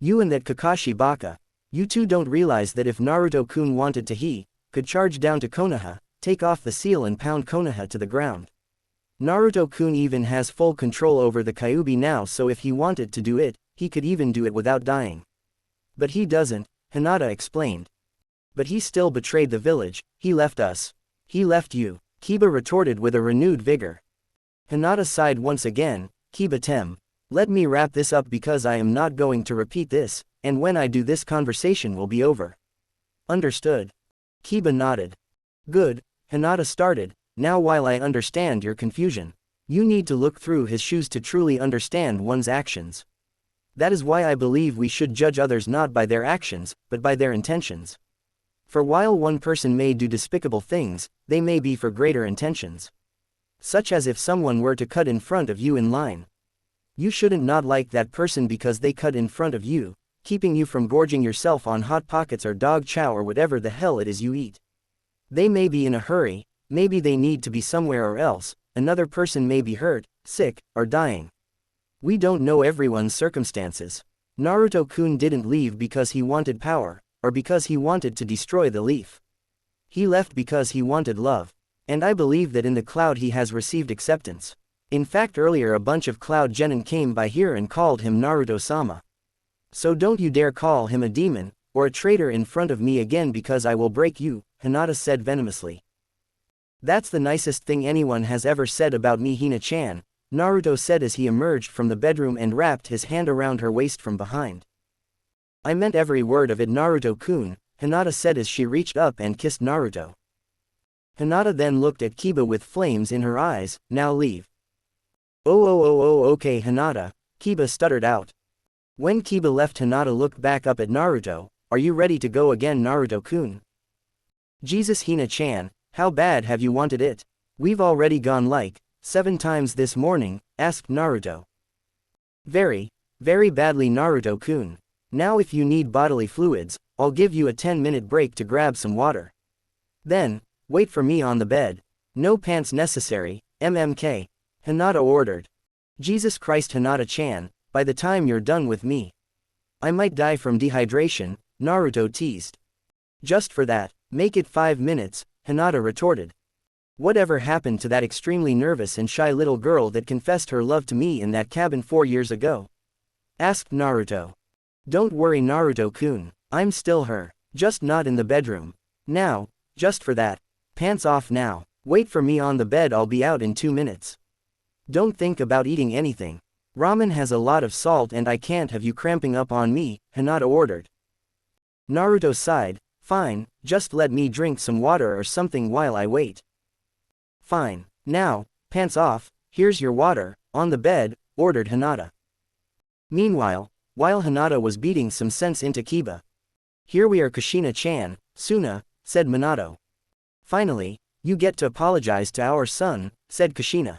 You and that Kakashi baka. You two don't realize that if Naruto-kun wanted to he could charge down to Konoha, take off the seal and pound Konoha to the ground. Naruto-kun even has full control over the Kyuubi now, so if he wanted to do it, he could even do it without dying. But he doesn't, Hinata explained. But he still betrayed the village. He left us. He left you, Kiba retorted with a renewed vigor. Hinata sighed once again. Kiba-tem, let me wrap this up because I am not going to repeat this, and when I do this conversation will be over. Understood. Kiba nodded. Good, Hinata started. Now while I understand your confusion, you need to look through his shoes to truly understand one's actions. That is why I believe we should judge others not by their actions, but by their intentions. For while one person may do despicable things, they may be for greater intentions. Such as if someone were to cut in front of you in line. You shouldn't not like that person because they cut in front of you, keeping you from gorging yourself on Hot Pockets or dog chow or whatever the hell it is you eat. They may be in a hurry, maybe they need to be somewhere or else, another person may be hurt, sick, or dying. We don't know everyone's circumstances. Naruto-kun didn't leave because he wanted power, or because he wanted to destroy the leaf. He left because he wanted love. And I believe that in the cloud he has received acceptance. In fact, earlier a bunch of cloud genin came by here and called him Naruto-sama. So don't you dare call him a demon, or a traitor in front of me again because I will break you, Hinata said venomously. That's the nicest thing anyone has ever said about me, Hina-chan, Naruto said as he emerged from the bedroom and wrapped his hand around her waist from behind. I meant every word of it, Naruto-kun, Hinata said as she reached up and kissed Naruto. Hinata then looked at Kiba with flames in her eyes. Now leave. Oh, okay Hinata, Kiba stuttered out. When Kiba left, Hinata looked back up at Naruto. Are you ready to go again, Naruto-kun? Jesus, Hina-chan, how bad have you wanted it? We've already gone like 7 times this morning, asked Naruto. Very badly, Naruto-kun. Now if you need bodily fluids, I'll give you a 10-minute break to grab some water. Then, wait for me on the bed. No pants necessary, MMK. Hinata ordered. Jesus Christ, Hinata-chan, by the time you're done with me, I might die from dehydration, Naruto teased. Just for that, make it 5 minutes, Hinata retorted. Whatever happened to that extremely nervous and shy little girl that confessed her love to me in that cabin 4 years ago? Asked Naruto. Don't worry, Naruto-kun, I'm still her, just not in the bedroom. Now, just for that, pants off now. Wait for me on the bed, I'll be out in 2 minutes. Don't think about eating anything. Ramen has a lot of salt and I can't have you cramping up on me, Hinata ordered. Naruto sighed. Fine, just let me drink some water or something while I wait. Fine. Now, pants off, here's your water, on the bed, ordered Hinata. Meanwhile, while Hinata was beating some sense into Kiba. Here we are, Kushina-chan, Suna, said Minato. Finally, you get to apologize to our son, said Kushina.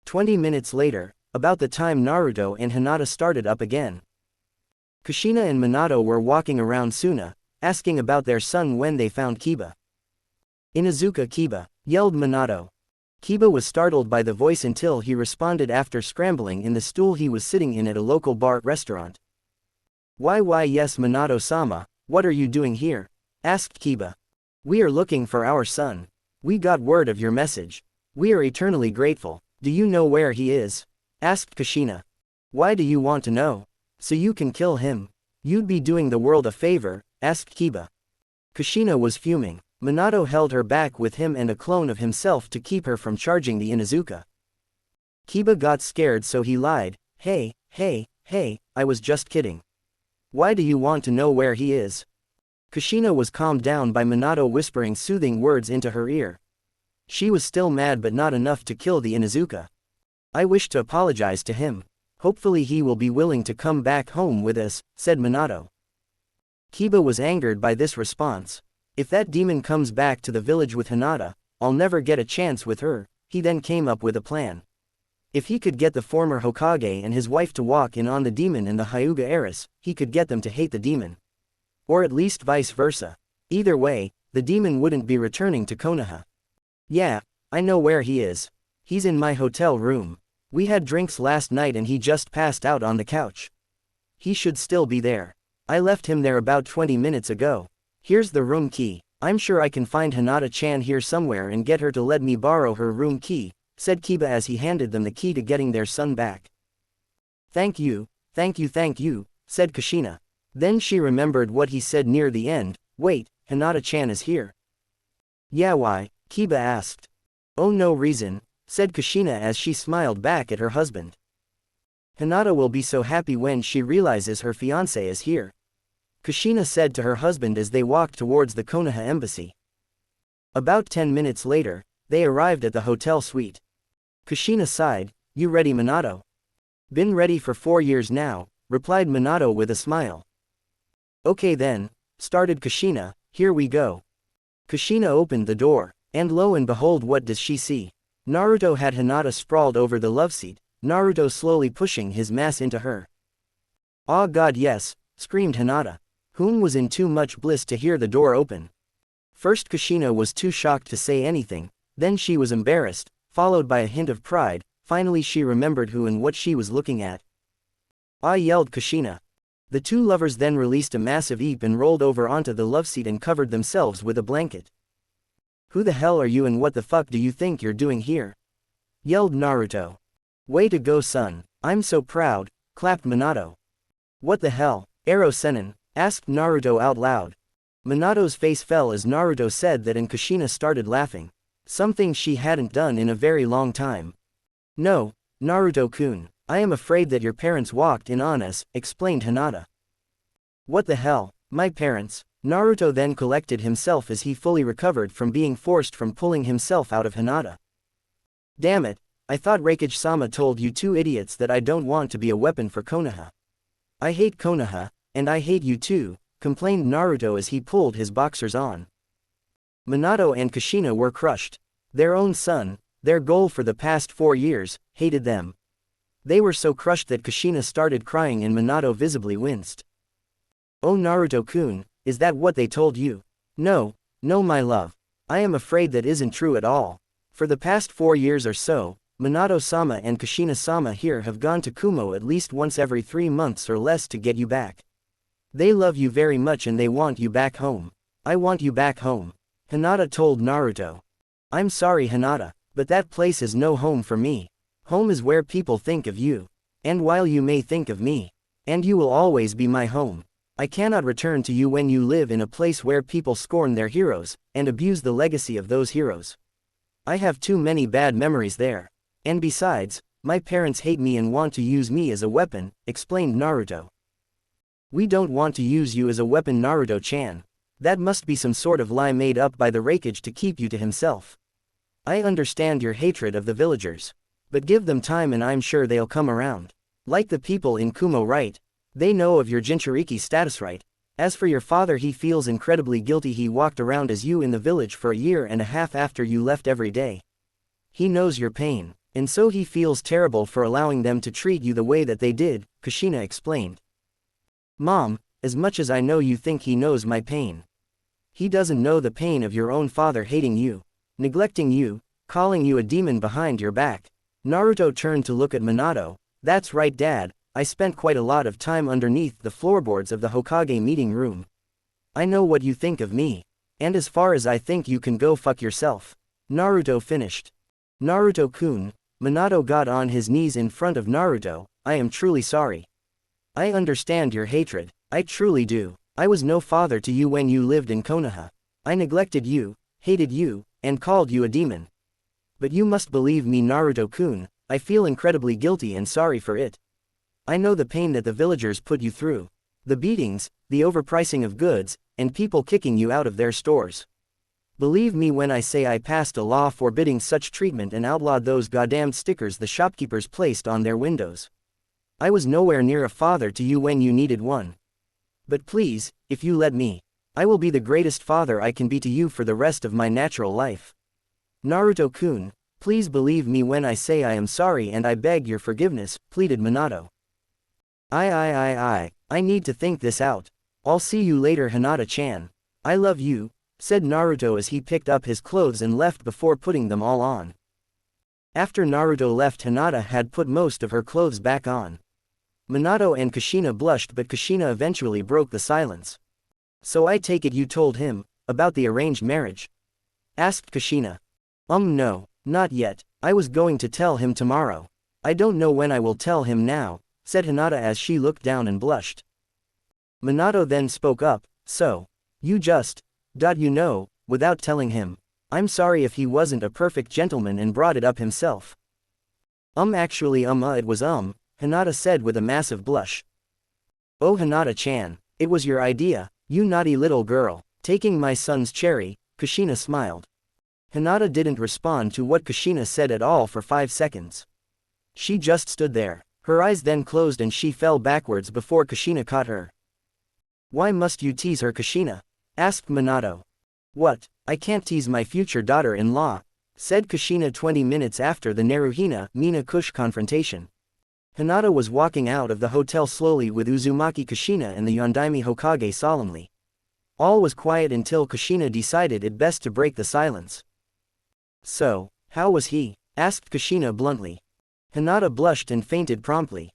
20 minutes later, about the time Naruto and Hinata started up again. Kushina and Minato were walking around Suna, asking about their son when they found Kiba. Inuzuka Kiba, yelled Minato. Kiba was startled by the voice until he responded after scrambling in the stool he was sitting in at a local bar restaurant. Why yes Minato-sama, what are you doing here? Asked Kiba. We are looking for our son. We got word of your message. We are eternally grateful. Do you know where he is? Asked Kushina. Why do you want to know? So you can kill him. You'd be doing the world a favor, asked Kiba. Kushina was fuming. Minato held her back with him and a clone of himself to keep her from charging the Inuzuka. Kiba got scared so he lied. Hey, I was just kidding. Why do you want to know where he is? Kushina was calmed down by Minato whispering soothing words into her ear. She was still mad but not enough to kill the Inuzuka. I wish to apologize to him. Hopefully he will be willing to come back home with us, said Minato. Kiba was angered by this response. If that demon comes back to the village with Hinata, I'll never get a chance with her. He then came up with a plan. If he could get the former Hokage and his wife to walk in on the demon and the Hyuga heiress, he could get them to hate the demon. Or at least vice versa. Either way, the demon wouldn't be returning to Konoha. Yeah, I know where he is. He's in my hotel room. We had drinks last night and he just passed out on the couch. He should still be there. I left him there about 20 minutes ago. Here's the room key. I'm sure I can find Hinata-chan here somewhere and get her to let me borrow her room key, said Kiba as he handed them the key to getting their son back. Thank you, said Kushina. Then she remembered what he said near the end. Wait, Hinata-chan is here. Yeah, why? Kiba asked. Oh, no reason, said Kushina as she smiled back at her husband. Hinata will be so happy when she realizes her fiancé is here, Kushina said to her husband as they walked towards the Konoha embassy. About 10 minutes later, they arrived at the hotel suite. Kushina sighed. You ready, Minato? Been ready for 4 years now, replied Minato with a smile. Okay then, started Kushina, here we go. Kushina opened the door, and lo and behold, what does she see? Naruto had Hinata sprawled over the love seat, Naruto slowly pushing his mass into her. "Ah god yes," screamed Hinata, whom was in too much bliss to hear the door open. First Kushina was too shocked to say anything, then she was embarrassed, followed by a hint of pride, finally she remembered who and what she was looking at. "Ah," yelled Kushina. The two lovers then released a massive heap and rolled over onto the love seat and covered themselves with a blanket. "Who the hell are you and what the fuck do you think you're doing here?" yelled Naruto. "Way to go, son, I'm so proud," clapped Minato. "What the hell, Ero Sennin?" asked Naruto out loud. Minato's face fell as Naruto said that and Kushina started laughing. Something she hadn't done in a very long time. "No, Naruto-kun, I am afraid that your parents walked in on us," explained Hinata. "What the hell, my parents?" Naruto then collected himself as he fully recovered from being forced from pulling himself out of Hinata. "Damn it, I thought Raikage-sama told you two idiots that I don't want to be a weapon for Konoha. I hate Konoha, and I hate you too," complained Naruto as he pulled his boxers on. Minato and Kushina were crushed. Their own son, their goal for the past 4 years, hated them. They were so crushed that Kushina started crying and Minato visibly winced. "Oh Naruto-kun, is that what they told you?" No, my love. I am afraid that isn't true at all. For the past 4 years or so, Minato-sama and Kushina-sama here have gone to Kumo at least once every 3 months or less to get you back. They love you very much and they want you back home. I want you back home," Hinata told Naruto. "I'm sorry Hinata, but that place is no home for me. Home is where people think of you. And while you may think of me, and you will always be my home, I cannot return to you when you live in a place where people scorn their heroes, and abuse the legacy of those heroes. I have too many bad memories there. And besides, my parents hate me and want to use me as a weapon," explained Naruto. "We don't want to use you as a weapon Naruto-chan. That must be some sort of lie made up by the Raikage to keep you to himself. I understand your hatred of the villagers. But give them time and I'm sure they'll come around. Like the people in Kumo, right? They know of your Jinchuriki status, right? As for your father, he feels incredibly guilty. He walked around as you in the village for a year and a half after you left every day. He knows your pain, and so he feels terrible for allowing them to treat you the way that they did," Kushina explained. "Mom, as much as I know you think he knows my pain. He doesn't know the pain of your own father hating you, neglecting you, calling you a demon behind your back. Naruto turned to look at Minato. That's right, Dad, I spent quite a lot of time underneath the floorboards of the Hokage meeting room. I know what you think of me. And as far as I think, you can go fuck yourself. Naruto finished. Naruto-kun, Minato got on his knees in front of Naruto. I am truly sorry. I understand your hatred. I truly do. I was no father to you when you lived in Konoha. I neglected you, hated you, and called you a demon. But you must believe me, Naruto-kun, I feel incredibly guilty and sorry for it. I know the pain that the villagers put you through. The beatings, the overpricing of goods, and people kicking you out of their stores. Believe me when I say I passed a law forbidding such treatment and outlawed those goddamned stickers the shopkeepers placed on their windows. I was nowhere near a father to you when you needed one. But please, if you let me, I will be the greatest father I can be to you for the rest of my natural life. Naruto-kun, please believe me when I say I am sorry and I beg your forgiveness, pleaded Minato. I need to think this out. I'll see you later, Hinata-chan. I love you, said Naruto as he picked up his clothes and left before putting them all on. After Naruto left, Hinata had put most of her clothes back on. Minato and Kushina blushed, but Kushina eventually broke the silence. So I take it you told him about the arranged marriage? Asked Kushina. No, not yet. I was going to tell him tomorrow. I don't know when I will tell him now, said Hinata as she looked down and blushed. Minato then spoke up, so, you just, without telling him. I'm sorry if he wasn't a perfect gentleman and brought it up himself. Actually, it was, Hinata said with a massive blush. Oh, Hinata-chan, it was your idea, you naughty little girl, taking my son's cherry, Kushina smiled. Hinata didn't respond to what Kushina said at all for 5 seconds. She just stood there, her eyes then closed and she fell backwards before Kushina caught her. Why must you tease her, Kushina? Asked Minato. What, I can't tease my future daughter-in-law, said Kushina 20 minutes after the Naruhina Mina-Kush confrontation. Hinata was walking out of the hotel slowly with Uzumaki Kushina and the Yondaime Hokage solemnly. All was quiet until Kushina decided it best to break the silence. So, how was he? Asked Kushina bluntly. Hinata blushed and fainted promptly.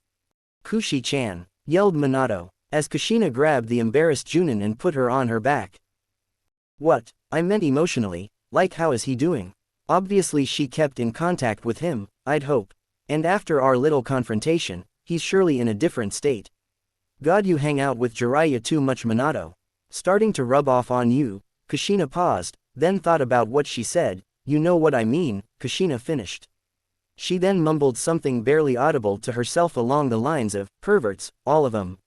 Kushi-chan, yelled Minato, as Kushina grabbed the embarrassed Junin and put her on her back. What, I meant emotionally, like how is he doing? Obviously she kept in contact with him, I'd hope. And after our little confrontation, he's surely in a different state. God, you hang out with Jiraiya too much, Minato. Starting to rub off on you. Kushina paused, then thought about what she said. You know what I mean, Kushina finished. She then mumbled something barely audible to herself along the lines of, perverts, all of them.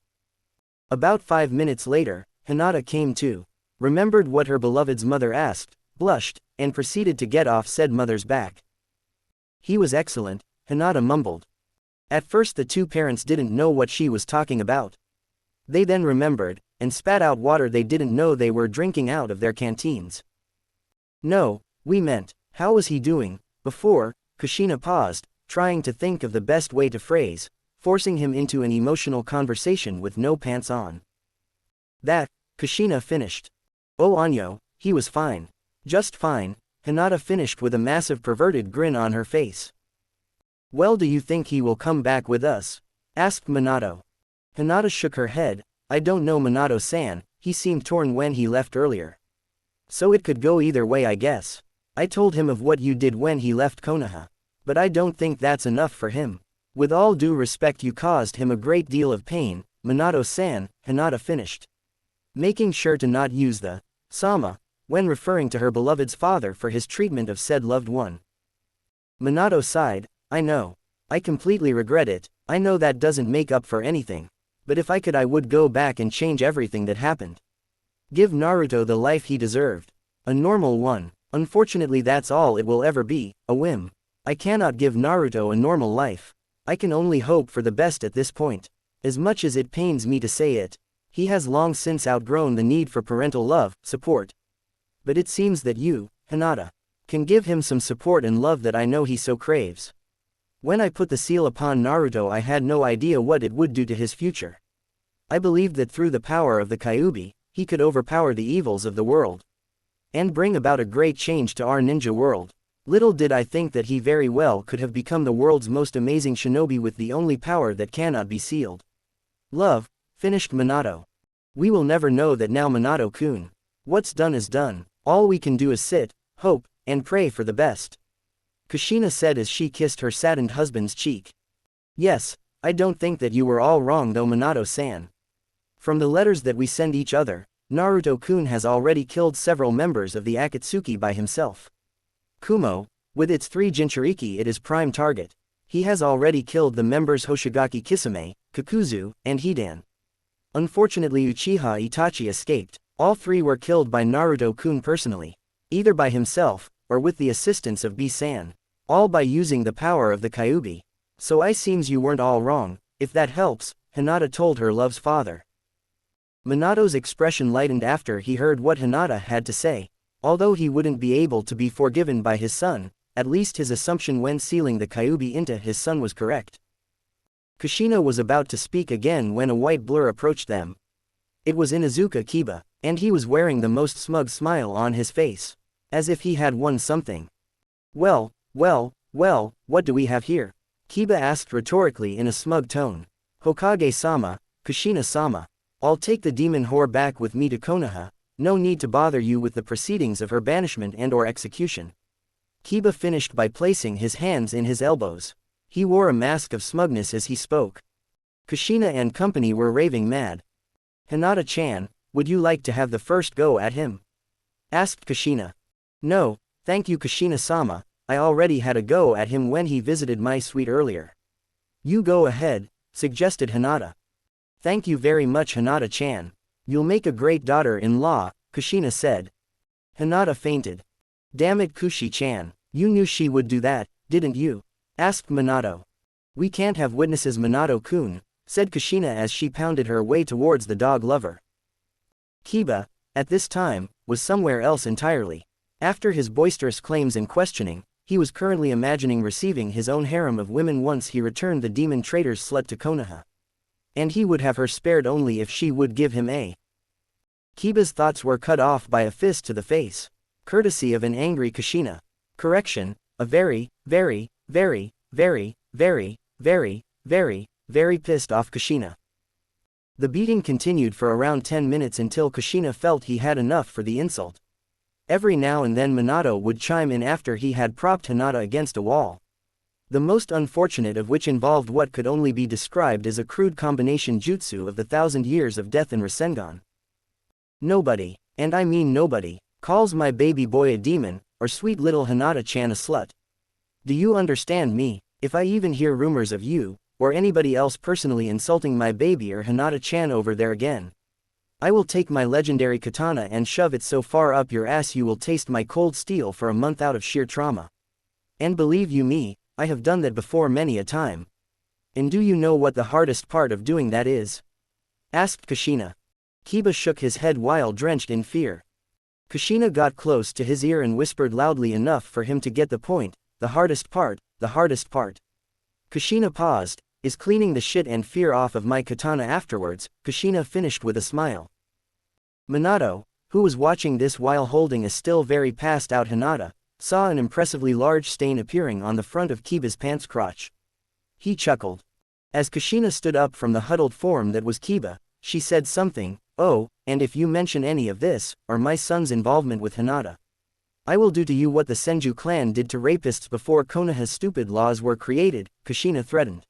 About 5 minutes later, Hinata came to, remembered what her beloved's mother asked, blushed, and proceeded to get off said mother's back. He was excellent, Hinata mumbled. At first the two parents didn't know what she was talking about. They then remembered, and spat out water they didn't know they were drinking out of their canteens. No, we meant, how was he doing, before, Kushina paused, trying to think of the best way to phrase, forcing him into an emotional conversation with no pants on. That, Kushina finished. Oh Anyo, he was fine. Just fine, Hinata finished with a massive perverted grin on her face. Well, do you think he will come back with us? Asked Minato. Hinata shook her head. I don't know, Minato-san, he seemed torn when he left earlier. So it could go either way, I guess. I told him of what you did when he left Konoha. But I don't think that's enough for him. With all due respect, you caused him a great deal of pain, Minato-san, Hinata finished. Making sure to not use the sama when referring to her beloved's father for his treatment of said loved one. Minato sighed. I know. I completely regret it. I know that doesn't make up for anything. But if I could, I would go back and change everything that happened. Give Naruto the life he deserved. A normal one. Unfortunately, that's all it will ever be, a whim. I cannot give Naruto a normal life. I can only hope for the best at this point. As much as it pains me to say it, he has long since outgrown the need for parental love, support. But it seems that you, Hinata, can give him some support and love that I know he so craves. When I put the seal upon Naruto, I had no idea what it would do to his future. I believed that through the power of the Kyuubi, he could overpower the evils of the world and bring about a great change to our ninja world. Little did I think that he very well could have become the world's most amazing shinobi with the only power that cannot be sealed. Love, finished Minato. We will never know that now, Minato-kun. What's done is done. All we can do is sit, hope, and pray for the best. Kushina said as she kissed her saddened husband's cheek. Yes, I don't think that you were all wrong though, Minato-san. From the letters that we send each other, Naruto-kun has already killed several members of the Akatsuki by himself. Kumo, with its 3 Jinchuriki, it is prime target. He has already killed the members Hoshigaki Kisame, Kakuzu, and Hidan. Unfortunately, Uchiha Itachi escaped. All 3 were killed by Naruto-kun personally, either by himself, or with the assistance of B-san. All by using the power of the Kyuubi. So I seems you weren't all wrong, if that helps, Hinata told her love's father. Minato's expression lightened after he heard what Hinata had to say. Although he wouldn't be able to be forgiven by his son, at least his assumption when sealing the Kyuubi into his son was correct. Kushina was about to speak again when a white blur approached them. It was Inuzuka Kiba, and he was wearing the most smug smile on his face, as if he had won something. Well, what do we have here? Kiba asked rhetorically in a smug tone. Hokage-sama, Kushina-sama, I'll take the demon whore back with me to Konoha. No need to bother you with the proceedings of her banishment and/or execution. Kiba finished by placing his hands in his elbows. He wore a mask of smugness as he spoke. Kushina and company were raving mad. Hinata-chan, would you like to have the first go at him? Asked Kushina. No, thank you, Kushina-sama, I already had a go at him when he visited my suite earlier. You go ahead, suggested Hinata. Thank you very much, Hinata-chan. You'll make a great daughter-in-law, Kushina said. Hinata fainted. Damn it, Kushi-chan, you knew she would do that, didn't you? Asked Minato. We can't have witnesses, Minato-kun, said Kushina as she pounded her way towards the dog lover. Kiba, at this time, was somewhere else entirely. After his boisterous claims and questioning, he was currently imagining receiving his own harem of women once he returned the demon trader's slut to Konoha. And he would have her spared only if she would give him a. Kiba's thoughts were cut off by a fist to the face, courtesy of an angry Kushina. Correction, a very pissed off Kushina. The beating continued for around 10 minutes until Kushina felt he had enough for the insult. Every now and then Minato would chime in after he had propped Hinata against a wall. The most unfortunate of which involved what could only be described as a crude combination jutsu of the 1,000 years of death in Rasengan. Nobody, and I mean nobody, calls my baby boy a demon, or sweet little Hinata-chan a slut. Do you understand me? If I even hear rumors of you, or anybody else personally insulting my baby or Hinata-chan over there again, I will take my legendary katana and shove it so far up your ass you will taste my cold steel for a month out of sheer trauma. And believe you me, I have done that before many a time. And do you know what the hardest part of doing that is? Asked Kushina. Kiba shook his head while drenched in fear. Kushina got close to his ear and whispered loudly enough for him to get the point. The hardest part, the hardest part. Kushina paused. Is cleaning the shit and fear off of my katana afterwards, Kushina finished with a smile. Minato, who was watching this while holding a still very passed out Hinata, saw an impressively large stain appearing on the front of Kiba's pants crotch. He chuckled. As Kushina stood up from the huddled form that was Kiba, she said something. Oh, and if you mention any of this, or my son's involvement with Hinata, I will do to you what the Senju clan did to rapists before Konoha's stupid laws were created, Kushina threatened.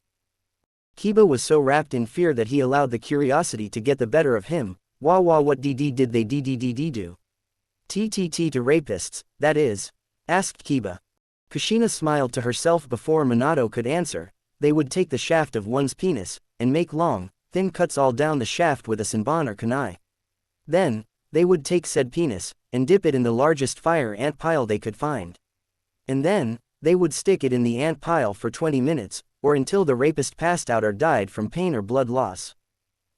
Kiba was so wrapped in fear that he allowed the curiosity to get the better of him. Wah what did they do? TTT to rapists, that is? Asked Kiba. Kushina smiled to herself before Minato could answer. They would take the shaft of one's penis, and make long, thin cuts all down the shaft with a senbon or kunai. Then, they would take said penis, and dip it in the largest fire ant pile they could find. And then, they would stick it in the ant pile for 20 minutes, or until the rapist passed out or died from pain or blood loss.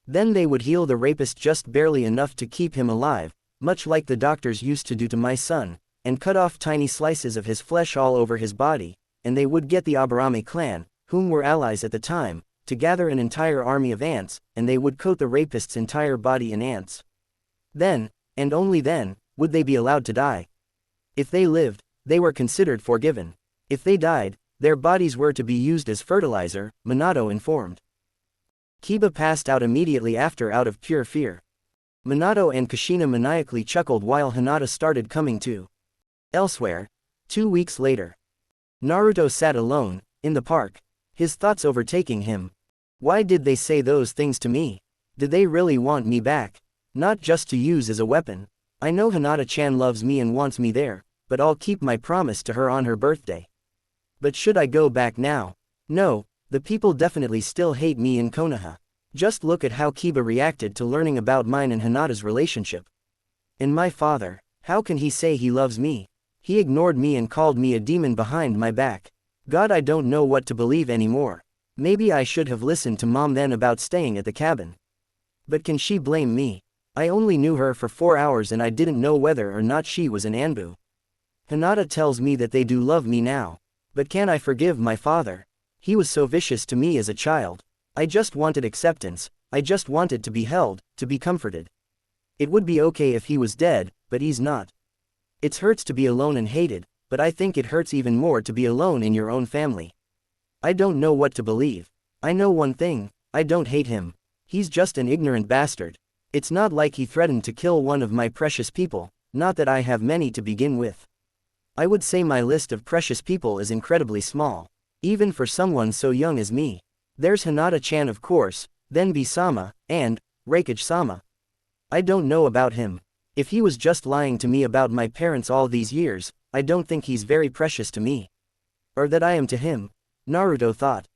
Then they would heal the rapist just barely enough to keep him alive, much like the doctors used to do to my son, and cut off tiny slices of his flesh all over his body, and they would get the Aburame clan, whom were allies at the time, to gather an entire army of ants, and they would coat the rapist's entire body in ants. Then, and only then, would they be allowed to die. If they lived, they were considered forgiven. If they died, their bodies were to be used as fertilizer, Minato informed. Kiba passed out immediately after out of pure fear. Minato and Kushina maniacally chuckled while Hinata started coming to. Elsewhere, 2 weeks later. Naruto sat alone, in the park, his thoughts overtaking him. Why did they say those things to me? Did they really want me back? Not just to use as a weapon. I know Hinata-chan loves me and wants me there, but I'll keep my promise to her on her birthday. But should I go back now? No, the people definitely still hate me in Konoha. Just look at how Kiba reacted to learning about mine and Hinata's relationship. And my father, how can he say he loves me? He ignored me and called me a demon behind my back. God, I don't know what to believe anymore. Maybe I should have listened to Mom then about staying at the cabin. But can she blame me? I only knew her for 4 hours and I didn't know whether or not she was an Anbu. Hinata tells me that they do love me now. But can I forgive my father? He was so vicious to me as a child. I just wanted acceptance, I just wanted to be held, to be comforted. It would be okay if he was dead, but he's not. It hurts to be alone and hated, but I think it hurts even more to be alone in your own family. I don't know what to believe. I know one thing, I don't hate him. He's just an ignorant bastard. It's not like he threatened to kill one of my precious people, not that I have many to begin with. I would say my list of precious people is incredibly small, even for someone so young as me. There's Hinata-chan of course, then B-sama, and Reikage-sama. I don't know about him. If he was just lying to me about my parents all these years, I don't think he's very precious to me. Or that I am to him, Naruto thought.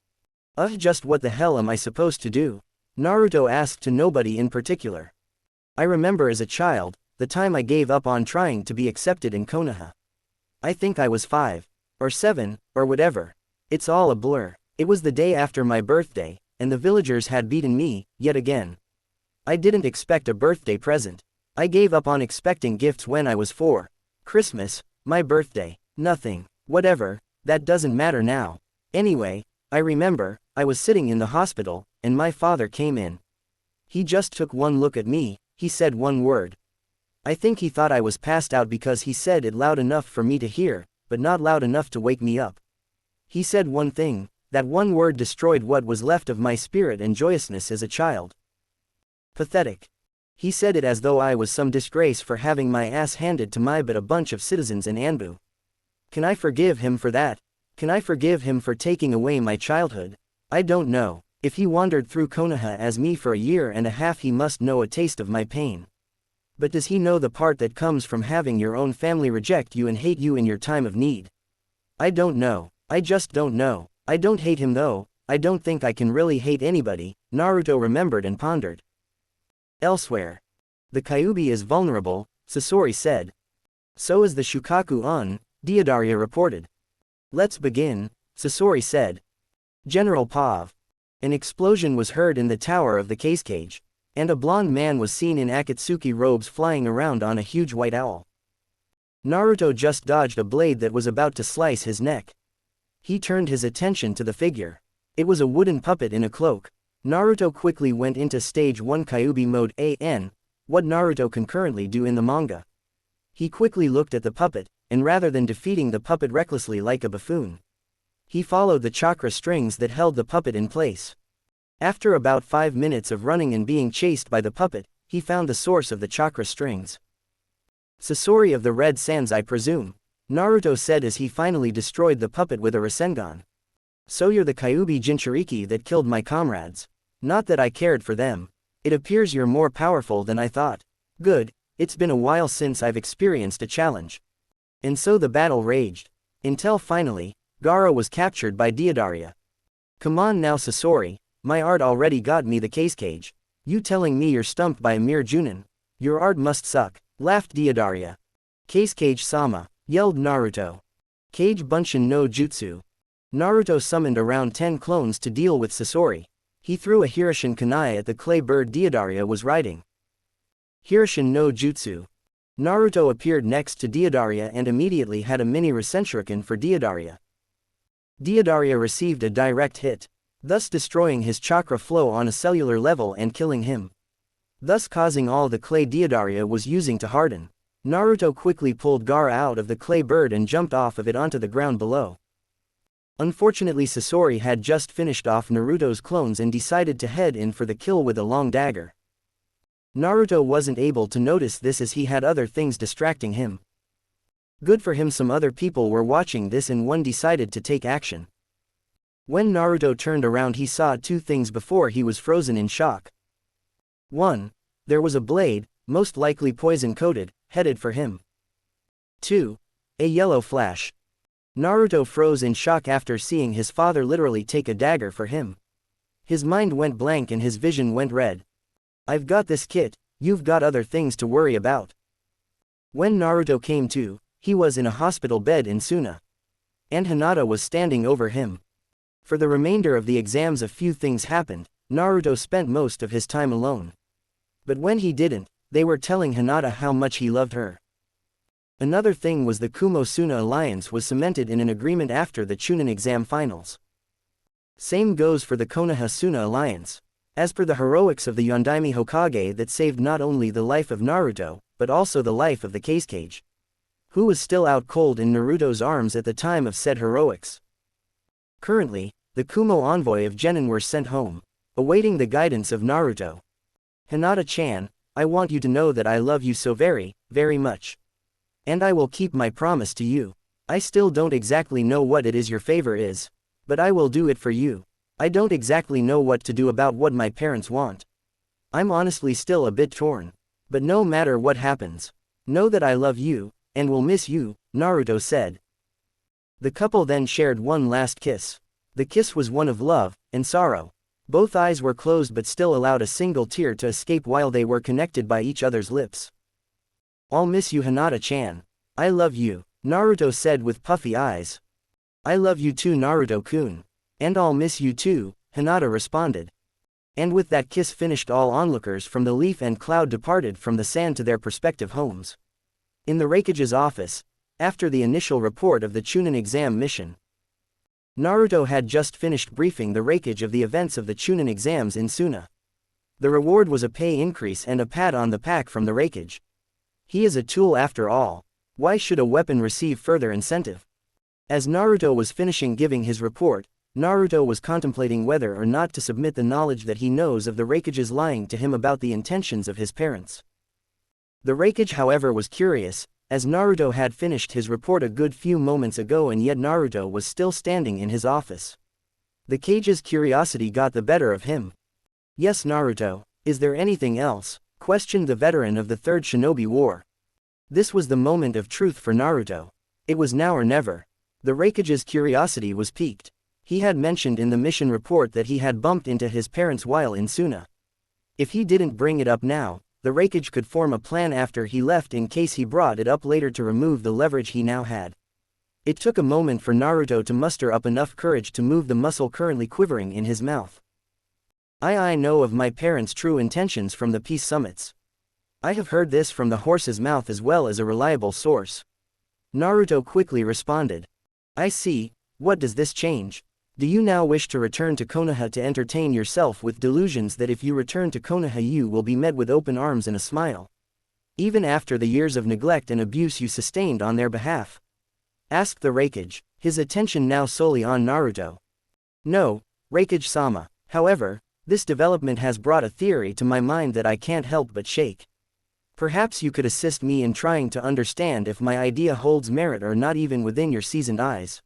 Just what the hell am I supposed to do? Naruto asked to nobody in particular. I remember as a child, the time I gave up on trying to be accepted in Konoha. I think I was 5. Or 7, or whatever. It's all a blur. It was the day after my birthday, and the villagers had beaten me, yet again. I didn't expect a birthday present. I gave up on expecting gifts when I was 4. Christmas, my birthday, nothing, whatever, that doesn't matter now. Anyway, I remember, I was sitting in the hospital, and my father came in. He just took one look at me, he said one word. I think he thought I was passed out because he said it loud enough for me to hear, but not loud enough to wake me up. He said one thing, that one word destroyed what was left of my spirit and joyousness as a child. Pathetic. He said it as though I was some disgrace for having my ass handed to my but a bunch of citizens in Anbu. Can I forgive him for that? Can I forgive him for taking away my childhood? I don't know. If he wandered through Konoha as me for a year and a half, he must know a taste of my pain. But does he know the part that comes from having your own family reject you and hate you in your time of need? I don't know. I just don't know. I don't hate him though. I don't think I can really hate anybody, Naruto remembered and pondered. Elsewhere. The Kyuubi is vulnerable, Sasori said. So is the Shukaku-un, Deodaria reported. Let's begin, Sasori said. General Pav. An explosion was heard in the tower of the case cage, and a blond man was seen in Akatsuki robes flying around on a huge white owl. Naruto just dodged a blade that was about to slice his neck. He turned his attention to the figure. It was a wooden puppet in a cloak. Naruto quickly went into stage 1 Kyuubi mode AN, what Naruto can currently do in the manga. He quickly looked at the puppet, and rather than defeating the puppet recklessly like a buffoon, he followed the chakra strings that held the puppet in place. After about 5 minutes of running and being chased by the puppet, he found the source of the chakra strings. Sasori of the Red Sands, I presume, Naruto said as he finally destroyed the puppet with a rasengan. So you're the Kyuubi Jinchuriki that killed my comrades. Not that I cared for them. It appears you're more powerful than I thought. Good, it's been a while since I've experienced a challenge. And so the battle raged. Until finally, Gaara was captured by Deodaria. Come on now Sasori, my art already got me the case cage. You telling me you're stumped by a mere Junin? Your art must suck, laughed Deodaria. Case cage sama, yelled Naruto. Kage Bunshin no Jutsu. Naruto summoned around 10 clones to deal with Sasori. He threw a Hiroshin kunai at the clay bird Deodaria was riding. Hiroshin no Jutsu. Naruto appeared next to Deodaria and immediately had a mini Rasenshuriken for Deodaria. Deodaria received a direct hit, thus destroying his chakra flow on a cellular level and killing him. thus causing all the clay Deodaria was using to harden. Naruto quickly pulled Gaara out of the clay bird and jumped off of it onto the ground below. Unfortunately, Sasori had just finished off Naruto's clones and decided to head in for the kill with a long dagger. Naruto wasn't able to notice this as he had other things distracting him. Good for him, some other people were watching this and one decided to take action. When Naruto turned around, he saw two things before he was frozen in shock. 1. There was a blade, most likely poison-coated, headed for him. 2. A yellow flash. Naruto froze in shock after seeing his father literally take a dagger for him. His mind went blank and his vision went red. I've got this kit, you've got other things to worry about. When Naruto came to, he was in a hospital bed in Suna. And Hinata was standing over him. For the remainder of the exams a few things happened. Naruto spent most of his time alone. But when he didn't, they were telling Hinata how much he loved her. Another thing was the Kumo-Suna alliance was cemented in an agreement after the Chunin exam finals. Same goes for the Konoha-Suna alliance. As per the heroics of the Yondaime Hokage that saved not only the life of Naruto, but also the life of the Kazekage, who was still out cold in Naruto's arms at the time of said heroics. Currently, the Kumo envoy of Genin were sent home, awaiting the guidance of Naruto. Hinata-chan, I want you to know that I love you so very, very much. And I will keep my promise to you. I still don't exactly know what it is your favor is, but I will do it for you. I don't exactly know what to do about what my parents want. I'm honestly still a bit torn. But no matter what happens, know that I love you, and will miss you, Naruto said. The couple then shared one last kiss. The kiss was one of love and sorrow. Both eyes were closed but still allowed a single tear to escape while they were connected by each other's lips. I'll miss you, Hinata-chan. I love you, Naruto said with puffy eyes. I love you too, Naruto-kun. And I'll miss you too, Hinata responded. And with that kiss finished, all onlookers from the leaf and cloud departed from the sand to their respective homes. In the Raikage's office, after the initial report of the Chunin exam mission, Naruto had just finished briefing the Raikage of the events of the Chunin exams in Suna. The reward was a pay increase and a pat on the back from the Raikage. He is a tool after all. Why should a weapon receive further incentive? As Naruto was finishing giving his report, Naruto was contemplating whether or not to submit the knowledge that he knows of the Raikage's lying to him about the intentions of his parents. The Raikage, however, was curious, as Naruto had finished his report a good few moments ago and yet Naruto was still standing in his office. The Kage's curiosity got the better of him. Yes, Naruto, is there anything else? Questioned the veteran of the Third Shinobi War. This was the moment of truth for Naruto. It was now or never. The Raikage's curiosity was piqued. He had mentioned in the mission report that he had bumped into his parents while in Suna. If he didn't bring it up now, the Raikage could form a plan after he left in case he brought it up later to remove the leverage he now had. It took a moment for Naruto to muster up enough courage to move the muscle currently quivering in his mouth. I know of my parents' true intentions from the peace summits. I have heard this from the horse's mouth as well as a reliable source. Naruto quickly responded. I see, what does this change? Do you now wish to return to Konoha to entertain yourself with delusions that if you return to Konoha you will be met with open arms and a smile? Even after the years of neglect and abuse you sustained on their behalf? Asked the Raikage, his attention now solely on Naruto. No, Raikage-sama, however, this development has brought a theory to my mind that I can't help but shake. Perhaps you could assist me in trying to understand if my idea holds merit or not even within your seasoned eyes.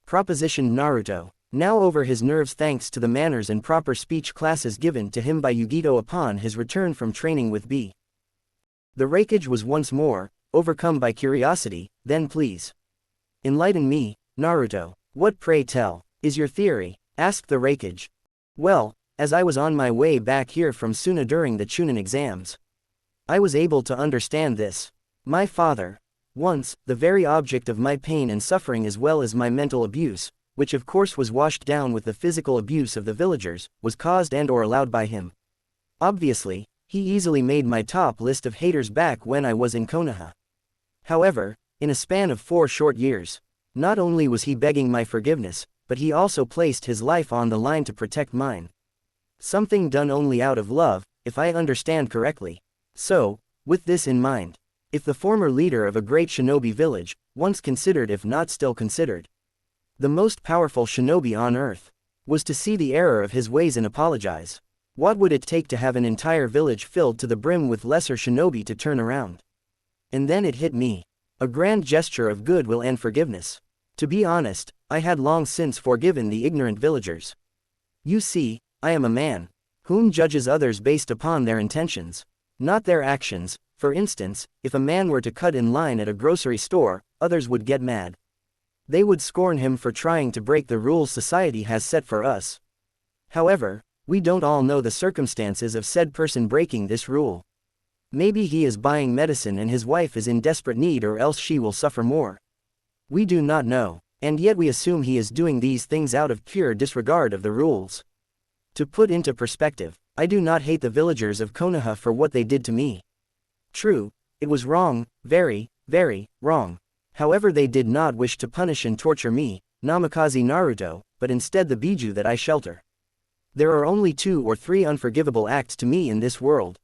Propositioned Naruto, now over his nerves thanks to the manners and proper speech classes given to him by Yugito upon his return from training with B. The Raikage was once more overcome by curiosity. Then please enlighten me, Naruto. What, pray tell, is your theory? Asked the Raikage. Well, as I was on my way back here from Suna during the Chunin exams, I was able to understand this. My father, once, the very object of my pain and suffering as well as my mental abuse, which of course was washed down with the physical abuse of the villagers, was caused and or allowed by him. Obviously, he easily made my top list of haters back when I was in Konoha. However, in a span of 4 short years, not only was he begging my forgiveness, but he also placed his life on the line to protect mine. Something done only out of love, if I understand correctly. So, with this in mind, if the former leader of a great shinobi village, once considered if not still considered, the most powerful shinobi on earth, was to see the error of his ways and apologize, what would it take to have an entire village filled to the brim with lesser shinobi to turn around? And then it hit me. A grand gesture of goodwill and forgiveness. To be honest, I had long since forgiven the ignorant villagers. You see, I am a man, whom judges others based upon their intentions, not their actions. For instance, if a man were to cut in line at a grocery store, others would get mad. They would scorn him for trying to break the rules society has set for us. However, we don't all know the circumstances of said person breaking this rule. Maybe he is buying medicine and his wife is in desperate need, or else she will suffer more. We do not know, and yet we assume he is doing these things out of pure disregard of the rules. To put into perspective, I do not hate the villagers of Konoha for what they did to me. True, it was wrong, very, very wrong. However, they did not wish to punish and torture me, Namikaze Naruto, but instead the Biju that I shelter. There are only 2 or 3 unforgivable acts to me in this world: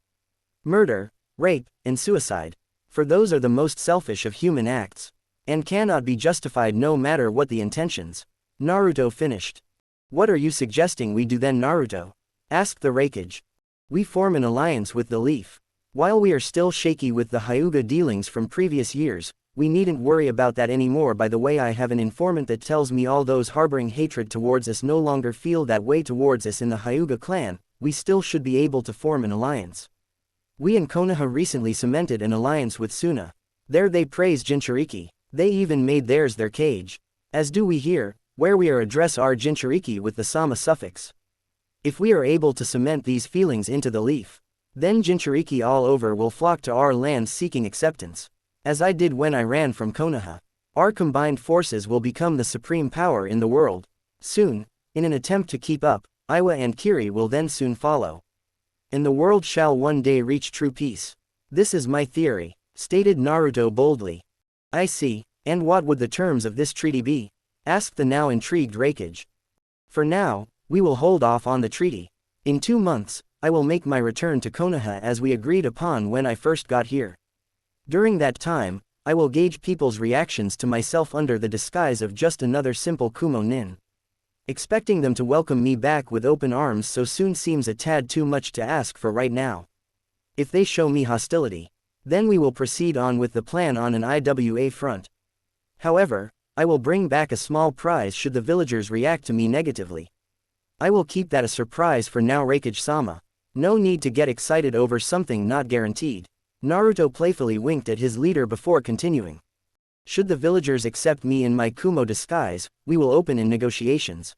murder, rape, and suicide. For those are the most selfish of human acts, and cannot be justified no matter what the intentions. Naruto finished. What are you suggesting we do then, Naruto? Asked the Raikage. We form an alliance with the Leaf. While we are still shaky with the Hyuga dealings from previous years, we needn't worry about that anymore. By the way, I have an informant that tells me all those harboring hatred towards us no longer feel that way towards us in the Hyuga clan. We still should be able to form an alliance. We in Konoha recently cemented an alliance with Suna. There they praise Jinchuriki. They even made theirs their cage. As do we here, where we are address our Jinchuriki with the sama suffix. If we are able to cement these feelings into the Leaf, then Jinchuriki all over will flock to our lands seeking acceptance. As I did when I ran from Konoha. Our combined forces will become the supreme power in the world. Soon, in an attempt to keep up, Iwa and Kiri will then soon follow. And the world shall one day reach true peace. This is my theory, stated Naruto boldly. I see, and what would the terms of this treaty be? Asked the now intrigued Raikage. For now, we will hold off on the treaty. In 2 months, I will make my return to Konoha as we agreed upon when I first got here. During that time, I will gauge people's reactions to myself under the disguise of just another simple Kumo nin. Expecting them to welcome me back with open arms so soon seems a tad too much to ask for right now. If they show me hostility, then we will proceed on with the plan on an IWA front. However, I will bring back a small prize should the villagers react to me negatively. I will keep that a surprise for now, Raikage-sama. No need to get excited over something not guaranteed. Naruto playfully winked at his leader before continuing. Should the villagers accept me in my Kumo disguise, we will open in negotiations.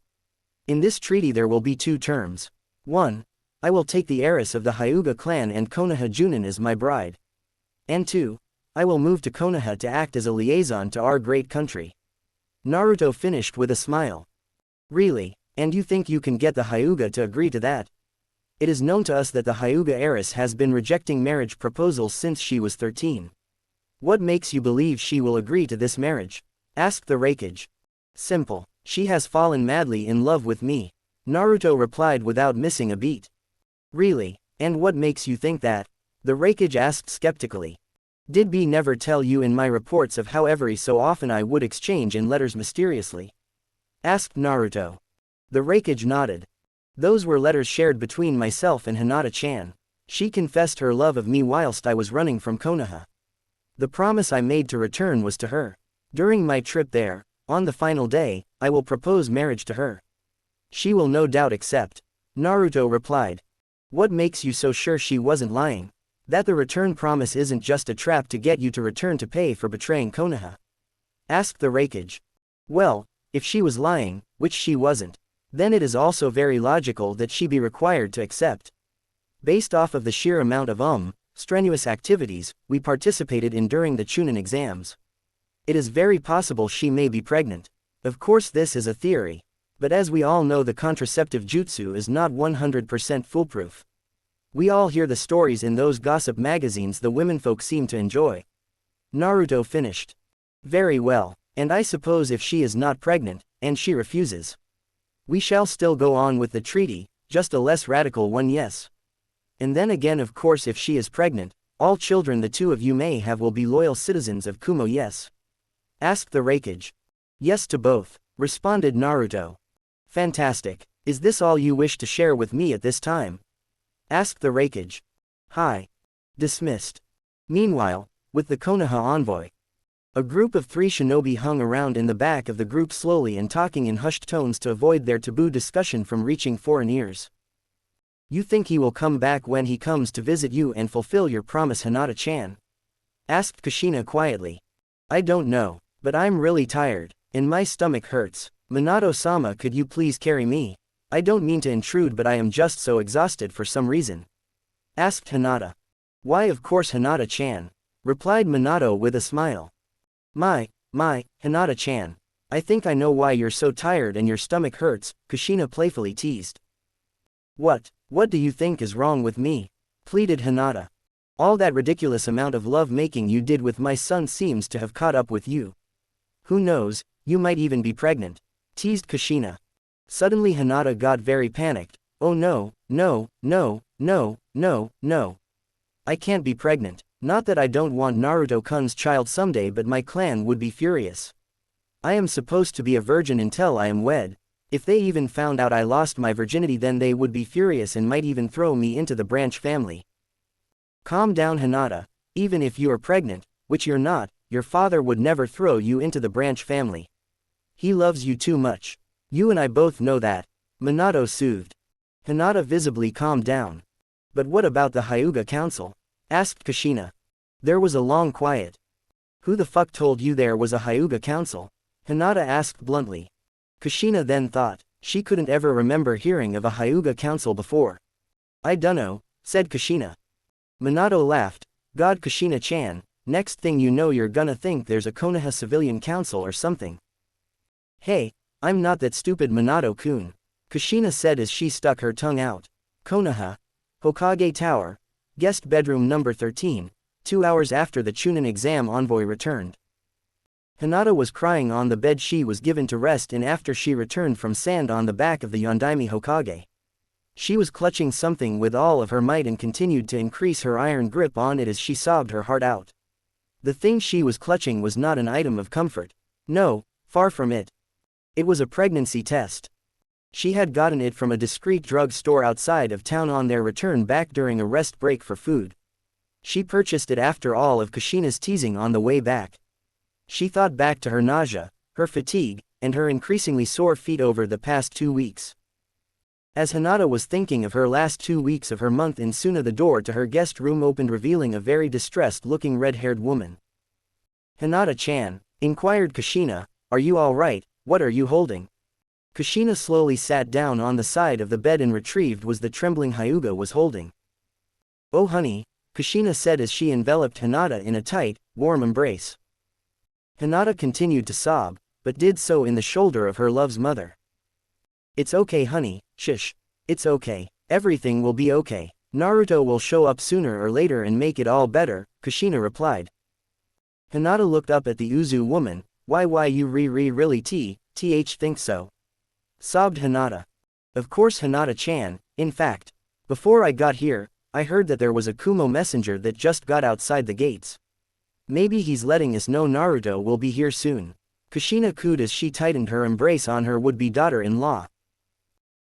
In this treaty there will be 2 terms. 1. I will take the heiress of the Hyuga clan and Konoha Junin as my bride. And 2. I will move to Konoha to act as a liaison to our great country. Naruto finished with a smile. Really? And you think you can get the Hyuga to agree to that? It is known to us that the Hyuga heiress has been rejecting marriage proposals since she was 13. What makes you believe she will agree to this marriage? Asked the Raikage. Simple. She has fallen madly in love with me. Naruto replied without missing a beat. Really? And what makes you think that? The Raikage asked skeptically. Did B never tell you in my reports of how every so often I would exchange in letters mysteriously? Asked Naruto. The Raikage nodded. Those were letters shared between myself and Hinata-chan. She confessed her love of me whilst I was running from Konoha. The promise I made to return was to her. During my trip there, on the final day, I will propose marriage to her. She will no doubt accept. Naruto replied. What makes you so sure she wasn't lying? That the return promise isn't just a trap to get you to return to pay for betraying Konoha? Asked the Raikage. Well, if she was lying, which she wasn't, then it is also very logical that she be required to accept. Based off of the sheer amount of strenuous activities we participated in during the Chunin exams, it is very possible she may be pregnant. Of course this is a theory, but as we all know the contraceptive jutsu is not 100% foolproof. We all hear the stories in those gossip magazines the womenfolk seem to enjoy. Naruto finished. Very well, and I suppose if she is not pregnant, and she refuses, we shall still go on with the treaty, just a less radical one, yes. And then again, of course, if she is pregnant, all children the two of you may have will be loyal citizens of Kumo, yes? Asked the Raikage. Yes to both, responded Naruto. Fantastic. Is this all you wish to share with me at this time? Asked the Raikage. Hi. Dismissed. Meanwhile, with the Konoha envoy, a group of 3 shinobi hung around in the back of the group slowly and talking in hushed tones to avoid their taboo discussion from reaching foreign ears. You think he will come back when he comes to visit you and fulfill your promise, Hinata-chan? Asked Kushina quietly. I don't know, but I'm really tired, and my stomach hurts. Minato-sama, could you please carry me? I don't mean to intrude, but I am just so exhausted for some reason. Asked Hinata. Why, of course, Hinata-chan, replied Minato with a smile. My, Hinata-chan. I think I know why you're so tired and your stomach hurts, Kushina playfully teased. What do you think is wrong with me? Pleaded Hinata. All that ridiculous amount of love-making you did with my son seems to have caught up with you. Who knows, you might even be pregnant, teased Kushina. Suddenly Hinata got very panicked. Oh no. I can't be pregnant. Not that I don't want Naruto-kun's child someday, but my clan would be furious. I am supposed to be a virgin until I am wed. If they even found out I lost my virginity, then they would be furious and might even throw me into the branch family. Calm down, Hinata. Even if you are pregnant, which you're not, your father would never throw you into the branch family. He loves you too much. You and I both know that. Minato soothed. Hinata visibly calmed down. But what about the Hyuga Council? Asked Kushina. There was a long quiet. Who the fuck told you there was a Hyuga Council? Hinata asked bluntly. Kushina then thought, she couldn't ever remember hearing of a Hyuga Council before. I dunno, said Kushina. Minato laughed. God, Kushina-chan, next thing you know you're gonna think there's a Konoha Civilian Council or something. Hey, I'm not that stupid, Minato-kun, Kushina said as she stuck her tongue out. Konoha, Hokage Tower, guest bedroom number 13, 2 hours after the Chunin exam envoy returned. Hinata was crying on the bed she was given to rest in after she returned from sand on the back of the Yondaime Hokage. She was clutching something with all of her might and continued to increase her iron grip on it as she sobbed her heart out. The thing she was clutching was not an item of comfort. No, far from it. It was a pregnancy test. She had gotten it from a discreet drug store outside of town on their return back during a rest break for food. She purchased it after all of Kushina's teasing on the way back. She thought back to her nausea, her fatigue, and her increasingly sore feet over the past 2 weeks. As Hinata was thinking of her last 2 weeks of her month in Suna, the door to her guest room opened, revealing a very distressed-looking red-haired woman. Hinata-chan, inquired Kushina, are you all right? What are you holding? Kushina slowly sat down on the side of the bed and retrieved was the trembling Hyuga was holding. Oh honey, Kushina said as she enveloped Hinata in a tight, warm embrace. Hinata continued to sob, but did so in the shoulder of her love's mother. It's okay honey, shush. It's okay. Everything will be okay. Naruto will show up sooner or later and make it all better, Kushina replied. Hinata looked up at the Uzu woman. Why you really think so? Sobbed Hinata. Of course Hinata-chan, in fact, before I got here, I heard that there was a Kumo messenger that just got outside the gates. Maybe he's letting us know Naruto will be here soon. Kushina cooed as she tightened her embrace on her would-be daughter-in-law.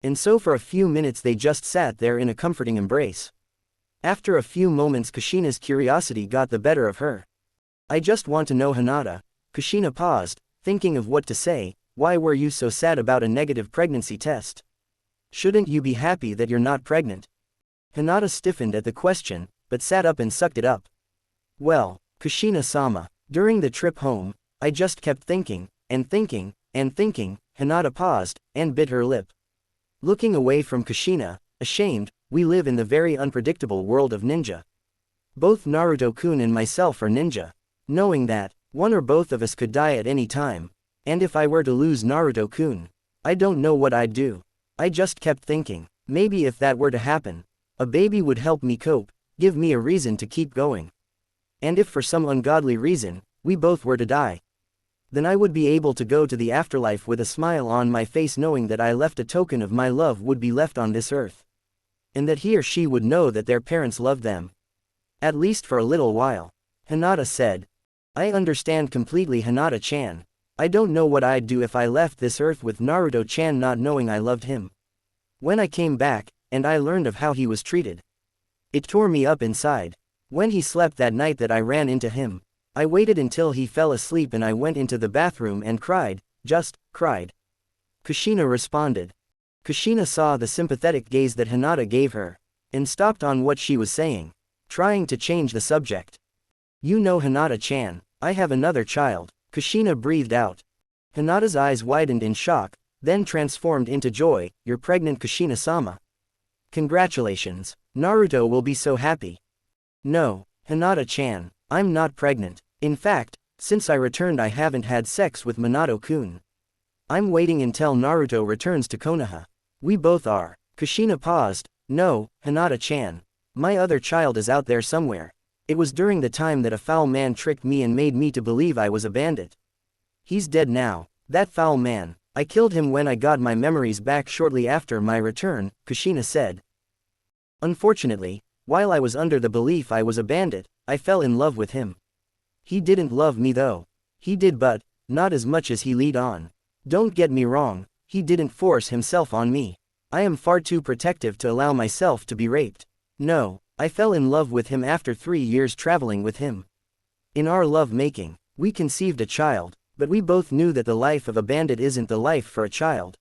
And so for a few minutes they just sat there in a comforting embrace. After a few moments Kushina's curiosity got the better of her. I just want to know, Hinata. Kushina paused, thinking of what to say. Why were you so sad about a negative pregnancy test? Shouldn't you be happy that you're not pregnant? Hinata stiffened at the question, but sat up and sucked it up. Well, Kushina-sama, during the trip home, I just kept thinking, and thinking, and thinking. Hinata paused, and bit her lip. Looking away from Kushina, ashamed, we live in the very unpredictable world of ninja. Both Naruto-kun and myself are ninja. Knowing that, one or both of us could die at any time. And if I were to lose Naruto-kun, I don't know what I'd do. I just kept thinking, maybe if that were to happen, a baby would help me cope, give me a reason to keep going. And if for some ungodly reason, we both were to die, then I would be able to go to the afterlife with a smile on my face knowing that I left a token of my love would be left on this earth. and that he or she would know that their parents loved them. At least for a little while. Hinata said. I understand completely, Hinata-chan. I don't know what I'd do if I left this earth with Naruto-chan not knowing I loved him. When I came back, and I learned of how he was treated, it tore me up inside. When he slept that night that I ran into him, I waited until he fell asleep and I went into the bathroom and cried, just cried. Kushina responded. Kushina saw the sympathetic gaze that Hinata gave her, and stopped on what she was saying, trying to change the subject. You know, Hinata-chan, I have another child, Kushina breathed out. Hinata's eyes widened in shock, then transformed into joy. You're pregnant, Kushina-sama. Congratulations. Naruto will be so happy. No, Hinata-chan, I'm not pregnant. In fact, since I returned I haven't had sex with Minato-kun. I'm waiting until Naruto returns to Konoha. We both are. Kushina paused. No, Hinata-chan. My other child is out there somewhere. It was during the time that a foul man tricked me and made me to believe I was a bandit. He's dead now. That foul man. I killed him when I got my memories back shortly after my return, Kushina said. Unfortunately, while I was under the belief I was a bandit, I fell in love with him. He didn't love me though. He did, but not as much as he lead on. Don't get me wrong, he didn't force himself on me. I am far too protective to allow myself to be raped. No, I fell in love with him after 3 years traveling with him. In our love making, we conceived a child, but we both knew that the life of a bandit isn't the life for a child.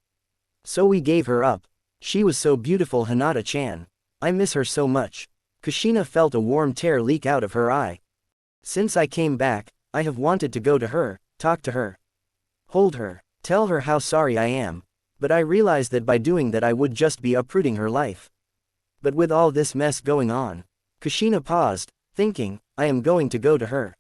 So we gave her up. She was so beautiful, Hinata-chan. I miss her so much. Kushina felt a warm tear leak out of her eye. Since I came back, I have wanted to go to her, talk to her, hold her, tell her how sorry I am, but I realized that by doing that I would just be uprooting her life. But with all this mess going on, Kushina paused, thinking, I am going to go to her.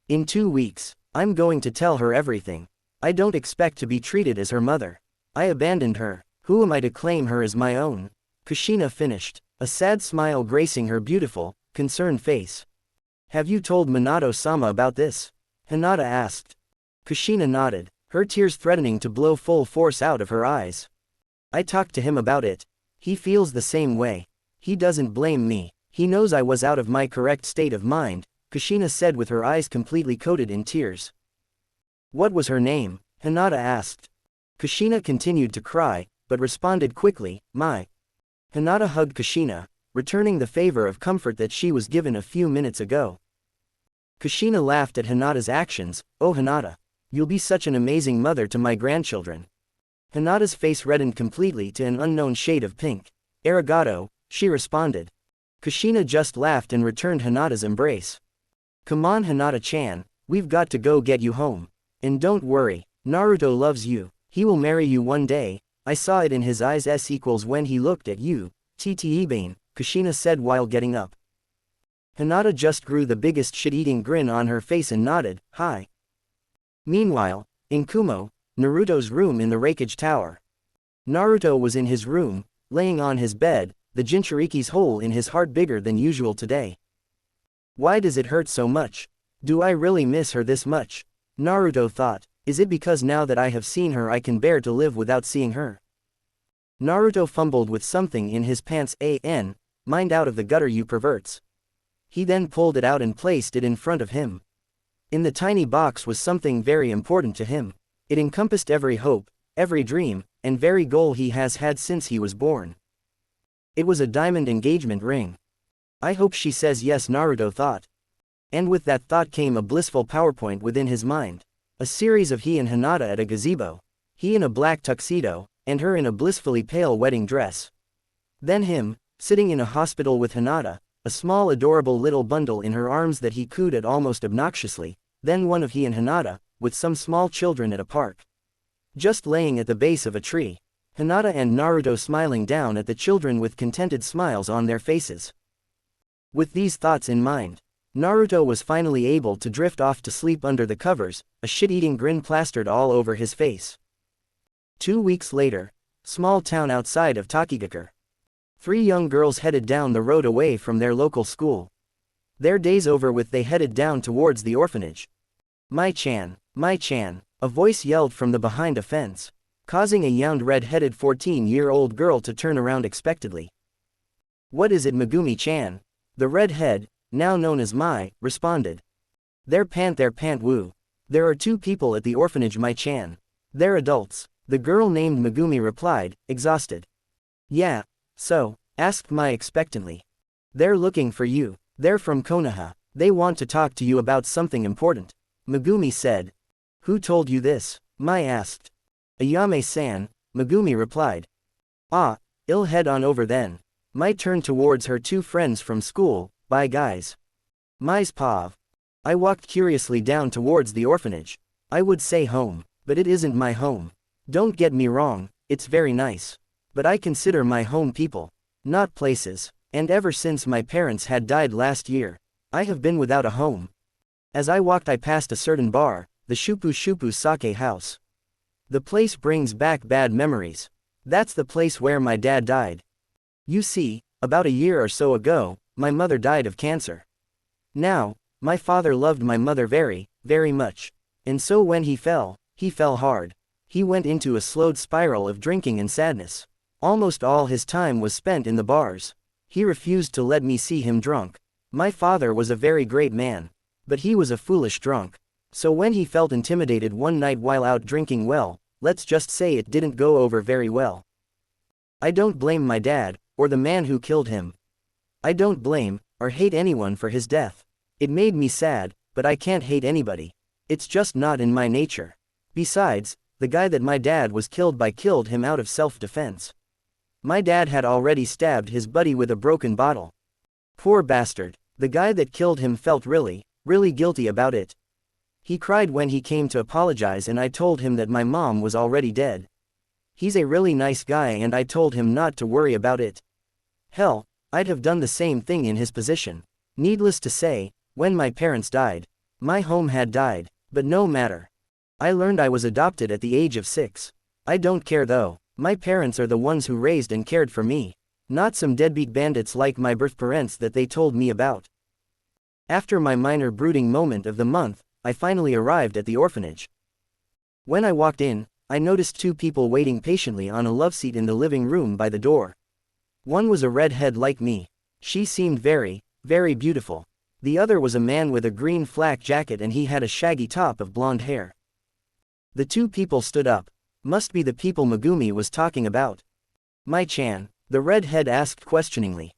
In 2 weeks, I'm going to tell her everything. I don't expect to be treated as her mother. I abandoned her. Who am I to claim her as my own? Kushina finished, a sad smile gracing her beautiful, concerned face. Have you told Minato-sama about this? Hinata asked. Kushina nodded, her tears threatening to blow full force out of her eyes. I talked to him about it. He feels the same way. He doesn't blame me. He knows I was out of my correct state of mind, Kushina said with her eyes completely coated in tears. What was her name? Hinata asked. Kushina continued to cry, but responded quickly, Mai. Hinata hugged Kushina, returning the favor of comfort that she was given a few minutes ago. Kushina laughed at Hinata's actions. Oh Hinata. You'll be such an amazing mother to my grandchildren. Hinata's face reddened completely to an unknown shade of pink. Arigato, she responded. Kushina just laughed and returned Hinata's embrace. Come on Hinata-chan, we've got to go get you home. And don't worry, Naruto loves you. He will marry you one day. I saw it in his eyes when he looked at you. Ttebane, Kushina said while getting up. Hinata just grew the biggest shit-eating grin on her face and nodded, hi. Meanwhile, in Kumo, Naruto's room in the Raikage Tower. Naruto was in his room, laying on his bed, the Jinchuriki's hole in his heart bigger than usual today. Why does it hurt so much? Do I really miss her this much? Naruto thought. Is it because now that I have seen her I can bear to live without seeing her? Naruto fumbled with something in his pants. Mind out of the gutter, you perverts. He then pulled it out and placed it in front of him. In the tiny box was something very important to him. It encompassed every hope, every dream, and very goal he has had since he was born. It was a diamond engagement ring. I hope she says yes, Naruto thought. And with that thought came a blissful PowerPoint within his mind. A series of he and Hinata at a gazebo. He in a black tuxedo, and her in a blissfully pale wedding dress. Then him, sitting in a hospital with Hinata, a small adorable little bundle in her arms that he cooed at almost obnoxiously, then one of he and Hinata, with some small children at a park. Just laying at the base of a tree. Hinata and Naruto smiling down at the children with contented smiles on their faces. With these thoughts in mind, Naruto was finally able to drift off to sleep under the covers, a shit-eating grin plastered all over his face. 2 weeks later, small town outside of Takigakure. 3 young girls headed down the road away from their local school. Their days over with, they headed down towards the orphanage. Mai-chan, Mai-chan, a voice yelled from the behind a fence, causing a young red-headed 14-year-old girl to turn around expectantly. What is it, Megumi-chan? The redhead, now known as Mai, responded. Their pant woo. There are 2 people at the orphanage, Mai-chan. They're adults. The girl named Megumi replied, exhausted. Yeah, so? Asked Mai expectantly. They're looking for you. They're from Konoha. They want to talk to you about something important. Megumi said. Who told you this? Mai asked. Ayame-san, Megumi replied. Ah, I'll head on over then. Mai turned towards her 2 friends from school. Bye guys. Mai's pav. I walked curiously down towards the orphanage. I would say home, but it isn't my home. Don't get me wrong, it's very nice. But I consider my home people, not places, and ever since my parents had died last year, I have been without a home. As I walked I passed a certain bar, the Shupu Sake house. The place brings back bad memories. That's the place where my dad died. You see, about a year or so ago, my mother died of cancer. Now, my father loved my mother very, very much. And so when he fell hard. He went into a slowed spiral of drinking and sadness. Almost all his time was spent in the bars. He refused to let me see him drunk. My father was a very great man. But he was a foolish drunk. So when he felt intimidated one night while out drinking, well, let's just say it didn't go over very well. I don't blame my dad, or the man who killed him. I don't blame, or hate anyone for his death. It made me sad, but I can't hate anybody. It's just not in my nature. Besides, the guy that my dad was killed by killed him out of self-defense. My dad had already stabbed his buddy with a broken bottle. Poor bastard. The guy that killed him felt really, really guilty about it. He cried when he came to apologize and I told him that my mom was already dead. He's a really nice guy and I told him not to worry about it. Hell, I'd have done the same thing in his position. Needless to say, when my parents died, my home had died, but no matter. I learned I was adopted at the age of 6. I don't care though. My parents are the ones who raised and cared for me, not some deadbeat bandits like my birth parents that they told me about. After my minor brooding moment of the month, I finally arrived at the orphanage. When I walked in, I noticed 2 people waiting patiently on a love seat in the living room by the door. One was a redhead like me. She seemed very, very beautiful. The other was a man with a green flak jacket and he had a shaggy top of blonde hair. The 2 people stood up. Must be the people Megumi was talking about. Mai-chan, the redhead asked questioningly.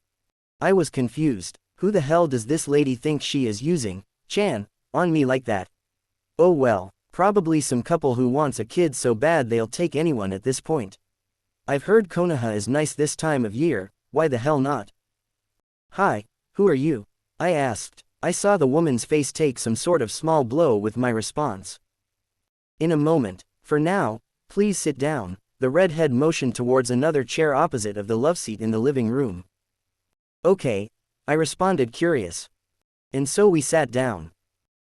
I was confused. Who the hell does this lady think she is using, Chan, on me like that? Oh well, probably some couple who wants a kid so bad they'll take anyone at this point. I've heard Konoha is nice this time of year, why the hell not? Hi, who are you? I asked. I saw the woman's face take some sort of small blow with my response. In a moment. For now, please sit down. The redhead motioned towards another chair opposite of the love seat in the living room. Okay, I responded curious. And so we sat down.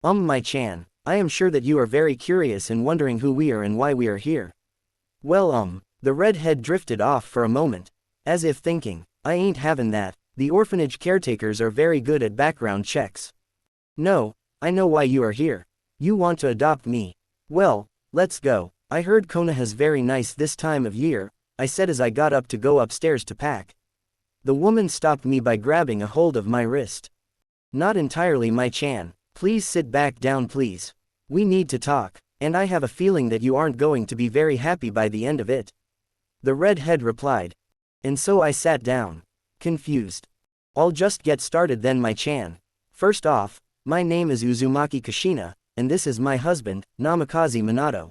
Mai-chan, I am sure that you are very curious and wondering who we are and why we are here. Well, the redhead drifted off for a moment, as if thinking, I ain't having that. The orphanage caretakers are very good at background checks. No, I know why you are here. You want to adopt me. Well, let's go. I heard Konoha's very nice this time of year, I said as I got up to go upstairs to pack. The woman stopped me by grabbing a hold of my wrist. Not entirely, Mai-chan. Please sit back down please. We need to talk, and I have a feeling that you aren't going to be very happy by the end of it. The redhead replied. And so I sat down. Confused. I'll just get started then, Mai-chan. First off, my name is Uzumaki Kushina, and this is my husband, Namikaze Minato.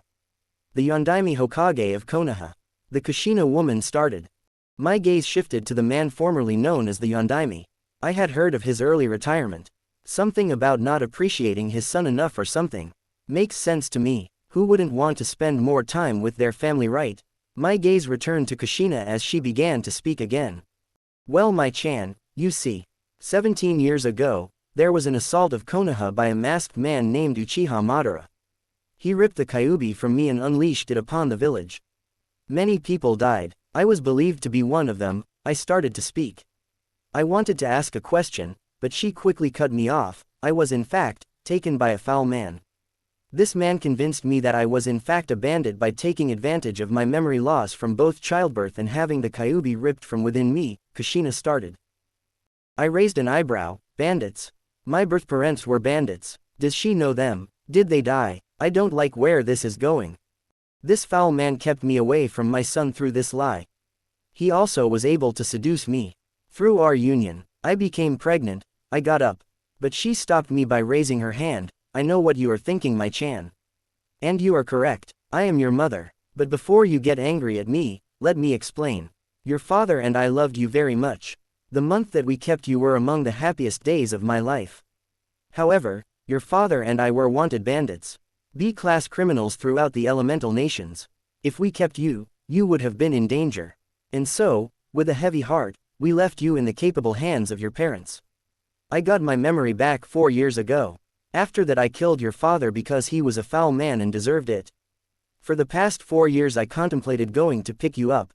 The Yondaime Hokage of Konoha. The Kushina woman started. My gaze shifted to the man formerly known as the Yondaime. I had heard of his early retirement. Something about not appreciating his son enough or something. Makes sense to me. Who wouldn't want to spend more time with their family, right? My gaze returned to Kushina as she began to speak again. Well, Mai-chan, you see. 17 years ago, there was an assault of Konoha by a masked man named Uchiha Madara. He ripped the kyuubi from me and unleashed it upon the village. Many people died. I was believed to be one of them. I started to speak. I wanted to ask a question, but she quickly cut me off. I was in fact taken by a foul man. This man convinced me that I was in fact a bandit by taking advantage of my memory loss from both childbirth and having the kyuubi ripped from within me. Kushina started. I raised an eyebrow. Bandits? My birth parents were bandits. Does she know them? Did they die? I don't like where this is going. This foul man kept me away from my son through this lie. He also was able to seduce me. Through our union, I became pregnant. I got up. But she stopped me by raising her hand. I know what you are thinking, my Chan. And you are correct. I am your mother. But before you get angry at me, let me explain. Your father and I loved you very much. The month that we kept you were among the happiest days of my life. However, your father and I were wanted bandits. B-class criminals throughout the elemental nations. If we kept you, you would have been in danger. And so, with a heavy heart, we left you in the capable hands of your parents. I got my memory back 4 years ago. After that I killed your father because he was a foul man and deserved it. For the past 4 years I contemplated going to pick you up.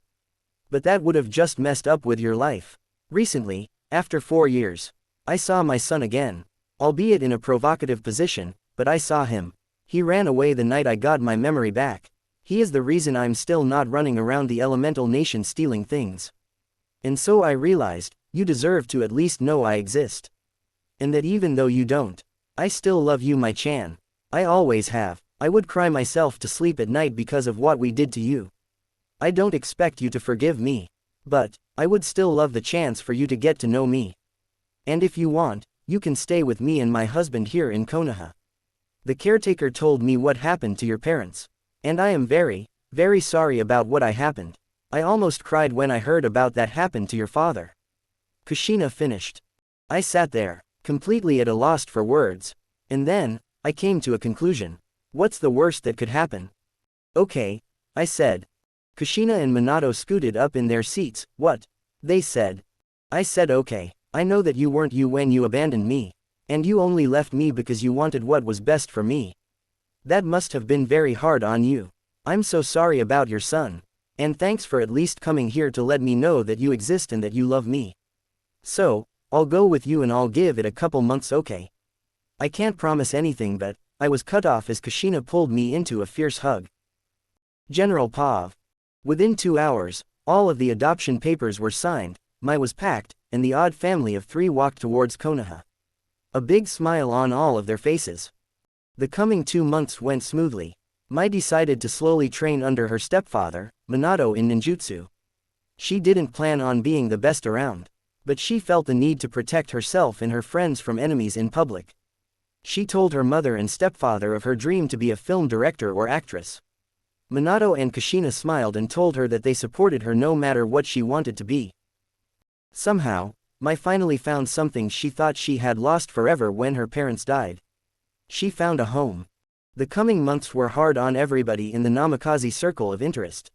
But that would have just messed up with your life. Recently, after 4 years, I saw my son again. Albeit in a provocative position, but I saw him. He ran away the night I got my memory back. He is the reason I'm still not running around the elemental nation stealing things. And so I realized, you deserve to at least know I exist. And that even though you don't, I still love you, my Chan. I always have. I would cry myself to sleep at night because of what we did to you. I don't expect you to forgive me. But, I would still love the chance for you to get to know me. And if you want, you can stay with me and my husband here in Konoha. The caretaker told me what happened to your parents. And I am very, very sorry about what happened. I almost cried when I heard about that happened to your father. Kushina finished. I sat there, completely at a loss for words. And then, I came to a conclusion. What's the worst that could happen? Okay, I said. Kushina and Minato scooted up in their seats. What? They said. I said okay, I know that you weren't you when you abandoned me. And you only left me because you wanted what was best for me. That must have been very hard on you. I'm so sorry about your son. And thanks for at least coming here to let me know that you exist and that you love me. So, I'll go with you and I'll give it a couple months, okay? I can't promise anything, but I was cut off as Kushina pulled me into a fierce hug. General Pav. Within 2 hours, all of the adoption papers were signed, Mai was packed, and the odd family of 3 walked towards Konoha. A big smile on all of their faces. The coming 2 months went smoothly. Mai decided to slowly train under her stepfather, Minato, in ninjutsu. She didn't plan on being the best around, but she felt the need to protect herself and her friends from enemies in public. She told her mother and stepfather of her dream to be a film director or actress. Minato and Kushina smiled and told her that they supported her no matter what she wanted to be. Somehow, Mai finally found something she thought she had lost forever when her parents died. She found a home. The coming months were hard on everybody in the Namikaze circle of interest.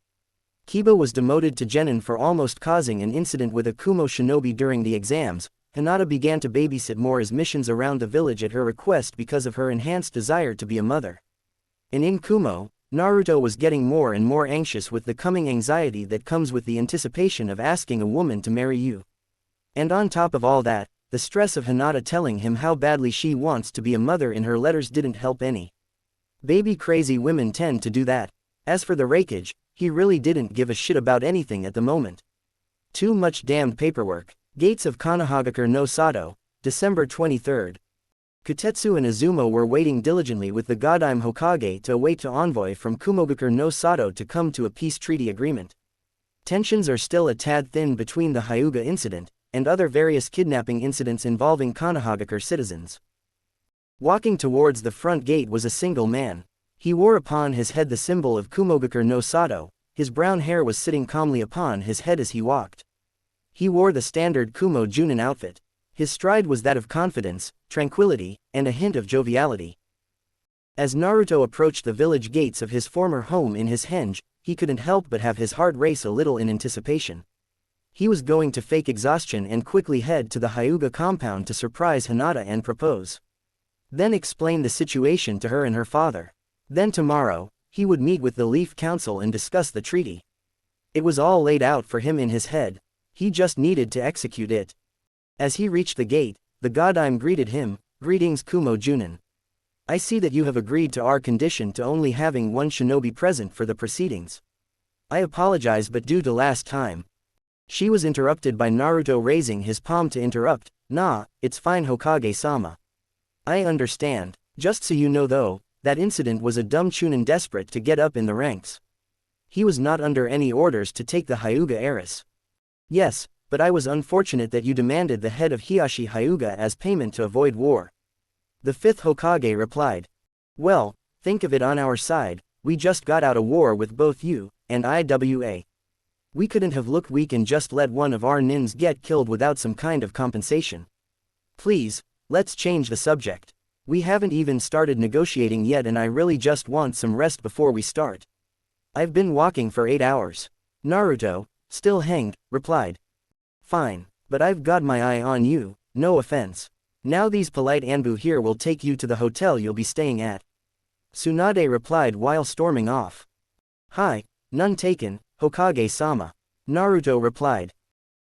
Kiba was demoted to genin for almost causing an incident with a Kumo shinobi during the exams. Hinata began to babysit Mora's missions around the village at her request because of her enhanced desire to be a mother. And in Kumo, Naruto was getting more and more anxious with the coming anxiety that comes with the anticipation of asking a woman to marry you. And on top of all that, the stress of Hinata telling him how badly she wants to be a mother in her letters didn't help any. Baby crazy women tend to do that. As for the rakeage, he really didn't give a shit about anything at the moment. Too much damned paperwork. Gates of Konohagakure no Sato, December 23rd. Kotetsu and Izumo were waiting diligently with the Godime Hokage to await an envoy from Kumogakure no Sato to come to a peace treaty agreement. Tensions are still a tad thin between the Hyuga incident and other various kidnapping incidents involving Konohagakure citizens. Walking towards the front gate was a single man. He wore upon his head the symbol of Kumogakure no Sato. His brown hair was sitting calmly upon his head as he walked. He wore the standard Kumo Junin outfit. His stride was that of confidence, tranquility, and a hint of joviality. As Naruto approached the village gates of his former home in his henge, he couldn't help but have his heart race a little in anticipation. He was going to fake exhaustion and quickly head to the Hyuga compound to surprise Hinata and propose. Then explain the situation to her and her father. Then tomorrow, he would meet with the Leaf Council and discuss the treaty. It was all laid out for him in his head. He just needed to execute it. As he reached the gate, the Godime greeted him. Greetings, Kumo Junin. I see that you have agreed to our condition to only having one shinobi present for the proceedings. I apologize, but due to last time, She was interrupted by Naruto raising his palm to interrupt. Nah, it's fine Hokage-sama. I understand. Just so you know though, that incident was a dumb Chunin desperate to get up in the ranks. He was not under any orders to take the Hyuga heiress. Yes, but I was unfortunate that you demanded the head of Hiashi Hyuga as payment to avoid war. The fifth Hokage replied. Well, think of it on our side, we just got out a war with both you and IWA. We couldn't have looked weak and just let one of our nins get killed without some kind of compensation. Please, let's change the subject. We haven't even started negotiating yet and I really just want some rest before we start. I've been walking for 8 hours. Naruto, still hanged, replied. Fine, but I've got my eye on you, no offense. Now these polite Anbu here will take you to the hotel you'll be staying at. Tsunade replied while storming off. Hi, none taken, Hokage-sama. Naruto replied.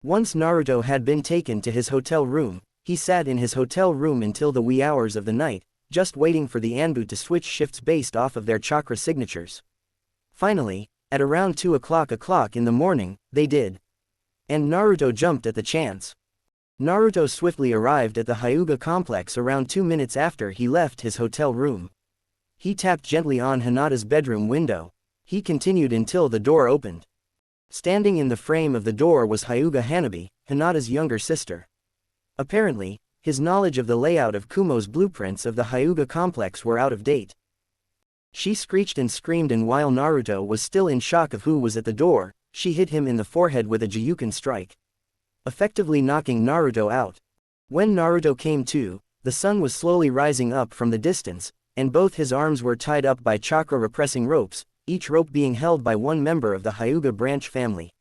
Once Naruto had been taken to his hotel room, he sat in his hotel room until the wee hours of the night, just waiting for the Anbu to switch shifts based off of their chakra signatures. Finally, at around 2 o'clock in the morning, they did. And Naruto jumped at the chance. Naruto swiftly arrived at the Hyuga complex around 2 minutes after he left his hotel room. He tapped gently on Hinata's bedroom window. He continued until the door opened. Standing in the frame of the door was Hyuga Hanabi, Hinata's younger sister. Apparently, his knowledge of the layout of Kumo's blueprints of the Hyuga complex were out of date. She screeched and screamed, and while Naruto was still in shock of who was at the door, she hit him in the forehead with a Juyuken strike, effectively knocking Naruto out. When Naruto came to, the sun was slowly rising up from the distance, and both his arms were tied up by chakra-repressing ropes, each rope being held by one member of the Hyuga branch family.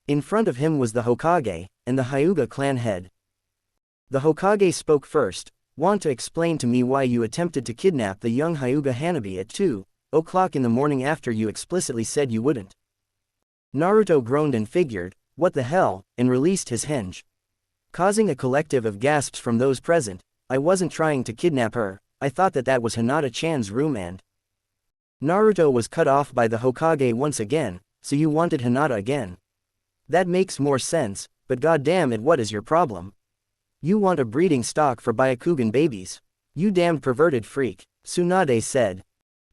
In front of him was the Hokage, and the Hyuga clan head. The Hokage spoke first. Want to explain to me why you attempted to kidnap the young Hyuga Hanabi at 2 o'clock in the morning after you explicitly said you wouldn't? Naruto groaned and figured, what the hell, and released his henge. Causing a collective of gasps from those present. I wasn't trying to kidnap her, I thought that was Hinata-chan's room and… Naruto was cut off by the Hokage once again. So you wanted Hinata again? That makes more sense, but goddamn it, what is your problem? You want a breeding stock for Byakugan babies? You damned perverted freak, Tsunade said.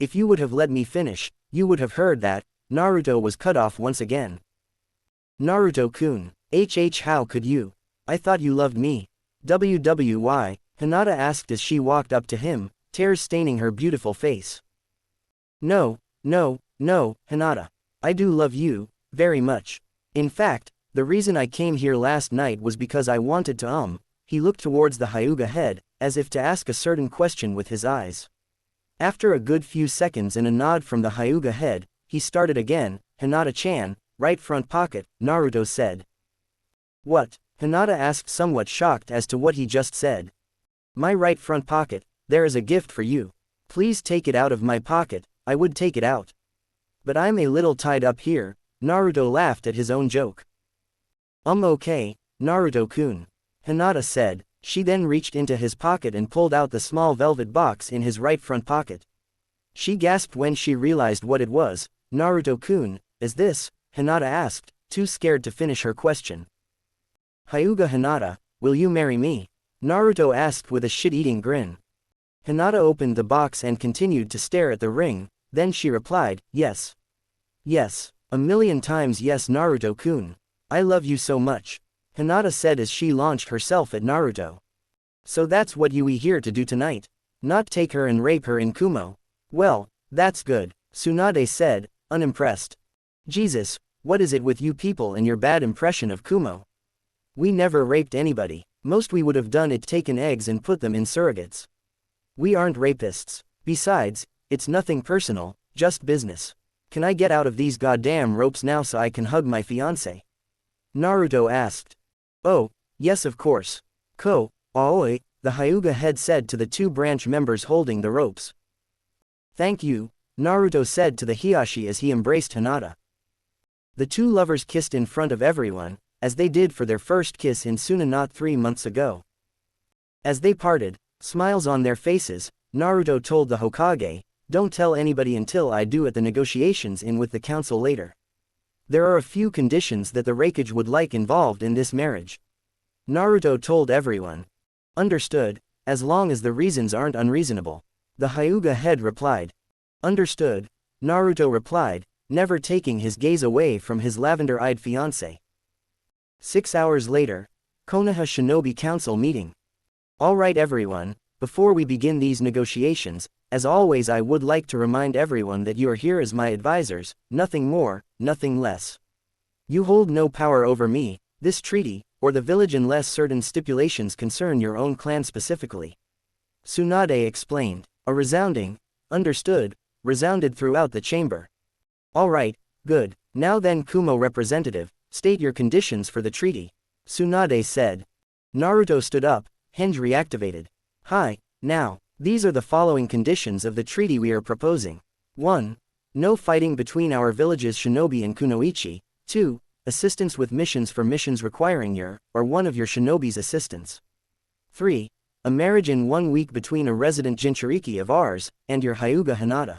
If you would have let me finish, you would have heard that. Naruto was cut off once again. Naruto-kun, how could you? I thought you loved me. WWY, Hinata asked as she walked up to him, tears staining her beautiful face. No, Hinata. I do love you, very much. In fact, the reason I came here last night was because I wanted to He looked towards the Hyuga head, as if to ask a certain question with his eyes. After a good few seconds and a nod from the Hyuga head, he started again. Hinata-chan, right front pocket, Naruto said. What? Hinata asked, somewhat shocked as to what he just said. My right front pocket, there is a gift for you. Please take it out of my pocket. I would take it out. But I'm a little tied up here. Naruto laughed at his own joke. Okay, Naruto-kun, Hinata said. She then reached into his pocket and pulled out the small velvet box in his right front pocket. She gasped when she realized what it was. Naruto-kun, is this? Hinata asked, too scared to finish her question. Hyuga Hinata, will you marry me? Naruto asked with a shit-eating grin. Hinata opened the box and continued to stare at the ring, then she replied, yes. Yes, 1,000,000 times yes Naruto-kun. I love you so much. Hinata said as she launched herself at Naruto. So that's what you here to do tonight? Not take her and rape her in Kumo? Well, that's good, Tsunade said, unimpressed. Jesus, what is it with you people and your bad impression of Kumo? We never raped anybody. Most we would have done it taken eggs and put them in surrogates. We aren't rapists. Besides, it's nothing personal, just business. Can I get out of these goddamn ropes now so I can hug my fiancé? Naruto asked. Oh, yes of course. Aoi, the Hyuga head said to the two branch members holding the ropes. Thank you, Naruto said to the Hiashi as he embraced Hinata. The two lovers kissed in front of everyone, as they did for their first kiss in Suna not 3 months ago. As they parted, smiles on their faces, Naruto told the Hokage, don't tell anybody until I do at the negotiations in with the council later. There are a few conditions that the Raikage would like involved in this marriage. Naruto told everyone. Understood, as long as the reasons aren't unreasonable. The Hyuga head replied. Understood, Naruto replied, never taking his gaze away from his lavender-eyed fiancé. 6 hours later, Konoha Shinobi Council meeting. Alright everyone, before we begin these negotiations, as always I would like to remind everyone that you are here as my advisors, nothing more, nothing less. You hold no power over me, this treaty, or the village unless certain stipulations concern your own clan specifically. Tsunade explained. A resounding, understood, resounded throughout the chamber. Alright, good, now then Kumo representative, state your conditions for the treaty. Tsunade said. Naruto stood up, Henge reactivated. Hi, now, these are the following conditions of the treaty we are proposing. 1. No fighting between our villages Shinobi and Kunoichi. 2. Assistance with missions for missions requiring your, or one of your shinobi's assistance. 3. A marriage in 1 week between a resident Jinchuriki of ours, and your Hyuga Hinata.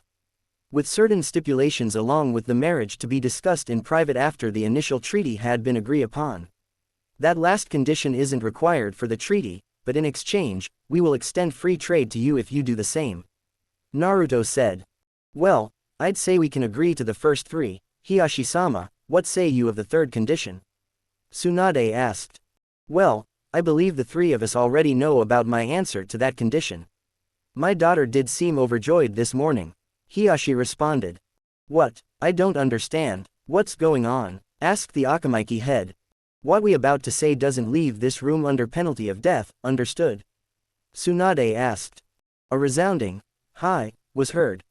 With certain stipulations along with the marriage to be discussed in private after the initial treaty had been agreed upon. That last condition isn't required for the treaty, but in exchange, we will extend free trade to you if you do the same. Naruto said. Well, I'd say we can agree to the first 3, Hiyashi-sama, what say you of the third condition? Tsunade asked. Well, I believe the 3 of us already know about my answer to that condition. My daughter did seem overjoyed this morning. Hiyashi responded. What? I don't understand, what's going on? Asked the Akamaiki head. What we about to say doesn't leave this room under penalty of death, understood? Tsunade asked. A resounding, hi, was heard.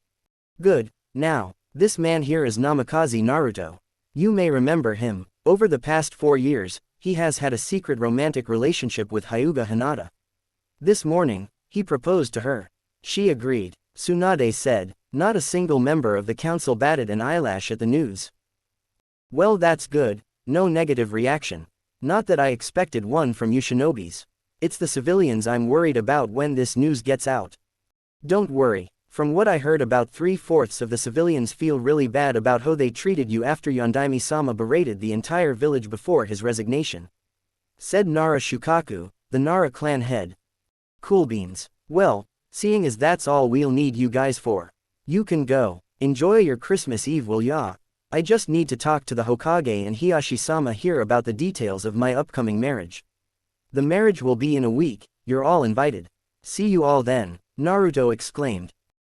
Good, now, this man here is Namikaze Naruto. You may remember him, over the past 4 years, he has had a secret romantic relationship with Hyuga Hinata. This morning, he proposed to her. She agreed, Tsunade said. Not a single member of the council batted an eyelash at the news. Well, that's good, no negative reaction. Not that I expected one from you shinobis. It's the civilians I'm worried about when this news gets out. Don't worry, from what I heard about 3/4 of the civilians feel really bad about how they treated you after Yondaime-sama berated the entire village before his resignation. Said Nara Shukaku, the Nara clan head. Cool beans. Well, seeing as that's all we'll need you guys for. You can go. Enjoy your Christmas Eve, will ya? I just need to talk to the Hokage and Hiyashi-sama here about the details of my upcoming marriage. The marriage will be in a week, you're all invited. See you all then, Naruto exclaimed.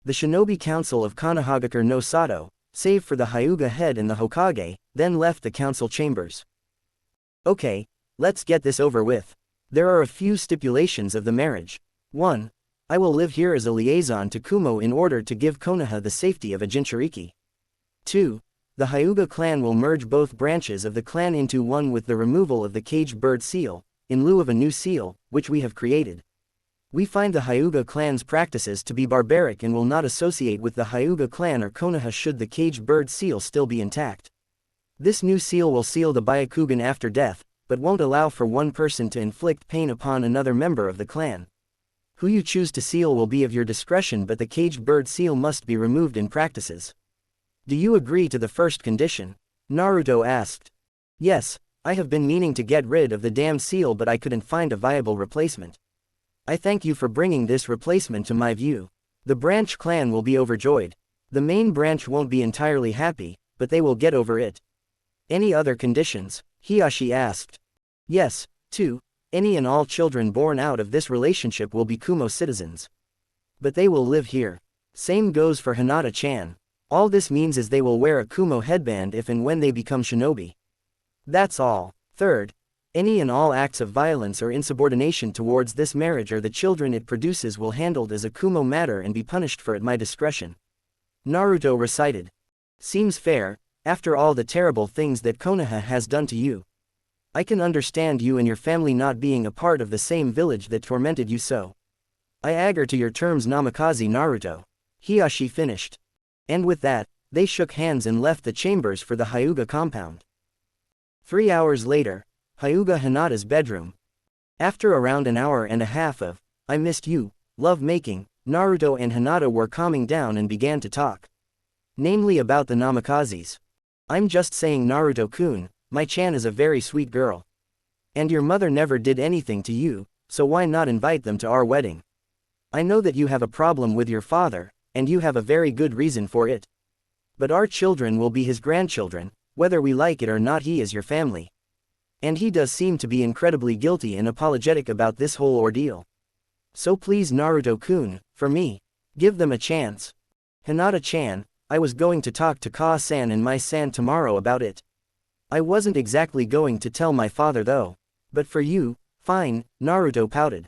The Shinobi Council of Konohagakure no Sato, save for the Hyuga head and the Hokage, then left the council chambers. Okay, let's get this over with. There are a few stipulations of the marriage. 1. I will live here as a liaison to Kumo in order to give Konoha the safety of a Jinchuriki. 2. The Hyuga clan will merge both branches of the clan into one with the removal of the caged bird seal, in lieu of a new seal, which we have created. We find the Hyuga clan's practices to be barbaric and will not associate with the Hyuga clan or Konoha should the caged bird seal still be intact. This new seal will seal the Byakugan after death, but won't allow for one person to inflict pain upon another member of the clan. Who you choose to seal will be of your discretion, but the caged bird seal must be removed in practices. Do you agree to the first condition? Naruto asked. Yes, I have been meaning to get rid of the damn seal but I couldn't find a viable replacement. I thank you for bringing this replacement to my view. The branch clan will be overjoyed. The main branch won't be entirely happy, but they will get over it. Any other conditions? Hiyashi asked. Yes, 2. Any and all children born out of this relationship will be Kumo citizens. But they will live here. Same goes for Hinata-chan. All this means is they will wear a Kumo headband if and when they become shinobi. That's all. 3rd. Any and all acts of violence or insubordination towards this marriage or the children it produces will handled as a Kumo matter and be punished for at my discretion. Naruto recited. Seems fair, after all the terrible things that Konoha has done to you. I can understand you and your family not being a part of the same village that tormented you so. I agree to your terms, Namikaze Naruto. Hiyashi finished. And with that, they shook hands and left the chambers for the Hyuga compound. 3 hours later, Hyuga Hinata's bedroom. After around an hour and a half of, I missed you, love making, Naruto and Hinata were calming down and began to talk. Namely about the Namikazes. I'm just saying Naruto-kun, my Chan is a very sweet girl. And your mother never did anything to you, so why not invite them to our wedding? I know that you have a problem with your father, and you have a very good reason for it. But our children will be his grandchildren, whether we like it or not. He is your family. And he does seem to be incredibly guilty and apologetic about this whole ordeal. So please Naruto-kun, for me, give them a chance. Hinata-chan, I was going to talk to Ka-san and my san tomorrow about it. I wasn't exactly going to tell my father though. But for you, fine, Naruto pouted.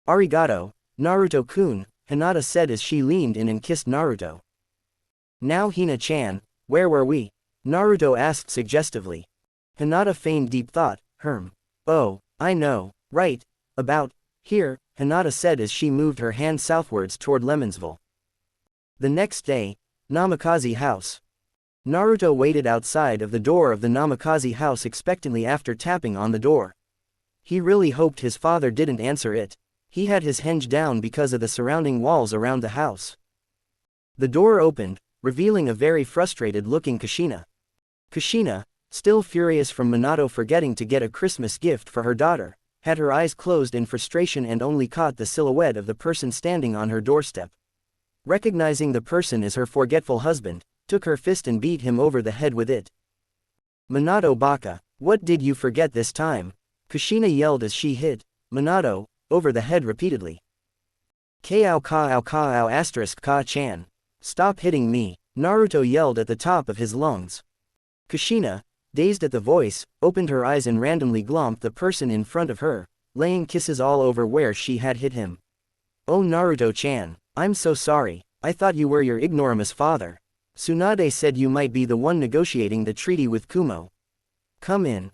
Arigato, Naruto-kun, Hinata said as she leaned in and kissed Naruto. Now Hina-chan, where were we? Naruto asked suggestively. Hinata feigned deep thought. Oh, I know, right, about here, Hinata said as she moved her hand southwards toward Lemonsville. The next day, Namikaze house. Naruto waited outside of the door of the Namikaze house expectantly after tapping on the door. He really hoped his father didn't answer it. He had his hinge down because of the surrounding walls around the house. The door opened, revealing a very frustrated-looking Kushina. Kushina, still furious from Minato forgetting to get a Christmas gift for her daughter, had her eyes closed in frustration and only caught the silhouette of the person standing on her doorstep. Recognizing the person as her forgetful husband, took her fist and beat him over the head with it. Minato baka, what did you forget this time? Kushina yelled as she hit Minato over the head repeatedly. Kao asterisk ka-chan. Stop hitting me, Naruto yelled at the top of his lungs. Kushina, dazed at the voice, opened her eyes and randomly glomped the person in front of her, laying kisses all over where she had hit him. Oh Naruto-chan, I'm so sorry, I thought you were your ignoramus father. Tsunade said you might be the one negotiating the treaty with Kumo. Come in,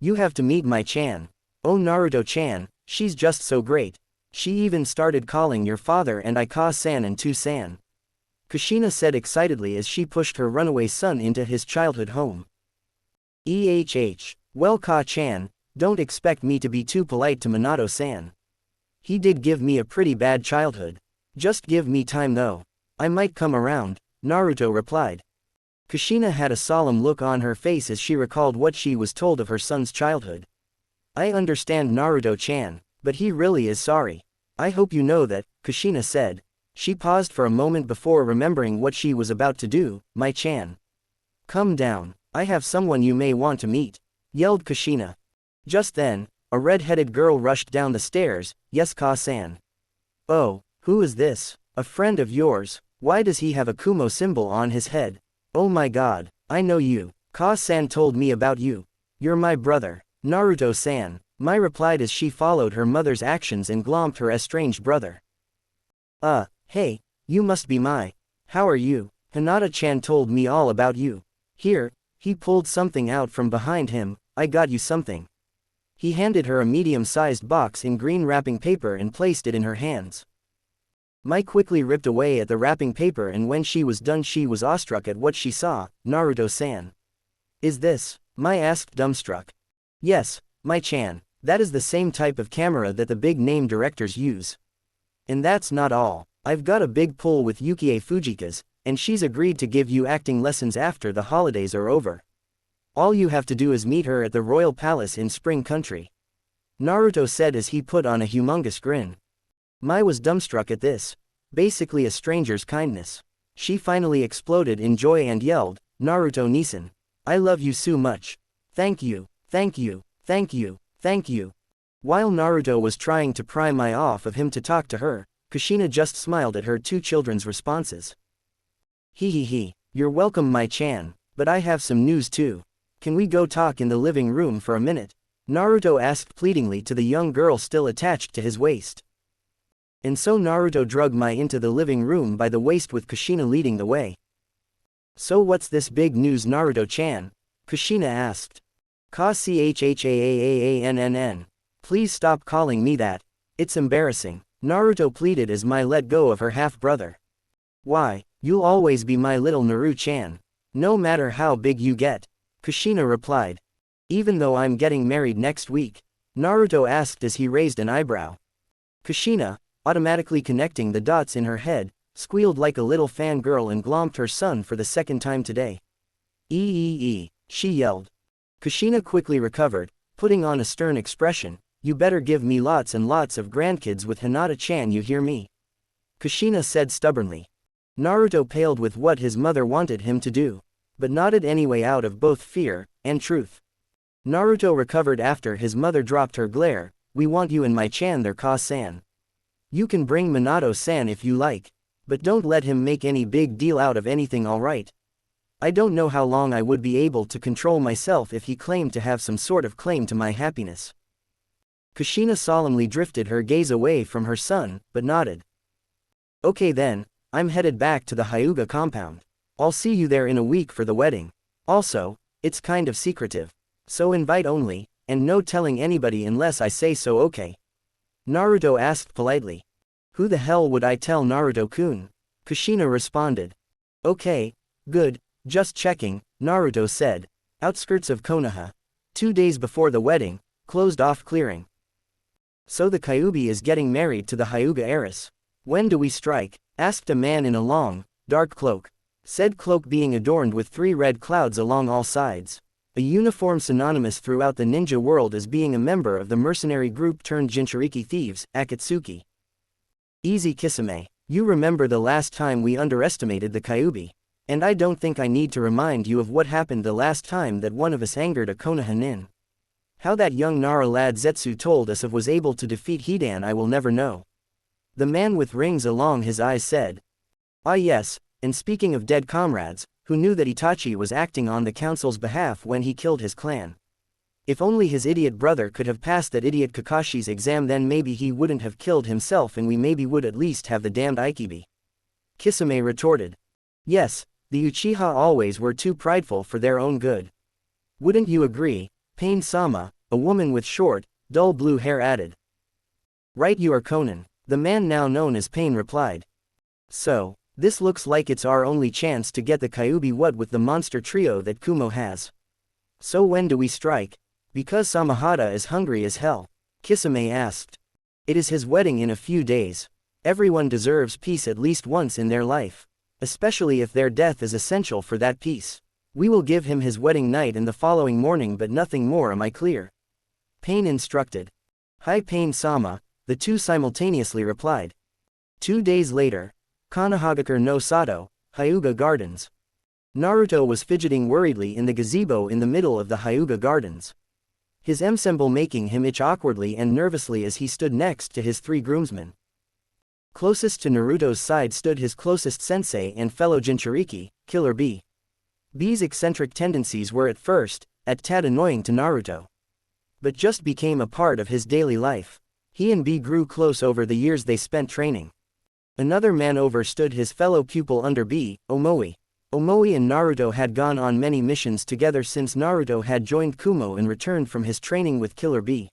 you have to meet my Chan. Oh Naruto-chan, she's just so great. She even started calling your father and I Ka-san and Tu-san. Kushina said excitedly as she pushed her runaway son into his childhood home. Well Ka-chan, don't expect me to be too polite to Minato-san. He did give me a pretty bad childhood. Just give me time though. I might come around, Naruto replied. Kushina had a solemn look on her face as she recalled what she was told of her son's childhood. I understand Naruto-chan, but he really is sorry. I hope you know that, Kushina said. She paused for a moment before remembering what she was about to do. My Chan. Come down, I have someone you may want to meet, yelled Kushina. Just then, a red-headed girl rushed down the stairs. Yes Ka-san. Oh, who is this? A friend of yours? Why does he have a Kumo symbol on his head? Oh my god, I know you. Ka-san told me about you. You're my brother, Naruto-san, Mai replied as she followed her mother's actions and glomped her estranged brother. Hey, you must be Mai. How are you? Hinata-chan told me all about you. Here, he pulled something out from behind him. I got you something. He handed her a medium-sized box in green wrapping paper and placed it in her hands. Mai quickly ripped away at the wrapping paper and when she was done she was awestruck at what she saw. Naruto-san. Is this? Mai asked dumbstruck. Yes, Mai-chan, that is the same type of camera that the big-name directors use. And that's not all. I've got a big pull with Yukie Fujika's, and she's agreed to give you acting lessons after the holidays are over. All you have to do is meet her at the Royal Palace in Spring Country. Naruto said as he put on a humongous grin. Mai was dumbstruck at this. Basically a stranger's kindness. She finally exploded in joy and yelled, Naruto-Nisan. I love you so much. Thank you, thank you, thank you, thank you. While Naruto was trying to pry Mai off of him to talk to her, Kushina just smiled at her two children's responses. He, you're welcome Mai-chan, but I have some news too. Can we go talk in the living room for a minute? Naruto asked pleadingly to the young girl still attached to his waist. And so Naruto dragged Mai into the living room by the waist with Kushina leading the way. So what's this big news Naruto-chan? Kushina asked. Ka-chhaann. Please stop calling me that. It's embarrassing. Naruto pleaded as Mai let go of her half-brother. Why, you'll always be my little Naru-chan. No matter how big you get. Kushina replied. Even though I'm getting married next week? Naruto asked as he raised an eyebrow. Kushina, automatically connecting the dots in her head, squealed like a little fangirl and glomped her son for the second time today. She yelled. Kushina quickly recovered, putting on a stern expression. You better give me lots and lots of grandkids with Hinata-chan, you hear me? Kushina said stubbornly. Naruto paled with what his mother wanted him to do, but nodded anyway out of both fear and truth. Naruto recovered after his mother dropped her glare. We want you and my chan there, Ka-san. You can bring Minato-san if you like, but don't let him make any big deal out of anything, alright? I don't know how long I would be able to control myself if he claimed to have some sort of claim to my happiness. Kushina solemnly drifted her gaze away from her son, but nodded. Okay then, I'm headed back to the Hyuga compound. I'll see you there in a week for the wedding. Also, it's kind of secretive. So invite only, and no telling anybody unless I say so, okay? Naruto asked politely. Who the hell would I tell, Naruto-kun? Kushina responded. Okay, good, just checking, Naruto said. Outskirts of Konoha. 2 days before the wedding, closed off clearing. So the Kyuubi is getting married to the Hyuga heiress. When do we strike? Asked a man in a long, dark cloak. Said cloak being adorned with 3 red clouds along all sides. A uniform synonymous throughout the ninja world as being a member of the mercenary group turned Jinchuriki thieves, Akatsuki. Easy Kisame. You remember the last time we underestimated the Kyuubi. And I don't think I need to remind you of what happened the last time that one of us angered a Konoha nin. How that young Nara lad Zetsu told us of was able to defeat Hidan I will never know. The man with rings along his eyes said. Ah yes, and speaking of dead comrades, who knew that Itachi was acting on the council's behalf when he killed his clan? If only his idiot brother could have passed that idiot Kakashi's exam, then maybe he wouldn't have killed himself and we maybe would at least have the damned Ikibi. Kisame retorted. Yes, the Uchiha always were too prideful for their own good. Wouldn't you agree? Pain-sama, a woman with short, dull blue hair added. Right, you are Conan, the man now known as Pain replied. So, this looks like it's our only chance to get the Kyuubi, what with the monster trio that Kumo has. So when do we strike? Because Samahata is hungry as hell. Kisame asked. It is his wedding in a few days. Everyone deserves peace at least once in their life. Especially if their death is essential for that peace. We will give him his wedding night and the following morning, but nothing more, am I clear? Pain instructed. Hi Pain-sama, the two simultaneously replied. 2 days later. Konohagakure no Sato, Hyuga Gardens. Naruto was fidgeting worriedly in the gazebo in the middle of the Hyuga Gardens. His ensemble making him itch awkwardly and nervously as he stood next to his 3 groomsmen. Closest to Naruto's side stood his closest sensei and fellow Jinchuriki, Killer B. B's eccentric tendencies were at first, a tad annoying to Naruto. But just became a part of his daily life. He and B grew close over the years they spent training. Another man over stood his fellow pupil under B, Omoi. Omoi and Naruto had gone on many missions together since Naruto had joined Kumo and returned from his training with Killer B.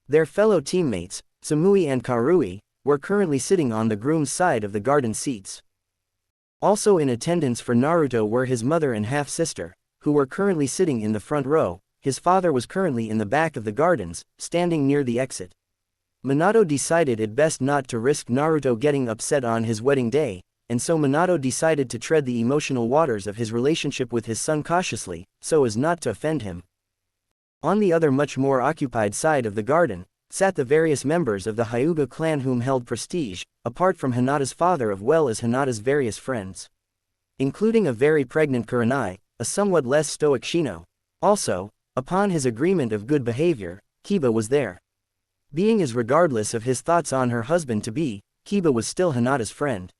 Their fellow teammates, Samui and Karui, were currently sitting on the groom's side of the garden seats. Also in attendance for Naruto were his mother and half-sister, who were currently sitting in the front row. His father was currently in the back of the gardens, standing near the exit. Minato decided it best not to risk Naruto getting upset on his wedding day, and so Minato decided to tread the emotional waters of his relationship with his son cautiously, so as not to offend him. On the other much more occupied side of the garden, sat the various members of the Hyuga clan whom held prestige, apart from Hinata's father as well as Hinata's various friends. Including a very pregnant Kurenai, a somewhat less stoic Shino. Also, upon his agreement of good behavior, Kiba was there. Being as regardless of his thoughts on her husband-to-be, Kiba was still Hinata's friend.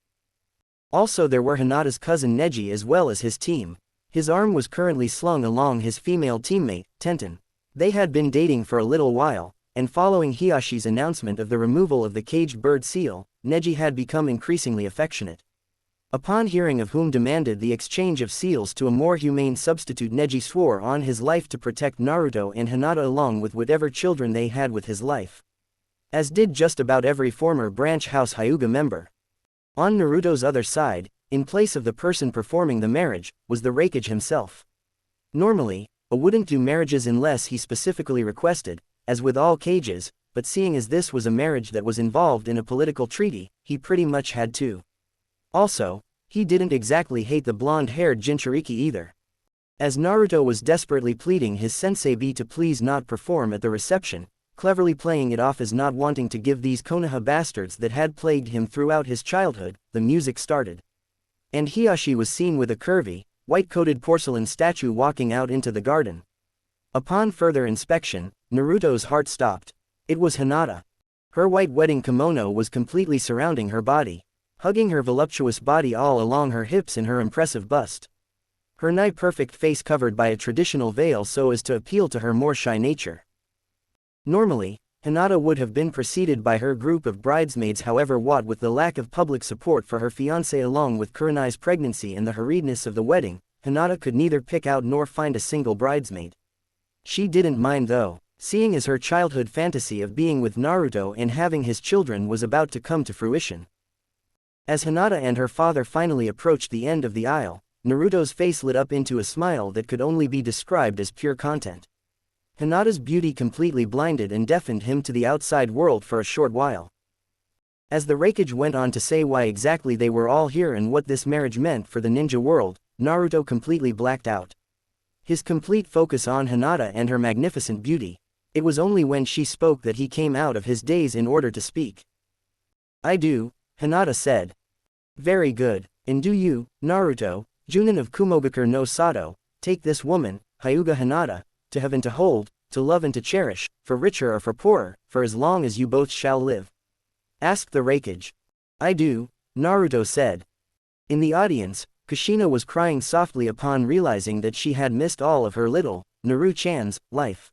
Also there were Hinata's cousin Neji as well as his team. His arm was currently slung along his female teammate, Tenten. They had been dating for a little while, and following Hiyashi's announcement of the removal of the caged bird seal, Neji had become increasingly affectionate. Upon hearing of whom demanded the exchange of seals to a more humane substitute, Neji swore on his life to protect Naruto and Hinata along with whatever children they had with his life. As did just about every former branch house Hyuga member. On Naruto's other side, in place of the person performing the marriage, was the Raikage himself. Normally, a wouldn't do marriages unless he specifically requested, as with all cages, but seeing as this was a marriage that was involved in a political treaty, he pretty much had to. Also, he didn't exactly hate the blonde-haired Jinchuriki either. As Naruto was desperately pleading his sensei B to please not perform at the reception, cleverly playing it off as not wanting to give these Konoha bastards that had plagued him throughout his childhood, the music started. And Hiyashi was seen with a curvy, white-coated porcelain statue walking out into the garden. Upon further inspection, Naruto's heart stopped. It was Hinata. Her white wedding kimono was completely surrounding her body, hugging her voluptuous body all along her hips and her impressive bust. Her nigh-perfect face covered by a traditional veil so as to appeal to her more shy nature. Normally, Hinata would have been preceded by her group of bridesmaids, however what with the lack of public support for her fiancé along with Kurenai's pregnancy and the hurriedness of the wedding, Hinata could neither pick out nor find a single bridesmaid. She didn't mind though, seeing as her childhood fantasy of being with Naruto and having his children was about to come to fruition. As Hinata and her father finally approached the end of the aisle, Naruto's face lit up into a smile that could only be described as pure content. Hinata's beauty completely blinded and deafened him to the outside world for a short while. As the Raikage went on to say why exactly they were all here and what this marriage meant for the ninja world, Naruto completely blacked out. His complete focus on Hinata and her magnificent beauty. It was only when she spoke that he came out of his daze in order to speak. "I do," Hinata said. "Very good, and do you, Naruto, Junin of Kumogakure no Sato, take this woman, Hyuga Hinata, to have and to hold, to love and to cherish, for richer or for poorer, for as long as you both shall live?" asked the Raikage. "I do," Naruto said. In the audience, Kushina was crying softly upon realizing that she had missed all of her little, Naru-chan's, life.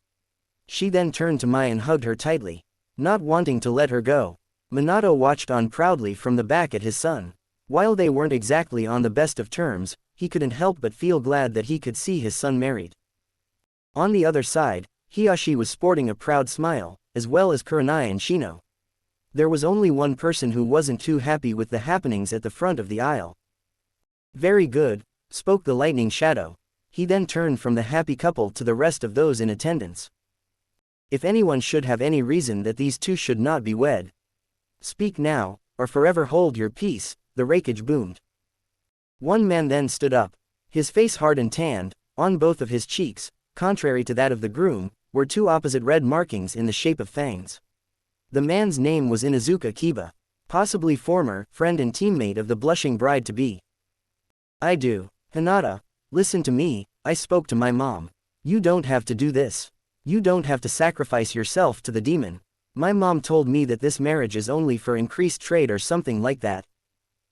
She then turned to Mai and hugged her tightly, not wanting to let her go. Minato watched on proudly from the back at his son. While they weren't exactly on the best of terms, he couldn't help but feel glad that he could see his son married. On the other side, Hiyashi was sporting a proud smile, as well as Kurenai and Shino. There was only one person who wasn't too happy with the happenings at the front of the aisle. "Very good," spoke the lightning shadow. He then turned from the happy couple to the rest of those in attendance. "If anyone should have any reason that these two should not be wed, speak now, or forever hold your peace," the Raikage boomed. One man then stood up. His face hard and tanned, on both of his cheeks, contrary to that of the groom, were two opposite red markings in the shape of fangs. The man's name was Inuzuka Kiba, possibly former friend and teammate of the blushing bride-to-be. "I do. Hinata, listen to me, I spoke to my mom. You don't have to do this. You don't have to sacrifice yourself to the demon. My mom told me that this marriage is only for increased trade or something like that.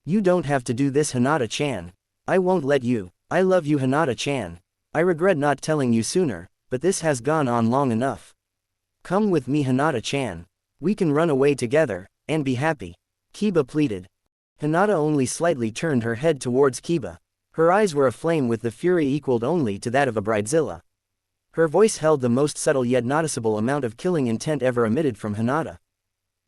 You don't have to do this, Hinata-chan. I won't let you. I love you, Hinata-chan. I regret not telling you sooner, but this has gone on long enough. Come with me, Hinata-chan. We can run away together, and be happy," Kiba pleaded. Hinata only slightly turned her head towards Kiba. Her eyes were aflame with the fury equaled only to that of a bridezilla. Her voice held the most subtle yet noticeable amount of killing intent ever emitted from Hinata.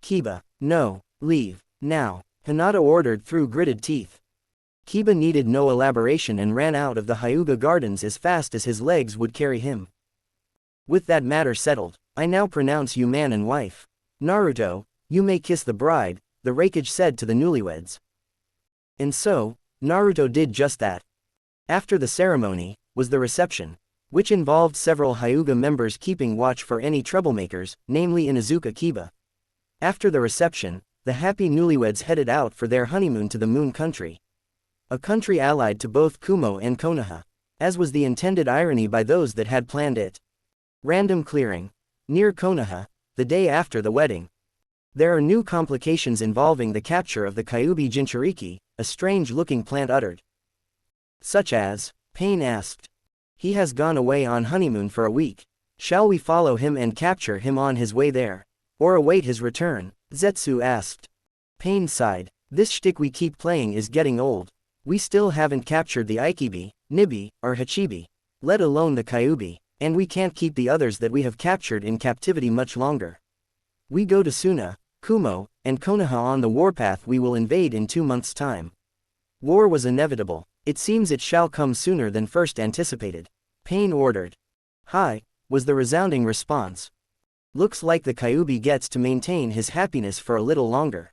"Kiba, no, leave, now," Hinata ordered through gritted teeth. Kiba needed no elaboration and ran out of the Hyuga Gardens as fast as his legs would carry him. "With that matter settled, I now pronounce you man and wife. Naruto, you may kiss the bride," the Raikage said to the newlyweds. And so, Naruto did just that. After the ceremony, was the reception, which involved several Hyuga members keeping watch for any troublemakers, namely Inuzuka Kiba. After the reception, the happy newlyweds headed out for their honeymoon to the Moon Country. A country allied to both Kumo and Konoha, as was the intended irony by those that had planned it. Random clearing. Near Konoha, the day after the wedding. There are new complications involving the capture of the Kyuubi Jinchuriki, a strange-looking plant uttered. Such as, Pain asked. "He has gone away on honeymoon for a week. Shall we follow him and capture him on his way there? Or await his return?" Zetsu asked. Pain sighed. "This shtick we keep playing is getting old. We still haven't captured the Ikibi, Nibi, or Hachibi, let alone the Kyuubi, and we can't keep the others that we have captured in captivity much longer. We go to Suna, Kumo, and Konoha on the warpath we will invade in 2 months' time. War was inevitable. It seems it shall come sooner than first anticipated," Pain ordered. "Hi," was the resounding response. "Looks like the Kyuubi gets to maintain his happiness for a little longer.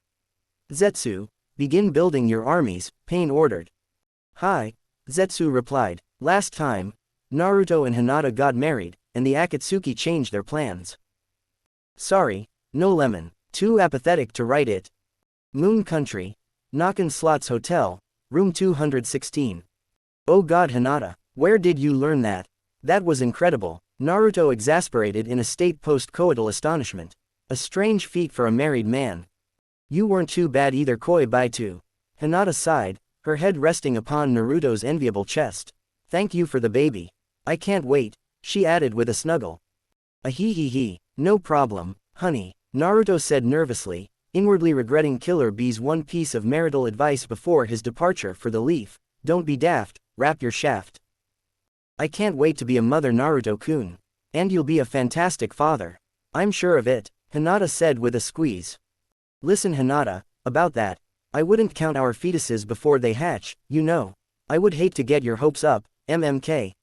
Zetsu, begin building your armies," Pain ordered. "Hi," Zetsu replied. "Last time, Naruto and Hinata got married, and the Akatsuki changed their plans. Sorry, no lemon. Too apathetic to write it. Moon Country. Nakan Slots Hotel, room 216. Oh god Hinata, where did you learn that? That was incredible. Naruto exasperated in a state post-coital astonishment. A strange feat for a married man. You weren't too bad either koi baitu. Hinata sighed, her head resting upon Naruto's enviable chest. Thank you for the baby. I can't wait, she added with a snuggle. A hee, no problem, honey, Naruto said nervously, inwardly regretting Killer Bee's one piece of marital advice before his departure for the leaf. Don't be daft, wrap your shaft. I can't wait to be a mother Naruto-kun. And you'll be a fantastic father. I'm sure of it, Hinata said with a squeeze. Listen Hinata, about that, I wouldn't count our fetuses before they hatch, you know. I would hate to get your hopes up, MMK.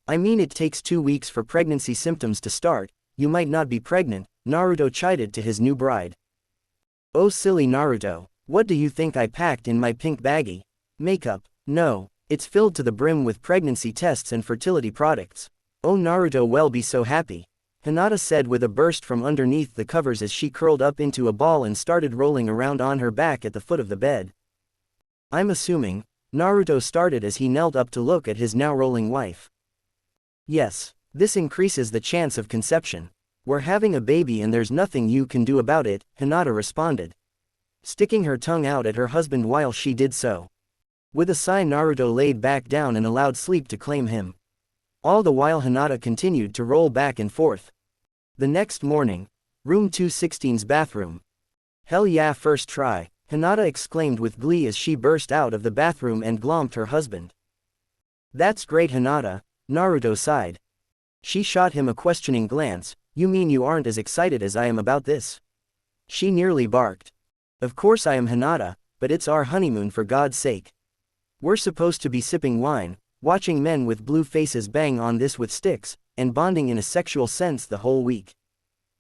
I mean it takes 2 weeks for pregnancy symptoms to start, you might not be pregnant, Naruto chided to his new bride. Oh silly Naruto, what do you think I packed in my pink baggie? Makeup? No, it's filled to the brim with pregnancy tests and fertility products. Oh Naruto will be so happy. Hinata said with a burst from underneath the covers as she curled up into a ball and started rolling around on her back at the foot of the bed. I'm assuming, Naruto started as he knelt up to look at his now rolling wife. Yes, this increases the chance of conception. We're having a baby and there's nothing you can do about it, Hinata responded, sticking her tongue out at her husband while she did so. With a sigh Naruto laid back down and allowed sleep to claim him. All the while Hinata continued to roll back and forth. The next morning, room 216's bathroom. Hell yeah first try, Hinata exclaimed with glee as she burst out of the bathroom and glommed her husband. That's great Hinata, Naruto sighed. She shot him a questioning glance. You mean you aren't as excited as I am about this? She nearly barked. Of course I am Hinata, but it's our honeymoon for God's sake. We're supposed to be sipping wine, watching men with blue faces bang on this with sticks, and bonding in a sexual sense the whole week.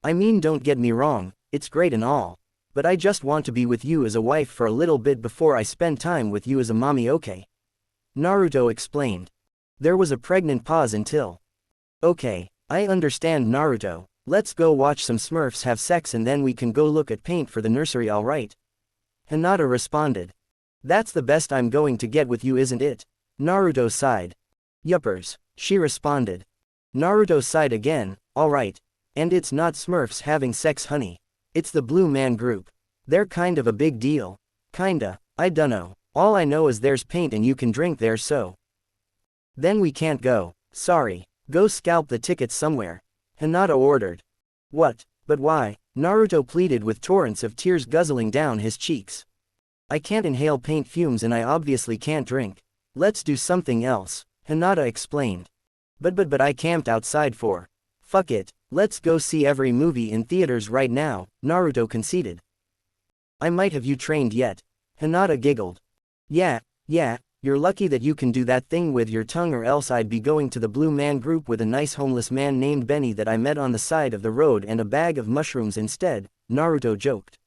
I mean don't get me wrong, it's great and all. But I just want to be with you as a wife for a little bit before I spend time with you as a mommy okay? Naruto explained. There was a pregnant pause until. Okay, I understand Naruto, let's go watch some Smurfs have sex and then we can go look at paint for the nursery alright? Hinata responded. That's the best I'm going to get with you isn't it? Naruto sighed. Yuppers, she responded. Naruto sighed again, alright. And it's not Smurfs having sex honey. It's the Blue Man Group. They're kind of a big deal. Kinda, I dunno. All I know is there's paint and you can drink there so. Then we can't go, sorry. Go scalp the tickets somewhere. Hinata ordered. What, but why? Naruto pleaded with torrents of tears guzzling down his cheeks. I can't inhale paint fumes and I obviously can't drink. Let's do something else, Hinata explained. But I camped outside for. Fuck it, let's go see every movie in theaters right now, Naruto conceded. I might have you trained yet. Hinata giggled. Yeah, you're lucky that you can do that thing with your tongue or else I'd be going to the Blue Man Group with a nice homeless man named Benny that I met on the side of the road and a bag of mushrooms instead, Naruto joked.